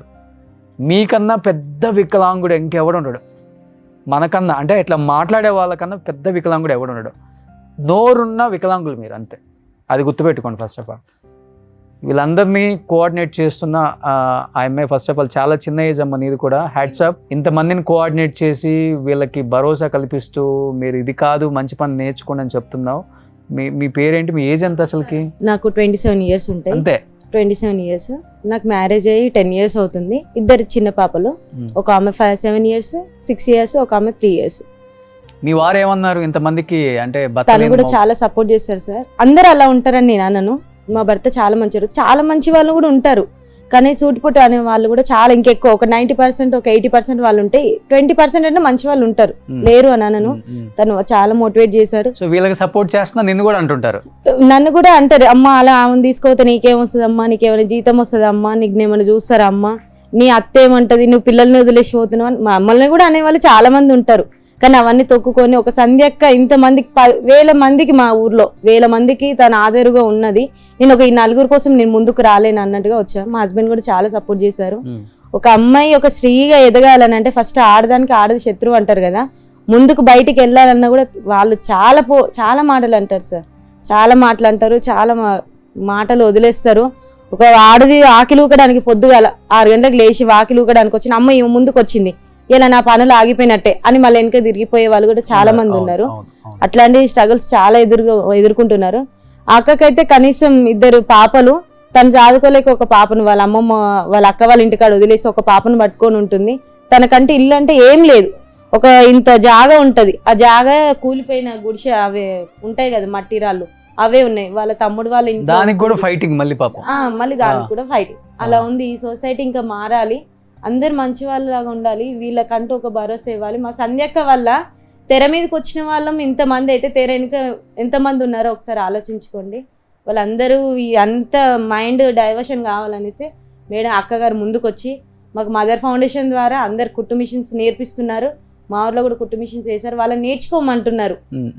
[SPEAKER 2] మీకన్నా పెద్ద వికలాంగుడు ఇంకెవడు ఉండడు. మనకన్నా అంటే ఇట్లా మాట్లాడే వాళ్ళకన్నా పెద్ద వికలాంగుడు ఎవడు ఉండడు. నోరున్న వికలాంగులు మీరు, అంతే. అది గుర్తుపెట్టుకోండి. ఫస్ట్ ఆఫ్ ఆల్ వీళ్ళందరినీ కోఆర్డినేట్ చేస్తున్న ఆ అమ్మాయి ఫస్ట్ ఆఫ్ ఆల్ చాలా చిన్న ఏజ్ అమ్మ, నీది కూడా హ్యాట్సాప్. ఇంతమందిని కోఆర్డినేట్ చేసి వీళ్ళకి భరోసా కల్పిస్తూ మీరు ఇది కాదు మంచి పని నేర్చుకోండి అని చెప్తున్నావు. మీ పేరేంటి? మీ ఏజ్ ఎంత అసలుకి?
[SPEAKER 4] నాకు 27 ఇయర్స్ ఉంటాయి.
[SPEAKER 2] అంతే.
[SPEAKER 4] 27 ఇయర్స్. నాకు మ్యారేజ్ అయ్యి 10 ఇయర్స్ అవుతుంది. ఇద్దరు చిన్న పాపలు, ఒక ఆమె 7 ఇయర్స్, 6 ఇయర్స్, ఒక ఆమె 3 ఇయర్స్.
[SPEAKER 2] మీ వారు ఏమన్నారు ఇంతమందికి? అంటే
[SPEAKER 4] తను కూడా చాలా సపోర్ట్ చేస్తారు సార్. అందరూ అలా ఉంటారని నేను అనను. మా భర్త చాలా మంచివారు, చాలా మంచి వాళ్ళు కూడా ఉంటారు, కానీ సూటిపోటు అనే వాళ్ళు కూడా చాలా ఇంకెక్కువ. ఒక 90%, ఒక 80% వాళ్ళు ఉంటే 20% అంటే మంచి వాళ్ళు ఉంటారు, లేరు అని అనను. తను చాలా మోటివేట్ చేశారు.
[SPEAKER 2] సో వీళ్ళకి సపోర్ట్ చేస్తున్నా నిన్ను కూడా అంటుంటారు.
[SPEAKER 4] నన్ను కూడా అంటారు, అమ్మ అలా ఆమెను తీసుకోతే నీకేమొస్తుంది అమ్మా, నీకేమైనా జీతం వస్తుంది అమ్మా, నీకు ఏమైనా చూస్తారా అమ్మా, నీ అత్త ఏమంటది, నువ్వు పిల్లల్ని వదిలేసి పోతున్నావు అని మమ్మల్ని కూడా అనేవాళ్ళు చాలా మంది ఉంటారు. కానీ అవన్నీ తొక్కుకొని ఒక సంధ్యక్క ఇంతమందికి 1000 మందికి, మా ఊర్లో 1000 మందికి తన ఆధారుగా ఉన్నది. నేను ఒక ఈ 4 కోసం నేను ముందుకు రాలేను అన్నట్టుగా వచ్చాను. మా హస్బెండ్ కూడా చాలా సపోర్ట్ చేశారు. ఒక అమ్మాయి ఒక స్త్రీగా ఎదగాలని అంటే ఫస్ట్ ఆడదానికి ఆడది శత్రువు అంటారు కదా. ముందుకు బయటికి వెళ్ళాలన్నా కూడా వాళ్ళు చాలా మాటలు అంటారు సార్, చాలా మాటలు అంటారు, చాలా మాటలు వదిలేస్తారు. ఒక ఆడది ఆకిలి ఊకడానికి పొద్దుగాల 6 గంటలకు లేచి వాకిలి ఊకడానికి వచ్చిన అమ్మ ఈమె ముందుకు వచ్చింది, ఇలా నా పనులు ఆగిపోయినట్టే అని మళ్ళీ వెనక తిరిగిపోయే వాళ్ళు కూడా చాలా మంది ఉన్నారు. అట్లాంటి స్ట్రగుల్స్ చాలా ఎదుర్కొంటున్నారు. అక్కకైతే కనీసం 2 పాపలు, తను చదువుకోలేక ఒక పాపను వాళ్ళ అమ్మమ్మ వాళ్ళ అక్క వాళ్ళ ఇంటికాడ వదిలేసి ఒక పాపను పట్టుకొని ఉంటుంది. తనకంటే ఇల్లు అంటే ఏం లేదు, ఒక ఇంత జాగా ఉంటది. ఆ జాగా కూలిపోయిన గుడిసె అవే ఉంటాయి కదా, మట్టి రాళ్ళు అవే ఉన్నాయి. వాళ్ళ తమ్ముడు వాళ్ళ ఇంట్లో
[SPEAKER 2] దానికి కూడా ఫైటింగ్, మళ్ళీ పాపం
[SPEAKER 4] మళ్ళీ దానికి కూడా ఫైటింగ్. అలా ఉంది ఈ సొసైటీ. ఇంకా మారాలి, అందరు మంచి వాళ్ళలాగా ఉండాలి, వీళ్ళకంటూ ఒక భరోసా ఇవ్వాలి. మా సంధ్యక్క వల్ల తెర మీదకి వచ్చిన వాళ్ళం ఇంతమంది అయితే తెర వెనుక ఎంతమంది ఉన్నారో ఒకసారి ఆలోచించుకోండి. వాళ్ళందరూ అంత మైండ్ డైవర్షన్ కావాలనేసి మేడం అక్కగారు ముందుకు వచ్చి మాకు మదర్ ఫౌండేషన్ ద్వారా అందరు కుట్టు మిషన్స్ నేర్పిస్తున్నారు. మా ఊర్లో కూడా కుట్టు మిషన్స్ వేశారు, వాళ్ళని నేర్చుకోమంటున్నారు.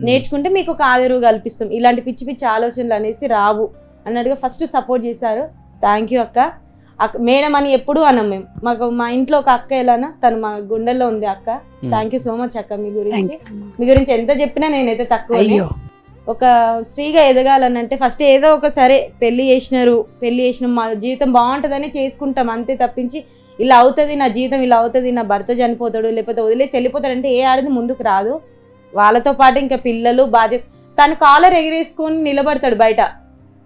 [SPEAKER 4] నేర్చుకుంటే మీకు ఒక ఆదరవు కల్పిస్తాం, ఇలాంటి పిచ్చి పిచ్చి ఆలోచనలు అనేసి రావు అన్నట్టుగా ఫస్ట్ సపోర్ట్ చేశారు. థ్యాంక్ యూ అక్క. మేడం అని ఎప్పుడు అన్నాం మేము. మాకు మా ఇంట్లో ఒక అక్క ఎలానా, తను మా గుండెల్లో ఉంది అక్క. థ్యాంక్ యూ సో మచ్ అక్క. మీ గురించి ఎంత చెప్పినా నేనైతే తక్కువ. ఒక స్త్రీగా ఎదగాలని అంటే ఫస్ట్ ఏదో ఒక సరే పెళ్లి చేసిన మా జీవితం బాగుంటుందని చేసుకుంటాం అంతే తప్పించి ఇలా అవుతుంది నా జీవితం, ఇలా అవుతుంది నా భర్త చనిపోతాడు లేకపోతే వదిలేసి వెళ్ళిపోతాడు అంటే ఏ ఆడది ముందుకు రాదు. వాళ్ళతో పాటు ఇంకా పిల్లలు బాధ్యత. తను కాలర్ ఎగిరేసుకొని నిలబడతాడు బయట,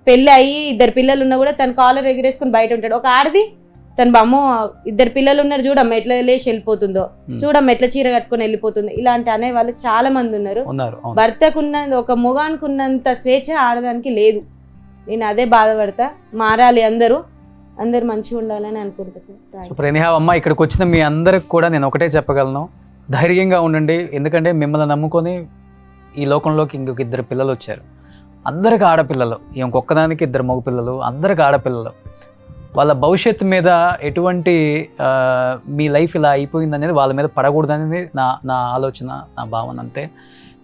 [SPEAKER 4] పెళ్ళి అయ్యి 2 పిల్లలు ఉన్నా కూడా తన కాలర్ ఎగిరేసుకొని బయట ఉంటాడు. ఒక ఆడది తన బొమ్మ 2 పిల్లలు ఉన్నారు, చూడమ్మ ఎట్లా లేచి వెళ్ళిపోతుందో, చూడమ్మ ఎట్లా చీర కట్టుకొని వెళ్ళిపోతుందో, ఇలాంటి అనే వాళ్ళు చాలా మంది ఉన్నారు. భర్తకున్న ఒక మొగానికి ఉన్నంత స్వేచ్ఛ ఆడదానికి లేదు. నేను అదే బాధపడతా. మారాలి, అందరూ మంచిగా ఉండాలని అనుకుంటా సార్.
[SPEAKER 2] సూపర్. ఎనీహౌ అమ్మ, ఇక్కడికి వచ్చిన మీ అందరికి కూడా నేను ఒకటే చెప్పగలను, ధైర్యంగా ఉండండి. ఎందుకంటే మిమ్మల్ని నమ్ముకొని ఈ లోకంలోకి ఇంకొక 2 పిల్లలు వచ్చారు. అందరికి ఆడపిల్లలు, ఇంకొక్కదానికి 2 మగపిల్లలు, అందరికి ఆడపిల్లలు. వాళ్ళ భవిష్యత్తు మీద ఎటువంటి మీ లైఫ్ ఇలా అయిపోయింది అనేది వాళ్ళ మీద పడకూడదనేది నా ఆలోచన, నా భావన. అంతే.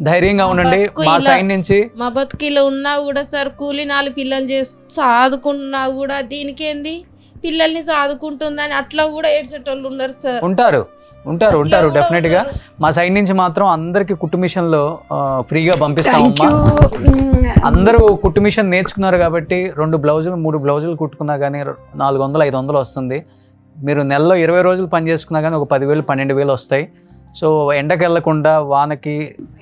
[SPEAKER 2] ధైర్యంగా ఉండండి. మా సైడ్ నుంచి
[SPEAKER 5] మా బతుకిలో ఉన్నా కూడా సార్, కూలి 4 పిల్లలు చేసి సాదుకున్నా కూడా దీనికేంది, పిల్లల్ని సాదుకుంటుందని అట్లా కూడా ఏడ్చేటోళ్ళు ఉన్నారు సార్. ఉంటారు డెఫినెట్ గా. మా సైడ్ నుంచి మాత్రం అందరికి కుట్టు మిషన్లో ఫ్రీగా పంపిస్తామమ్మా. అందరూ కుట్టు మిషన్ నేర్చుకున్నారు కాబట్టి 2 బ్లౌజులు 3 బ్లౌజులు కుట్టుకున్నా కానీ 400-500 వస్తుంది. మీరు నెలలో 20 రోజులు పని చేసుకున్నా కానీ ఒక 10,000-12,000 వస్తాయి. సో ఎండకి వెళ్ళకుండా, వానకి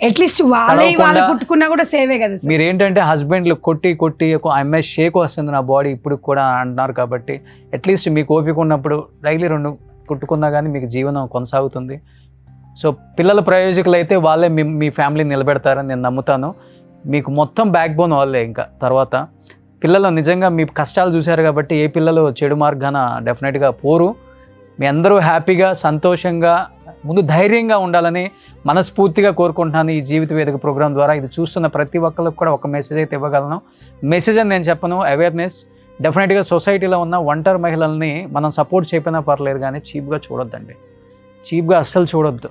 [SPEAKER 7] అట్లీస్ట్ వాళ్ళు కుట్టుకున్నా కూడా సేవే కదా.
[SPEAKER 2] మీరు ఏంటంటే హస్బెండ్లు కొట్టి అమ్మాయి షేక్ వస్తుంది నా బాడీ ఇప్పుడు కూడా అంటున్నారు కాబట్టి అట్లీస్ట్ మీకు ఓపిక ఉన్నప్పుడు డైలీ 2 కుట్టుకున్నా కానీ మీకు జీవనం కొనసాగుతుంది. సో పిల్లల ప్రయోజకులు అయితే వాళ్ళే మీ ఫ్యామిలీని నిలబెడతారని నేను నమ్ముతాను. మీకు మొత్తం బ్యాక్ బోన్ వాళ్ళే. ఇంకా తర్వాత పిల్లలు నిజంగా మీ కష్టాలు చూశారు కాబట్టి ఏ పిల్లలు చెడు మార్గాన డెఫినెట్గా పోరు. మీ అందరూ హ్యాపీగా, సంతోషంగా, ముందు ధైర్యంగా ఉండాలని మనస్ఫూర్తిగా కోరుకుంటున్నాను. ఈ జీవిత వేదిక ప్రోగ్రాం ద్వారా ఇది చూస్తున్న ప్రతి ఒక్కరికి కూడా ఒక మెసేజ్ అయితే ఇవ్వగలను. మెసేజ్ అని నేను చెప్పను, అవేర్నెస్. డెఫినెట్గా సొసైటీలో ఉన్న ఒంటరి మహిళల్ని మనం సపోర్ట్ చేయకపోయినా పర్లేదు కానీ చీప్గా చూడొద్దండి. చీప్గా అస్సలు చూడొద్దు.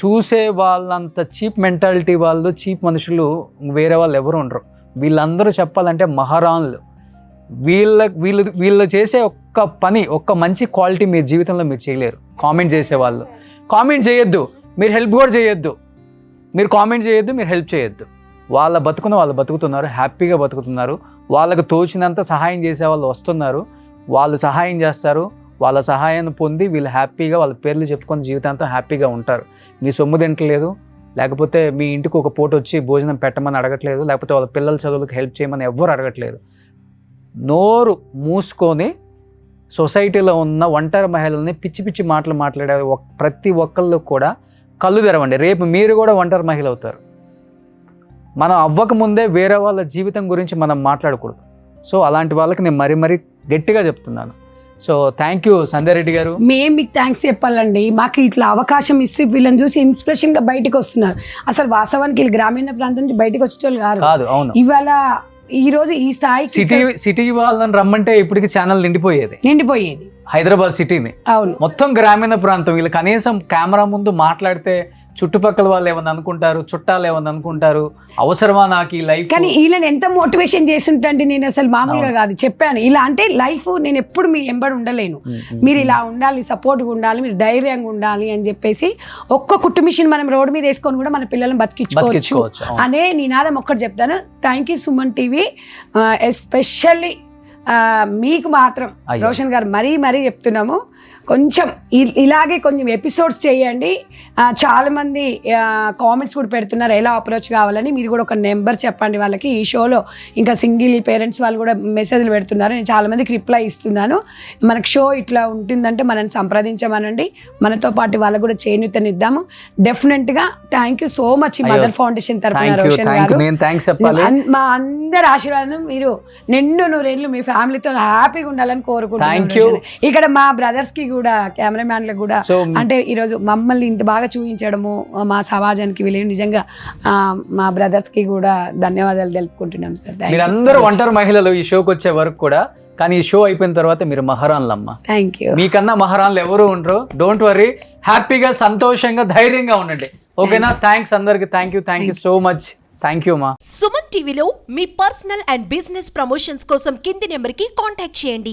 [SPEAKER 2] చూసే వాళ్ళంత చీప్ మెంటాలిటీ వాళ్ళు, చీప్ మనుషులు వేరే వాళ్ళు ఎవరు ఉండరు. వీళ్ళందరూ చెప్పాలంటే మహారాణులు. వీళ్ళు చేసే ఒక్క పని, ఒక్క మంచి క్వాలిటీ మీ జీవితంలో మీరు చేయలేరు. కామెంట్ చేసేవాళ్ళు కామెంట్ చేయొద్దు, మీరు హెల్ప్ కూడా చేయొద్దు. మీరు కామెంట్ చేయొద్దు, మీరు హెల్ప్ చేయొద్దు. వాళ్ళ బతుకును వాళ్ళు బతుకుతున్నారు, హ్యాపీగా బతుకుతున్నారు. వాళ్ళకు తోచినంత సహాయం చేసే వాళ్ళు వస్తున్నారు, వాళ్ళు సహాయం చేస్తారు. వాళ్ళ సహాయాన్ని పొంది వీళ్ళు హ్యాపీగా వాళ్ళ పేర్లు చెప్పుకొని జీవితాంతం హ్యాపీగా ఉంటారు. మీ సొమ్ము తింటలేదు, లేకపోతే మీ ఇంటికి ఒక పూట వచ్చి భోజనం పెట్టమని అడగట్లేదు, లేకపోతే వాళ్ళ పిల్లల చదువులకు హెల్ప్ చేయమని ఎవ్వరు అడగట్లేదు. నోరు మూసుకొని సొసైటీలో ఉన్న ఒంటరి మహిళల్ని పిచ్చి మాటలు మాట్లాడే ప్రతి ఒక్కళ్ళు కూడా కళ్ళు తెరవండి. రేపు మీరు కూడా ఒంటరి మహిళ అవుతారు. మనం అవ్వకముందే వేరే వాళ్ళ జీవితం గురించి మనం మాట్లాడకూడదు. సో అలాంటి వాళ్ళకి నేను మరీ గట్టిగా చెప్తున్నాను. సో థ్యాంక్ యూ సంధ్యారెడ్డి గారు.
[SPEAKER 7] మేము మీకు థ్యాంక్స్ చెప్పాలండి. మాకు ఇట్లా అవకాశం ఇస్తే వీళ్ళని చూసి ఇన్స్పిరేషన్గా బయటకు వస్తున్నారు. అసలు వాస్తవానికి వీళ్ళు గ్రామీణ ప్రాంతం నుంచి బయటకు వచ్చేటోళ్ళు కాదు.
[SPEAKER 2] అవును.
[SPEAKER 7] ఇవాళ ఈ రోజు ఈ స్థాయి
[SPEAKER 2] సిటీ వాళ్ళని రమ్మంటే ఇప్పటికి ఛానల్ నిండిపోయేది హైదరాబాద్ సిటీని.
[SPEAKER 7] అవును,
[SPEAKER 2] మొత్తం గ్రామీణ ప్రాంతం. వీళ్ళు కనీసం కెమెరా ముందు మాట్లాడితే చుట్టుపక్కల వాళ్ళు ఏమన్నా అనుకుంటారు, చుట్టాలు ఏమన్నా అనుకుంటారు, అవసరమా నాకు ఈ లైఫ్.
[SPEAKER 7] కానీ వీళ్ళని ఎంత మోటివేషన్ చేస్తుంటే నేను అసలు మామూలుగా కాదు చెప్పాను. ఇలా అంటే లైఫ్ నేను ఎప్పుడు మీ ఎంబడి ఉండలేను, మీరు ఇలా ఉండాలి, సపోర్ట్గా ఉండాలి, మీరు ధైర్యంగా ఉండాలి అని చెప్పేసి ఒక్క కుట్టు మిషన్ మనం రోడ్డు మీద వేసుకొని కూడా మన పిల్లల్ని బతికించుకోవచ్చు అనే నినాదం ఒక్కటి చెప్తాను. Thank you Suman TV. Especially మీకు మాత్రం రోషన్ గారు మరీ చెప్తున్నాము, కొంచెం ఇలాగే కొంచెం ఎపిసోడ్స్ చేయండి. చాలామంది కామెంట్స్ కూడా పెడుతున్నారు ఎలా అప్రోచ్ కావాలని. మీరు కూడా ఒక నెంబర్ చెప్పండి వాళ్ళకి. ఈ షోలో ఇంకా సింగిల్ పేరెంట్స్ వాళ్ళు కూడా మెసేజ్లు పెడుతున్నారు, నేను చాలామందికి రిప్లై ఇస్తున్నాను. మనకు షో ఇట్లా ఉంటుందంటే మనల్ని సంప్రదించమనండి, మనతో పాటు వాళ్ళకు కూడా చేయూతనిద్దాము. డెఫినెట్గా thank you so much mother foundation తరఫున రోషన్ గారు. మా అందరి ఆశీర్వాదం మీరు నిండు నూరేళ్ళు మీ ఫ్యామిలీతో హ్యాపీగా ఉండాలని కోరుకుంటున్నాను. ఇక్కడ మా బ్రదర్స్ కి కూడా, కెమెరామ్యాన్లకు కూడా, అంటే ఈరోజు మమ్మల్ని ఇంత బాగా చూపించడము మా సమాజానికి వీళ్ళు నిజంగా మా బ్రదర్స్ కి కూడా ధన్యవాదాలు తెలుపుకుంటున్నాం సార్.
[SPEAKER 2] మీరందరూ ఒంటరి మహిళలు ఈ షోకి వచ్చే వరకు కూడా, కానీ ఈ షో అయిపోయిన తర్వాత మీరు మహారాణులమ్మ.
[SPEAKER 7] Thank you.
[SPEAKER 2] మీకన్నా మహారాణులు ఎవరు ఉండరు. డోంట్ వరీ, హ్యాపీగా సంతోషంగా ధైర్యంగా ఉండండి. ఓకేనా? థ్యాంక్స్ అందరికి. Thank you so much. Thank you మా.
[SPEAKER 10] సుమన్ టీవీలో మీ పర్సనల్ అండ్ బిజినెస్ ప్రమోషన్స్ కోసం కింది నెంబర్కి కాంటాక్ట్ చేయండి.